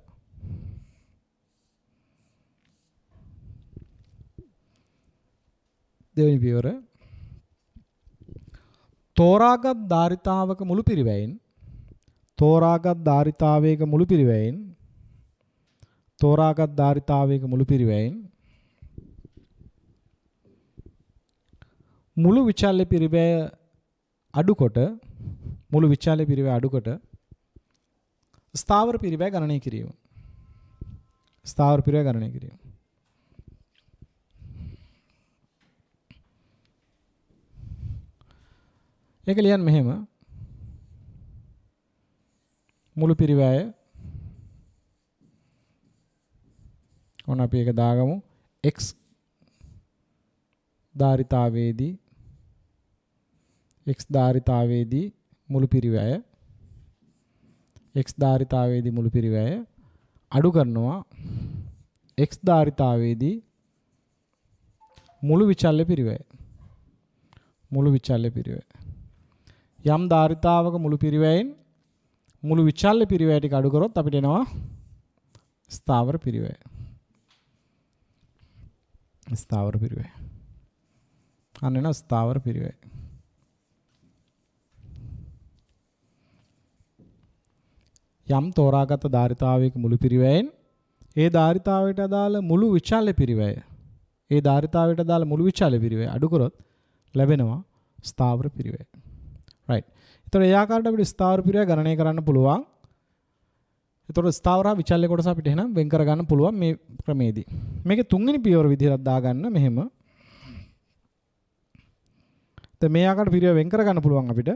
තෝරාගත් ධාරිතාවක මුළු පිරිවැයෙන් මුළු විචාල්‍ය පිරිවැය අඩු කොට මුළු විචාල්‍ය පිරිවැය අඩු කොට ස්ථාවර පිරිවැය ගණනය කිරීම. ස්ථාවර පිරිවැය ගණනය කිරීම. ඒක ලියන්න මෙහෙම මුළු පිරිවැය ඔන්න අපි ඒක දාගමු x ධාරිතාවේදී x ධාරිතාවේදී මුළු පිරිවැය x ධාරිතාවේදී මුළු පිරිවැය අඩු කරනවා x ධාරිතාවේදී මුළු විචල්්‍ය පිරිවැය. මුළු විචල්්‍ය පිරිවැය. යම් ධාරිතාවක මුළු පිරිවැයෙන් මුළු විචල්්‍ය පිරිවැය ටික අඩු කරොත් අපිට එනවා ස්ථාවර පිරිවැය. ස්ථාවර පිරිවැය. අන්න එනවා ස්ථාවර පිරිවැය. යම් තෝරාගත් ධාරිතාවයක මුළු පිරිවැයෙන් ඒ ධාරිතාවයට අදාළ මුළු විචල්්‍ය පිරිවැය ඒ ධාරිතාවයට අදාළ මුළු විචල්්‍ය පිරිවැය අඩු කරොත් ලැබෙනවා ස්ථාවර පිරිවැය. right. ඒතකොට ඒ ආකාරයට අපිට ස්ථාවර පිරිවැය ගණනය කරන්න පුළුවන්. ඒතකොට ස්ථාවර හා විචල්්‍ය කොටස අපිට එහෙනම් වෙන් කර ගන්න පුළුවන් මේ ක්‍රමයේදී. මේකේ තුන්වෙනි පියවර විදිහට දාගන්න මෙහෙම. දැන් මේ ආකාරයට පිරිවැය වෙන් කර ගන්න පුළුවන් අපිට.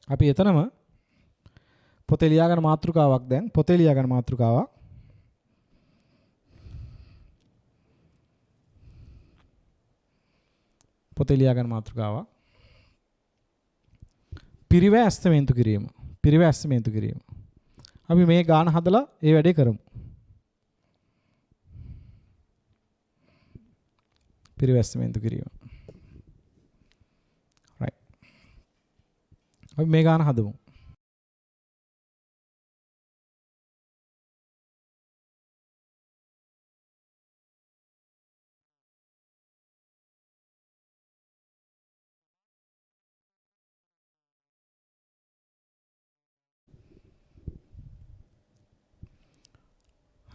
අපි එතනම පොතේ ලියාගන්න මාතෘකාවක් දැන් පොතේ ලියාගන්න මාතෘකාවක්. පොතේ ලියාගන්න මාතෘකාවක්. පිරිවැය ඇස්තමේන්තු කිරීම. පිරිවැය ඇස්තමේන්තු කිරීම. අපි මේ ගාන හදලා ඒ වැඩේ කරමු. පිරිවැය ඇස්තමේන්තු කිරීම. right. අපි මේ ගාන හදමු.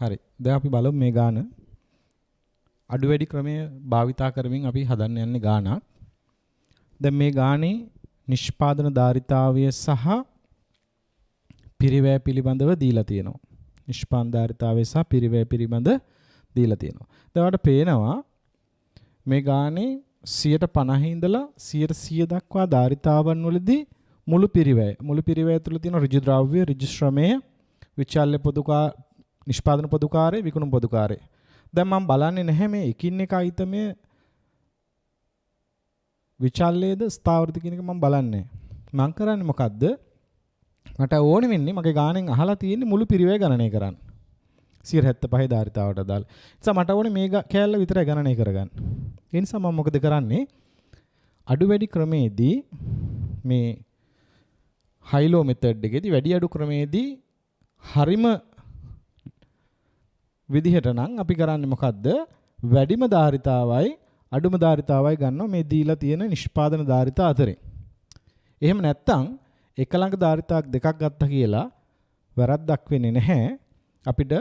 හරි. දැන් අපි බලමු මේ ගාන. අඩු වැඩි ක්‍රමය භාවිතා කරමින් අපි හදන්න යන්නේ ගානක්. දැන් මේ ගානේ නිෂ්පාදන ධාරිතාවය සහ පිරිවැය පිළිබඳව දීලා තියෙනවා. නිෂ්පාදන ධාරිතාවය සහ පිරිවැය පිළිබඳ දීලා තියෙනවා. දැන් ඔයාලට පේනවා මේ ගානේ 50% ඉඳලා 100% දක්වා ධාරිතාවන් වලදී මුළු පිරිවැය තුළ තියෙන ඍජු ද්‍රව්‍ය, ඍජු ශ්‍රමය, විචල්්‍ය පොදුකා නිෂ්පාදන පොදුකාරය, විකුණුම් පොදුකාරය. දැන් මම බලන්නේ නැහැ මේ එකින් එක අයිතමේ විචල්්‍යයේද ස්ථාවරද කියන එක මම බලන්නේ. මම කරන්නේ මොකද්ද? මට ඕනෙ වෙන්නේ මගේ ගානෙන් අහලා තියෙන්නේ මුළු පිරිවැය ගණනය කරන්න. 175 ධාරිතාවට අදාළ. ඒ නිසා මට ඕනේ මේ කෑල්ල විතරයි ගණනය කරගන්න. ඒ නිසා මම මොකද කරන්නේ? අඩු වැඩි ක්‍රමයේදී මේ හයිලෝ මෙතඩ් එකේදී වැඩි අඩු ක්‍රමයේදී හරිම විදිහට නම් අපි කරන්නේ මොකද්ද? වැඩිම ධාරිතාවයි අඩුම ධාරිතාවයි ගන්නවා මේ දීලා තියෙන නිෂ්පාදන ධාරිතා අතරේ. එහෙම නැත්නම් එක ළඟ ධාරිතාවක් දෙකක් ගත්තා කියලා වැරද්දක් වෙන්නේ නැහැ. අපිට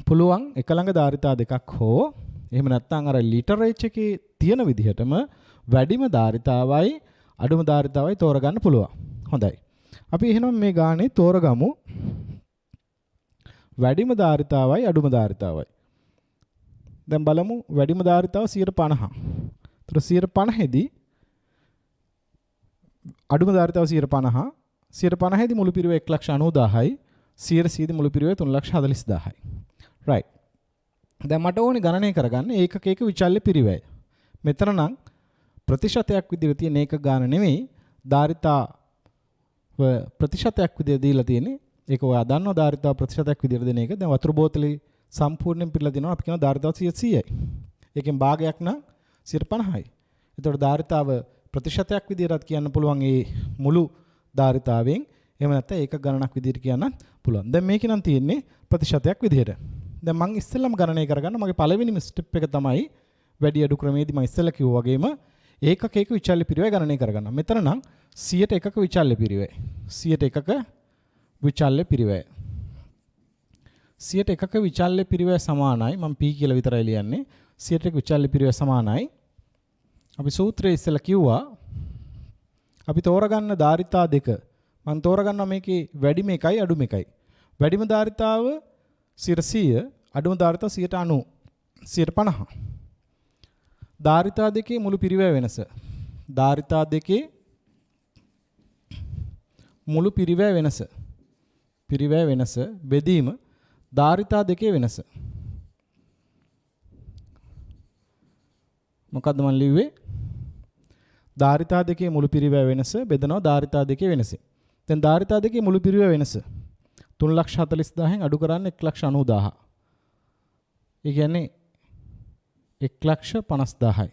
පුළුවන් එක ළඟ ධාරිතා දෙකක් හෝ එහෙම නැත්නම් අර ලිටරේච් එකේ තියෙන විදිහටම වැඩිම ධාරිතාවයි අඩුම ධාරිතාවයි තෝරගන්න පුළුවන්. හොඳයි. අපි එහෙනම් මේ ගානේ තෝරගමු වැඩිම ධාරිතාවයි අඩුම ධාරිතාවයි. දැන් බලමු වැඩිම ධාරිතාව 150. ඒතර 150 දී අඩුම ධාරිතාව 150. 150 දී මුළු පිරිවැය 1,90,000යි. 100 දී මුළු පිරිවැය 3,40,000යි. right. දැන් මට ඕනේ ගණනය කරගන්න ඒකක එක විචල්්‍ය පිරිවැය. මෙතන නම් ප්‍රතිශතයක් විදිහට තියෙන ඒක ගාන නෙමෙයි ධාරිතා ප්‍රතිශතයක් විදිහට දීලා තියෙන්නේ. ඒක ඔයා දන්නවා ධාරිතාව ප්‍රතිශතයක් විදිහට දෙන එක. දැන් වතුර බෝතලේ සම්පූර්ණයෙන් පිරලා දෙනවා අපි කියනවා ධාරිතාව 100යි. ඒකෙන් භාගයක් නම් 150යි. ඒතකොට ධාරිතාව ප්‍රතිශතයක් විදිහට කියන්න පුළුවන් ඒ මුළු ධාරිතාවෙන්. එහෙම නැත්නම් ඒක ගණනක් විදිහට කියන්න පුළුවන්. දැන් මේකේ නම් තියෙන්නේ ප්‍රතිශතයක් විදිහට. දැන් මම ඉස්සෙල්ලාම ගණනය කරගන්න මගේ පළවෙනිම ස්ටෙප් එක තමයි වැඩි අඩු ක්‍රමයේදී මම ඉස්සෙල්ලා කිව්වා වගේම ඒකක එක විචල්්‍ය පිරිවැය ගණනය කරගන්න. මෙතන නම් 100ට එකක විචල්්‍ය පිරිවැය. 100ට එකක විචල්්‍ය පිරිවැය. 100ට එකක විචල්්‍ය පිරිවැය සමානයි. මම p කියලා විතරයි ලියන්නේ. 100ට එක විචල්්‍ය පිරිවැය සමානයි. අපි සූත්‍රයේ ඉස්සෙල්ලා කිව්වා අපි තෝරගන්න ධාරිතා දෙක. මම තෝරගන්නවා මේකේ වැඩිම එකයි අඩුම එකයි. වැඩිම ධාරිතාව 100, අඩුම ධාරිතාව 90, 50. ධාරිතා දෙකේ මුළු පිරිවැය වෙනස. ධාරිතා දෙකේ මුළු පිරිවැය වෙනස. පිරිවැය වෙනස බෙදීම ධාරිතා දෙකේ වෙනස. මොකද්ද මම ලිව්වේ? ධාරිතා දෙකේ මුළු පිරිවැය වෙනස බෙදනවා ධාරිතා දෙකේ වෙනස. දැන් ධාරිතා දෙකේ මුළු පිරිවැය වෙනස 3,40,000න් අඩු කරන්නේ 1,90,000. ඒ කියන්නේ 1,50,000යි.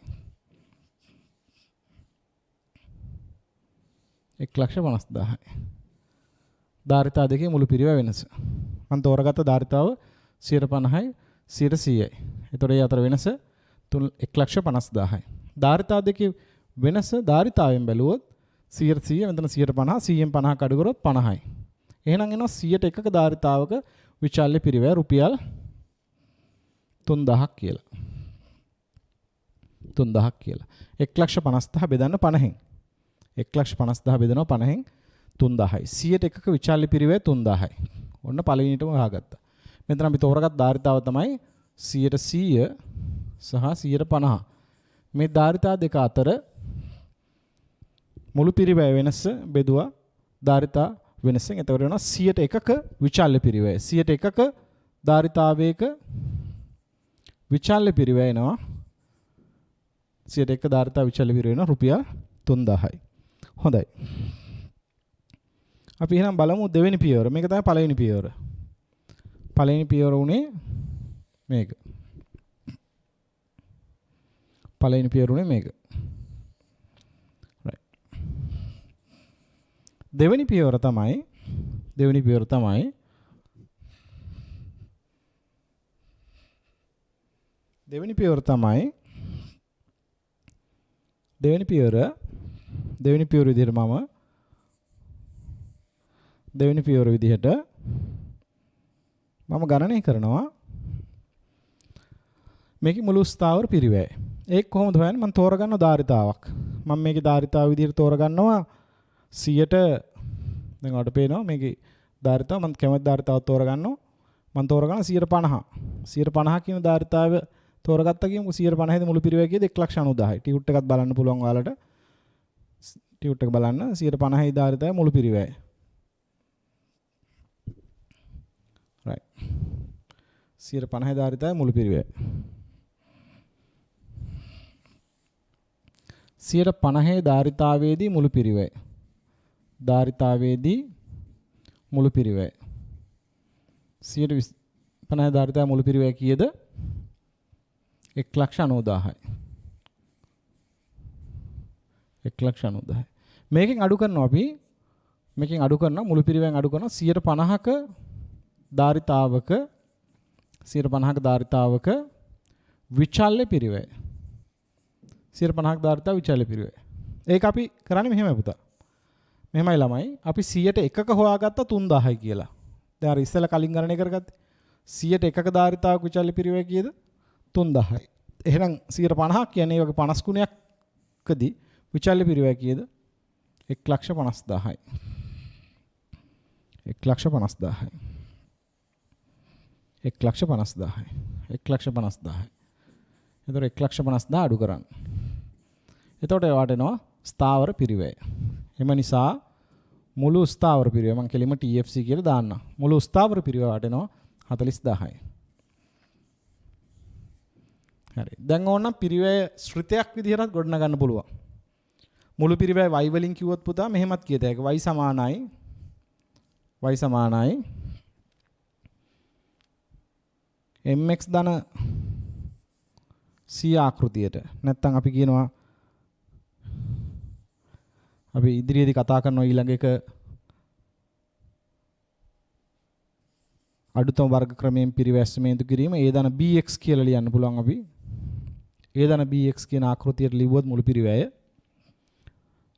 1,50,000යි. ධාරිතා දෙකේ මුළු පිරිවැය වෙනස. මම තෝරගත්ත ධාරිතාව 50යි 100යි. එතකොට ඒ අතර වෙනස 1,50,000යි. ධාරිතා දෙකේ වෙනස ධාරිතාවෙන් බැලුවොත් 100 මෙතන 150 100න් 50ක් අඩු කරොත් 50යි. එහෙනම් එනවා 100ට එකක ධාරිතාවක විචල්්‍ය පිරිවැය රුපියල් 3,000ක් කියලා. 3,000ක් කියලා. 1,50,000 බෙදන්න 50න්. 1,50,000 බෙදනවා 50න් 3,000යි. 100ට එකක විචල්්‍ය පිරිවැය 3,000යි. ඔන්න පළවෙනිටම වහගත්තා. මෙතන අපි තෝරගත් ධාරිතාව තමයි 100% සහ 150. මේ ධාරිතා දෙක අතර මුළු පිරිවැය වෙනස බෙදුවා ධාරිතා වෙනසෙන්. එතකොට වෙනවා 100ට එකක විචල්්‍ය පිරිවැය. 100ට එකක ධාරිතාවයක විචල්්‍ය පිරිවැය එනවා 100ට එක ධාරිතා විචල්්‍ය පිරිවැය වෙනවා රුපියල් 3,000යි. හොඳයි. අපි එහෙනම් බලමු දෙවෙනි පියවර. මේක තමයි පළවෙනි පියවර. පළවෙනි පියවර උනේ මේක. පළවෙනි පියවර උනේ මේක. right. දෙවෙනි පියවර තමයි දෙවෙනි පියවර තමයි දෙවෙනි පියවර විදිහට මම දෙවෙනි පියවර විදිහට මම ගණනය කරනවා මේකේ මුළු ස්ථාවර පිරිවැය. ඒක කොහොමද හොයන්නේ? මම තෝරගන්න ධාරිතාවක්. මම මේකේ ධාරිතාව විදිහට තෝරගන්නවා 100ට දැන් ඔයාලට පේනවා මේකේ ධාරිතාව මම කැමති ධාරිතාවක් තෝරගන්නවා. මම තෝරගන්න 150. 150 කියන ධාරිතාව තෝරගත්තා කියමුකෝ 150 ද මුළු පිරිවැය කීයද 1,90,000යි. ටියුට් එකත් බලන්න පුළුවන් ඔයාලට. ටියුට් එක බලන්න 150 ධාරිතාවය මුළු පිරිවැය. right 150 ධාරිතාවය මුළු පිරිවැය. 150 ධාරිතාවයේදී මුළු පිරිවැය. ධාරිතාවයේදී මුළු පිරිවැය. 150 ධාරිතාවය මුළු පිරිවැය කීයද? 1,90,000යි. 1,90,000යි. මේකෙන් අඩු කරනවා අපි මේකෙන් අඩු කරනවා මුළු පිරිවැයෙන් අඩු කරනවා 150ක ධාරිතාවක 150ක ධාරිතාවක විචල්්‍ය පිරිවැය. 150ක ධාරිතාව විචල්්‍ය පිරිවැය. ඒක අපි කරන්නේ මෙහෙමයි පුතා. මෙහෙමයි ළමයි. අපි 100ට එකක හොයාගත්ත 3,000යි කියලා. දැන් අර ඉස්සෙල්ලා කලින් ගණනය කරගත්තේ 100ට එකක ධාරිතාවක විචල්්‍ය පිරිවැය කීයද? 3,000යි. එහෙනම් 150ක් කියන්නේ ඒ වගේ 50 ගුණයක්කදී විචල්්‍ය පිරිවැය කීයද? 1,50,000යි. 1,50,000යි. 1,50,000යි. 1,50,000යි. එතකොට 1,50,000 අඩු කරන්න. එතකොට ඒවට එනවා ස්ථාවර පිරිවැය. එම නිසා මුළු ස්ථාවර පිරිවැය මම කෙලින්ම TFC කියලා දාන්නම්. මුළු ස්ථාවර පිරිවැයට එනවා 40,000යි. හරි. දැන් ඕනනම් පිරිවැය ශ්‍රිතයක් විදිහට ගොඩනගන්න පුළුවන්. මුළු පිරිවැය y වලින් කිව්වොත් පුතා මෙහෙමත් කියත හැකියි. y සමානයි mx ධන c ආකෘතියට. නැත්තම් අපි කියනවා අපි ඉදිරියේදී කතා කරනවා ඊළඟ එක අඩුතම වර්ග ක්‍රමයෙන් පිරිවැස්සමේන්තු කිරීම a ධන bx කියලා ලියන්න පුළුවන් අපි. a ධන bx කියන ආකෘතියට ලිව්වොත් මුළු පිරිවැය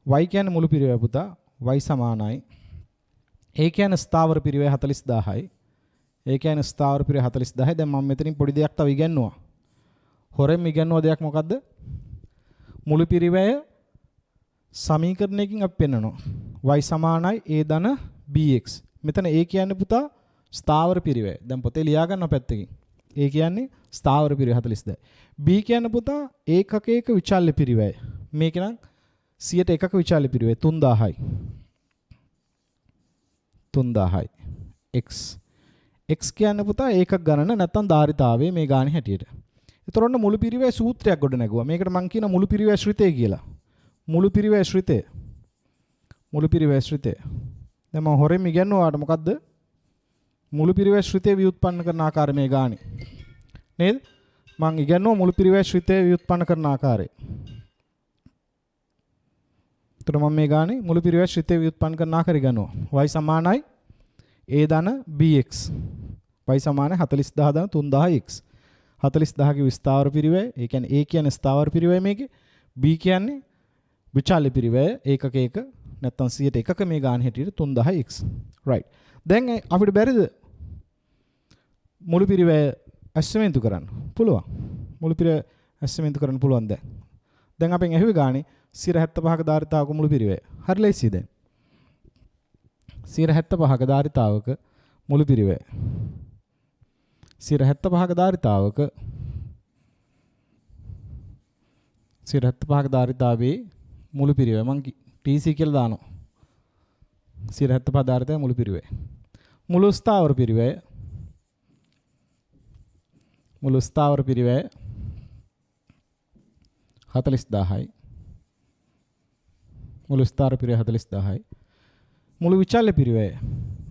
y කියන්නේ මුළු පිරිවැය පුතා y සමානයි. ඒ කියන්නේ ස්ථාවර පිරිවැය 40,000යි. ඒ කියන්නේ ස්ථාවර පිරිවැය 40,000යි. දැන් මම මෙතනින් පොඩි දෙයක් තව ඉගෙනුවා. හොරෙන් ඉගෙනුවා දෙයක් මොකද්ද? මුළු පිරිවැය සමීකරණයකින් අපි පෙන්නනවා y සමානයි a ධන bx. මෙතන a කියන්නේ පුතා ස්ථාවර පිරිවැය. දැන් පොතේ ලියා ගන්න පැත්තකින්. a කියන්නේ ස්ථාවර පිරිවැය 42. b කියන්නේ පුතා ඒකකයක විචල්්‍ය පිරිවැය. මේක නම් 100ට එකක විචල්්‍ය පිරිවැය 3000යි. 3000යි. x x කියන්නේ පුතා ඒකක ගණන නැත්නම් ධාරිතාවයේ මේ ගානේ හැටියට. ඒතර ඔන්න මුළු පිරිවැය සූත්‍රයක් ගොඩ නැගුවා. මේකට මම කියන මුළු පිරිවැය ශ්‍රිතය කියලා. මුළු පිරිවැය ශ්‍රිතය. මුළු පිරිවැය ශ්‍රිතය. දැන් මම හොරෙන් ඉගෙනුවාට මොකද්ද? මුළු පිරිවැය ශ්‍රිතය ව්‍යුත්පන්න කරන ආකාරය මේ ගානේ. නේද? මම ඉගෙනුවා මුළු පිරිවැය ශ්‍රිතය ව්‍යුත්පන්න කරන ආකාරය. ඒතර මම මේ ගානේ මුළු පිරිවැය ශ්‍රිතය ව්‍යුත්පන්න කරන ආකාරය ඉගෙනුවා. y සමානයි a ධන bx. y සමානයි 40000 ධන 3000x. 40000 විස්තාර පිරිවැය. ඒ කියන්නේ a කියන්නේ ස්ථාවර පිරිවැය මේකේ. b කියන්නේ විචාල්‍ය පිරිවැය ඒකකයක නැත්නම් 100ට එකක මේ ගාන හැටියට 3000x. right. දැන් අපිට බැරිද මුළු පිරිවැය ඇස්සෙමෙන්තු කරන්න? පුළුවන්. මුළු පිරිවැය ඇස්සෙමෙන්තු කරන්න පුළුවන් දැන්. දැන් අපෙන් ඇහුවේ ගානේ 175ක ධාරිතාවක මුළු පිරිවැය. හරි ලේසි දැන්. 175ක ධාරිතාවක මුළු පිරිවැය. 175ක ධාරිතාවක 175ක ධාරිතාවේ මුළු පිරිවැය මම TC කියලා දානවා. 175 ධාරිතාවේ මුළු පිරිවැය. මුළු ස්ථාවර පිරිවැය. මුළු ස්ථාවර පිරිවැය 40000යි. මුළු ස්ථාවර පිරිවැය 40000යි. මුළු විචල්්‍ය පිරිවැය.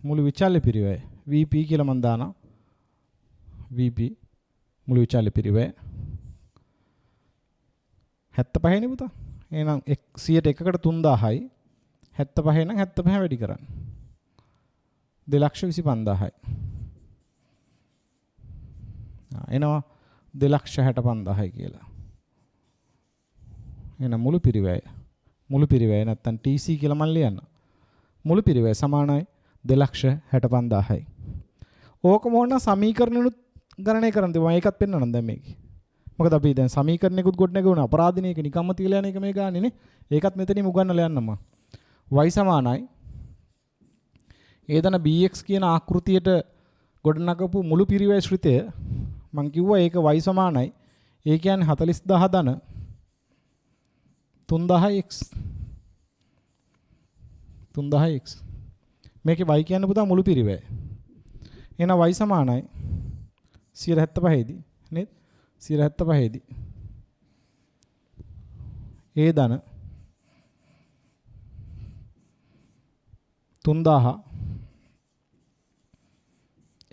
මුළු විචල්්‍ය පිරිවැය VP කියලා මම දානවා. VP මුළු විචල්්‍ය පිරිවැය 75 නේ පුතා. එහෙනම් 100ට එකකට 3000යි. 75 නම් 75 වැඩි කරන්න. 225000යි. එනවා 265000යි කියලා. එහෙනම් මුළු පිරිවැය. මුළු පිරිවැය නැත්තම් TC කියලා මම ලියන්න. මුළු පිරිවැය සමානයි 265000යි. ඕකම ඕන සමීකරණනුත් ගණනය කරන්න දෙමු. ඒකත් පෙන්වන්නම් දැන් මේකේ. මොකද අපි දැන් සමීකරණයකුත් ගොඩ නැගුණා අපරාධිනයක නිකම්ම තියලා යන එක මේ ගානේ නේ. ඒකත් මෙතනින් උගන්වලා යන්නම් මම. y සමානයි a ධන bx කියන ආකෘතියට ගොඩනගපු මුළු පිරිවැය ශ්‍රිතය මම කිව්වා ඒක y සමානයි. ඒ කියන්නේ 40000 ධන 3000x 3000x. මේකේ y කියන්නේ පුතා මුළු පිරිවැය. එහෙනම් y සමානයි 175 දී නේද? 175 දී a ධන 3000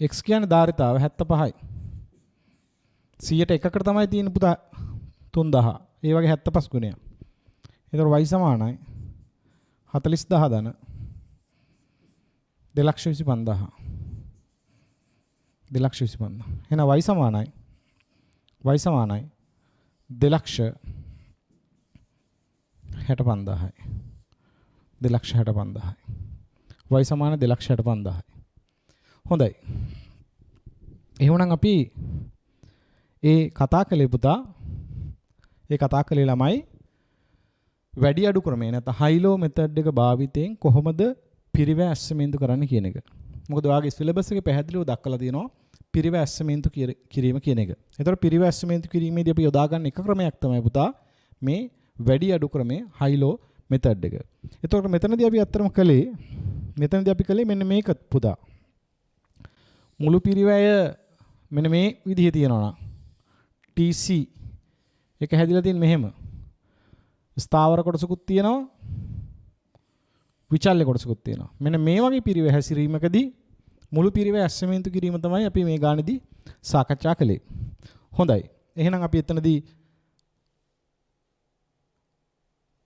x කියන්නේ ධාරිතාව 75යි. 100ට එකකට තමයි තියෙන්නේ පුතා 3000. ඒ වගේ 75 ගුණයක්. ඒතකොට y සමානයි 40000 ධන 225000. 225000. එහෙනම් y සමානයි 265000යි. 265000යි. y සමාන 265000යි. හොඳයි. එහෙනම් අපි කතා කළේ පුතා කතා කළේ ළමයි වැඩි අඩු ක්‍රමේ නැත්නම් හයිලෝ මෙතඩ් එක භාවිතයෙන් කොහොමද පිරිවැය ඇස්සෙමින්තු කරන්න කියන එක. මොකද ඔයාගේ සිලබස් එකේ පැහැදිලිව දක්වලා තියෙනවා පිරිවැය ඇස්සෙමින්තු කිරීම කියන එක. ඒතකොට පිරිවැය ඇස්සෙමින්තු කිරීමේදී අපි යොදා ගන්න එක ක්‍රමයක් තමයි පුතා මේ වැඩි අඩු ක්‍රමේ හයිලෝ මෙතඩ් එක. ඒතකොට මෙතනදී අපි අත්‍තරම කළේ මෙන්න මේක පුතා. මුළු පිරිවැය මෙන්න මේ විදිහේ තියෙනවා නම් TC එක හැදිලා තියෙන මෙහෙම. ස්ථාවර කොටසකුත් තියෙනවා. විචල්්‍ය කොටසකුත් තියෙනවා. මෙන්න මේ වගේ පිරිවැය හැසිරීමකදී මුළු පිරිවැය ඇස්සෙමින්තු කිරීම තමයි අපි මේ ගානේදී සාකච්ඡා කළේ. හොඳයි. එහෙනම් අපි එතනදී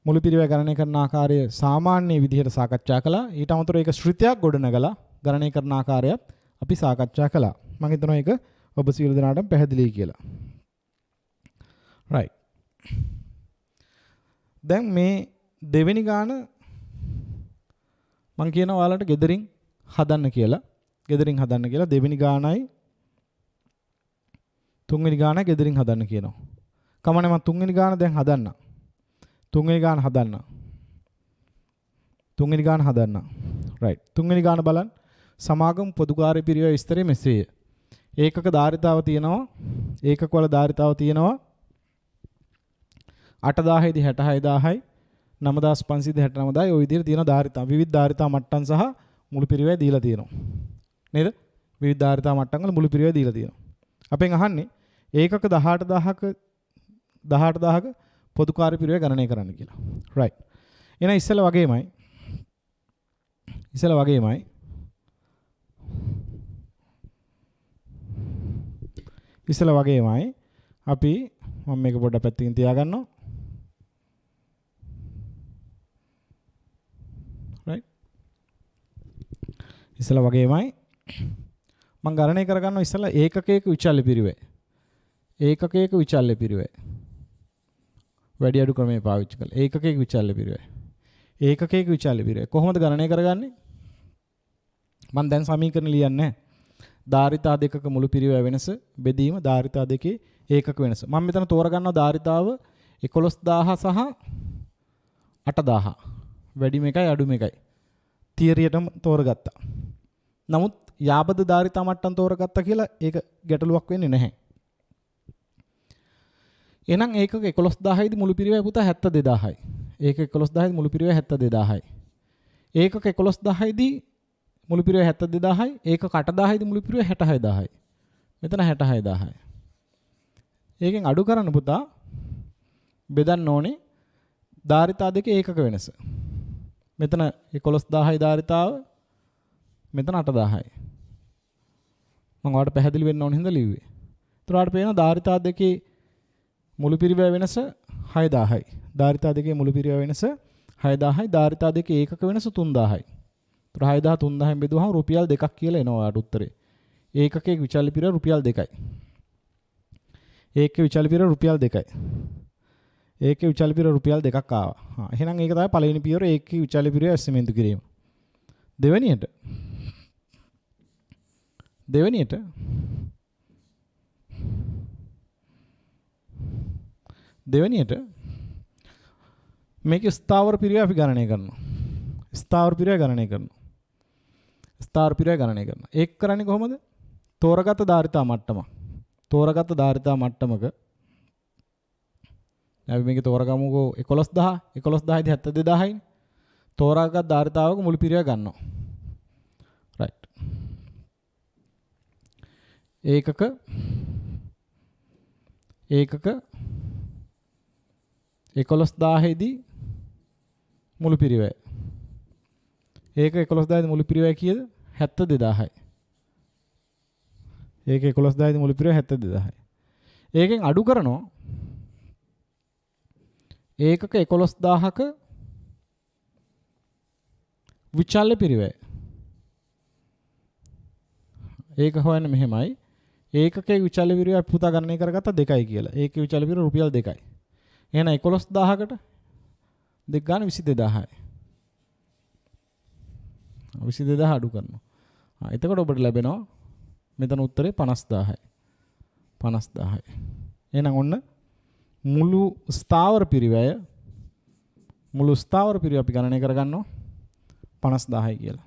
මුළු පිරිවැය ගණනය කරන ආකාරය සාමාන්‍ය විදිහට සාකච්ඡා කළා. ඊට අමතරව ඒක ශ්‍රිතයක් ගොඩනගලා ගණනය කරන ආකාරයත් අපි සාකච්ඡා කළා. මම හිතනවා ඒක ඔබ සියලු දෙනාටම පැහැදිලියි කියලා. right. දැන් මේ දෙවෙනි ගාන මම කියනවා ඔයාලට gederin හදන්න කියලා. gederin හදන්න කියලා දෙවෙනි ගානයි තුන්වෙනි ගානයි gederin හදන්න කියනවා. කමන්නේ මම තුන්වෙනි ගාන දැන් හදන්න. තුන්වෙනි ගාන හදන්න. තුන්වෙනි ගාන හදන්න. right. තුන්වෙනි ගාන බලන්න. සමාගම් පොදුකාර්ය පිරිවෙය විස්තරය මෙසේය. ඒකක ධාරිතාව තියෙනවා. ඒකක වල ධාරිතාව තියෙනවා 8000 දී 66000යි 9569යි ওই විදිහට තියෙන ධාරිතාව. විවිධ ධාරිතා මට්ටම් සහ මුළු පිරිවෙය දීලා තියෙනවා. නේද? විවිධ ධාරිතා මට්ටම් වල මුළු පිරිවෙය දීලා තියෙනවා. අපෙන් අහන්නේ ඒකක 18000ක පොදුකාර්ය පිරිවෙය ගණනය කරන්න කියලා. right. එහෙනම් ඉස්සෙල්ලා වගේමයි අපි මම මේක පොඩ්ඩක් පැත්තකින් තියාගන්නවා. right. ඉස්සෙල්ලා වගේමයි මම ගණනය කරගන්නවා ඉස්සෙල්ලා ඒකකයක විචල්්‍ය පිරිවෙය. ඒකකයක විචල්්‍ය පිරිවෙය. වැඩි අඩු ක්‍රමයේ පාවිච්චි කළා. ඒකකයක විචල්්‍ය පිරිවෙය. ඒකකයක විචල්්‍ය පිරිවෙය. කොහොමද ගණනය කරගන්නේ? මම දැන් සමීකරණ ලියන්නේ නැහැ. ධාරිතා දෙකක මුළු පිරිවෙය වෙනස බෙදීම ධාරිතා දෙකේ ඒකක වෙනස. මම මෙතන තෝරගන්නවා ධාරිතාව 11000 සහ 8000. වැඩිම එකයි අඩුම එකයි. තියරියටම තෝරගත්තා. නමුත් යාබද ධාරිතා මට්ටම් තෝරගත්තා කියලා ඒක ගැටලුවක් වෙන්නේ නැහැ. එහෙනම් ඒකක 11000 දී මුළු පිරිවෙය පුතා 72000යි. ඒකක 11000 දී මුළු පිරිවෙය 72000යි. ඒකක 11000 දී මුළු පිරිවෙය 72000යි. ඒකක 8000 දී මුළු පිරිවෙය 66000යි. මෙතන 66000යි. ඒකෙන් අඩු කරන්න පුතා බෙදන්න ඕනේ ධාරිතා දෙකේ ඒකක වෙනස. මෙතන 11000යි ධාරිතාව මෙතන 8000යි. මම ඔයාලට පැහැදිලි වෙන්න ඕන හින්දා ලිව්වේ. ඒතර ඔයාලට පේනවා ධාරිතා දෙකේ මුළු පිරිවෙය වෙනස 6000යි. ධාරිතා දෙකේ මුළු පිරිවෙය වෙනස 6000යි. ධාරිතා දෙකේ ඒකක වෙනස 3000යි. ඒතර 6000 3000න් බෙදුවහම රුපියල් 2ක් කියලා එනවා ඔයාලට උත්තරේ. ඒකකයේ විචල්්‍ය පිරිවෙය රුපියල් 2යි. ඒකේ විචල්්‍ය පිරිවෙය රුපියල් 2යි. ඒකේ විචල්්‍ය පිරිවෙය රුපියල් 2ක් ආවා. එහෙනම් ඒක තමයි පළවෙනි පියවර ඒකේ විචල්්‍ය පිරිවෙය ඇස්තිමේන්තු කිරීම. දෙවෙනියට මේකේ ස්ථාවර පිරිවෙය අපි ගණනය කරනවා. ස්ථාවර පිරිවෙය ගණනය කරනවා. ඒක කරන්නේ කොහොමද? තෝරගත් ධාරිතා මට්ටමක අපි මේකේ තෝරගමුකෝ 11000 දී 72000යි. තෝරාගත් ධාරිතාවක මුළු පිරිවෙය ගන්නවා. right. ඒකක 11000 දී මුළු පිරිවෙය. ඒක 11000 දී මුළු පිරිවෙය කීයද? 72000යි. ඒක 11000 දී මුළු පිරිවෙය 72000යි. ඒකෙන් අඩු කරනවා ඒකක 11000ක විචල්්‍ය පිරිවෙය. ඒක හොයන්න මෙහෙමයි. ඒකකයේ විචල්්‍ය පිරිවෙය අපි පුතා ගණනය කරගත්ත 2යි කියලා. ඒකේ විචල්්‍ය පිරිවෙය රුපියල් 2යි. එහෙනම් 11000කට 2 ගාන 22000යි. 22000 අඩු කරනවා. එතකොට ඔබට ලැබෙනවා මෙතන උත්තරේ 50000යි. 50000යි. එහෙනම් ඔන්න මුළු ස්ථාවර පිරිවෙය අපි ගණනය කරගන්නවා 50000යි කියලා.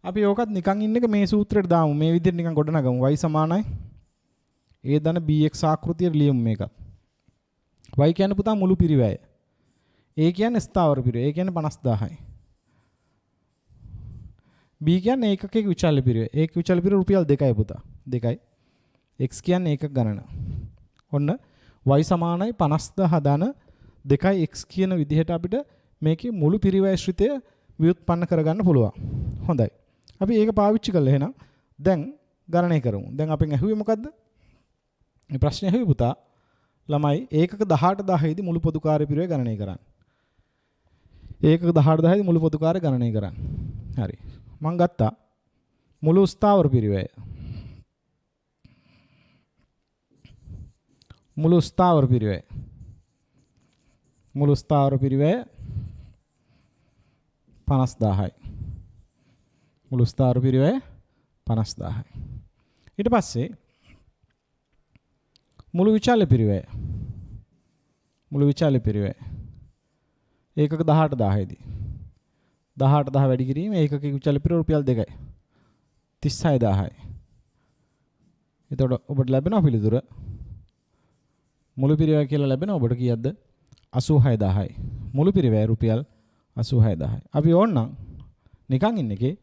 අපි ඕකත් නිකන් ඉන්න එක මේ සූත්‍රයට දාමු. මේ විදිහට නිකන් ගොඩනගමු. y සමානයි a ධන bx ආකෘතියට ලියමු මේකත්. y කියන්නේ පුතා මුළු පිරිවෙය. a කියන්නේ ස්ථාවර පිරිවෙය. a කියන්නේ 50000යි. b කියන්නේ ඒකකයක විචල්්‍ය පිරිවෙය. ඒක විචල්්‍ය පිරිවෙය රුපියල් 2යි පුතා. 2යි. x කියන්නේ ඒකක ගණන. ඔන්න y සමානයි 50000 ධන 2යි x කියන විදිහට අපිට මේකේ මුළු පිරිවෙය ශ්‍රිතය ව්‍යුත්පන්න කරගන්න පුළුවන්. හොඳයි. අපි ඒක පාවිච්චි කළා එහෙනම් දැන් ගණනය කරමු. දැන් අපෙන් ඇහුවේ මොකද්ද? මේ ප්‍රශ්නේ ඇහුවේ පුතා ළමයි ඒකක 18000 දී මුළු පොදුකාර්ය පිරිවෙය ගණනය කරන්න. ඒකක 18000 දී මුළු පොදුකාර්ය ගණනය කරන්න. හරි. මම ගත්තා මුළු ස්ථාවර පිරිවෙය. මුළු ස්ථාවර පිරිවෙය 50000යි. මුළු ස්ථාවර පිරිවෙය 50000යි. ඊට පස්සේ මුළු විචල්්‍ය පිරිවෙය ඒකක 18000 දී 18,000 වැඩි කිරීම ඒකක කුචල පිරවුම රුපියල් 2යි. 36000යි. එතකොට ඔබට ලැබෙන පිළිතුර මුළු පිරිවැය කියලා ලැබෙන ඔබට කීයක්ද? 86000යි. මුළු පිරිවැය රුපියල් 86000යි. අපි ඕනනම් නිකන් ඉන්න එකේ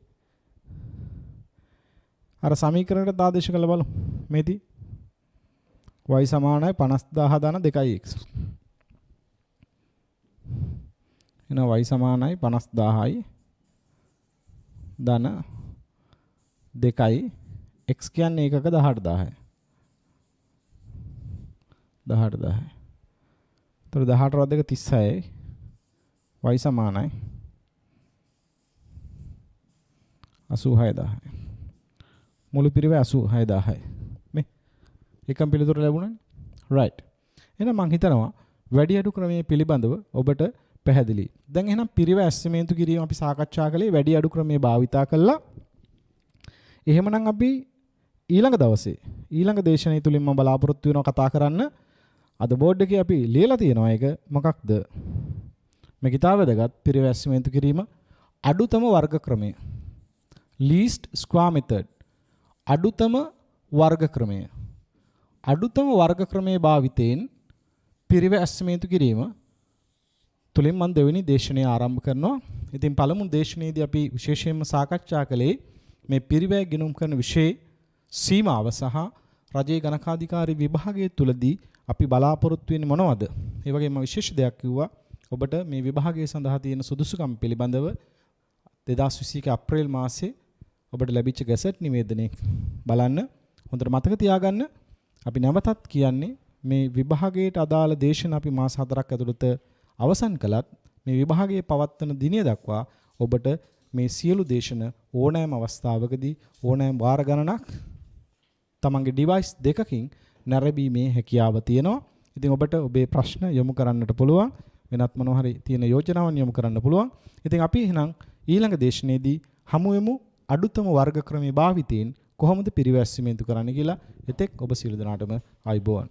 අර සමීකරණයට දාදේශ කළ බලමු. මේදී y සමානයි 50000 ධන 2x. එහෙනම් y සමානයි 50000යි ධන 2යි. x කියන්නේ ඒකක 18000යි. 18000යි. ඒතර 18 + 2 36යි. y සමානයි 86000යි. මුළු පිරිවැය 86000යි. මේ එකම පිළිතුර ලැබුණානේ. right. එහෙනම් මම හිතනවා වැඩි අඩු ක්‍රමයේ පිළිබඳව ඔබට පැහැදිලි. දැන් එහෙනම් පිරිවැය ඇස්තිමේන්තු කිරීම අපි සාකච්ඡා කළේ වැඩි අඩු ක්‍රමයේ භාවිතා කළා. එහෙමනම් අපි ඊළඟ දවසේ ඊළඟ දේශනාව තුලින් මම බලාපොරොත්තු වෙනවා කතා කරන්න. අද බෝඩ් එකේ අපි ලියලා තියෙනවා ඒක මොකක්ද? මේ කිතාබ වැදගත් පිරිවැය ඇස්තිමේන්තු කිරීම අඩුතම වර්ග ක්‍රමය. least square method. අඩුතම වර්ග ක්‍රමය. අඩුතම වර්ග ක්‍රමයේ භාවිතයෙන් පිරිවැය ඇස්තිමේන්තු කිරීම තුලින් මම දෙවෙනි දේශනය ආරම්භ කරනවා. ඉතින් පළමු දේශනාවේදී අපි විශේෂයෙන්ම සාකච්ඡා කළේ මේ පිරිවැය ගිණුම් කරන විෂයේ සීමාව සහ රජයේ ගණකාධිකාරී විභාගයේ තුලදී අපි බලාපොරොත්තු වෙන්නේ මොනවද? ඒ වගේම විශේෂ දෙයක් කිව්වා ඔබට මේ විභාගයේ සඳහා තියෙන සුදුසුකම් පිළිබඳව 2021 අප්‍රේල් මාසයේ ඔබට ලැබිච්ච ගැසට් නිවේදනයේ බලන්න. හොඳට මතක තියාගන්න. අපි නැවතත් කියන්නේ මේ විභාගයට අදාළ දේශන අපි මාස 4ක් ඇතුළත අවසන් කළත් මේ විභාගයේ පවත්වන දිනය දක්වා ඔබට මේ සියලු දේශන ඕනෑම අවස්ථාවකදී ඕනෑම වාර ගණනක් තමන්ගේ ඩිවයිස් දෙකකින් නැරඹීමේ හැකියාව තියෙනවා. ඉතින් ඔබට ඔබේ ප්‍රශ්න යොමු කරන්නට පුළුවන්. වෙනත් මොනවා හරි තියෙන යෝජනාවන් යොමු කරන්න පුළුවන්. ඉතින් අපි එහෙනම් ඊළඟ දේශනාවේදී හමු වෙමු අඩුතම වර්ග ක්‍රමයේ භාවිතයෙන් කොහොමද පිරිවැය ඇස්තිමේන්තු කරන්න කියලා. එතෙක් ඔබ සියලු දෙනාටම ආයුබෝවන්.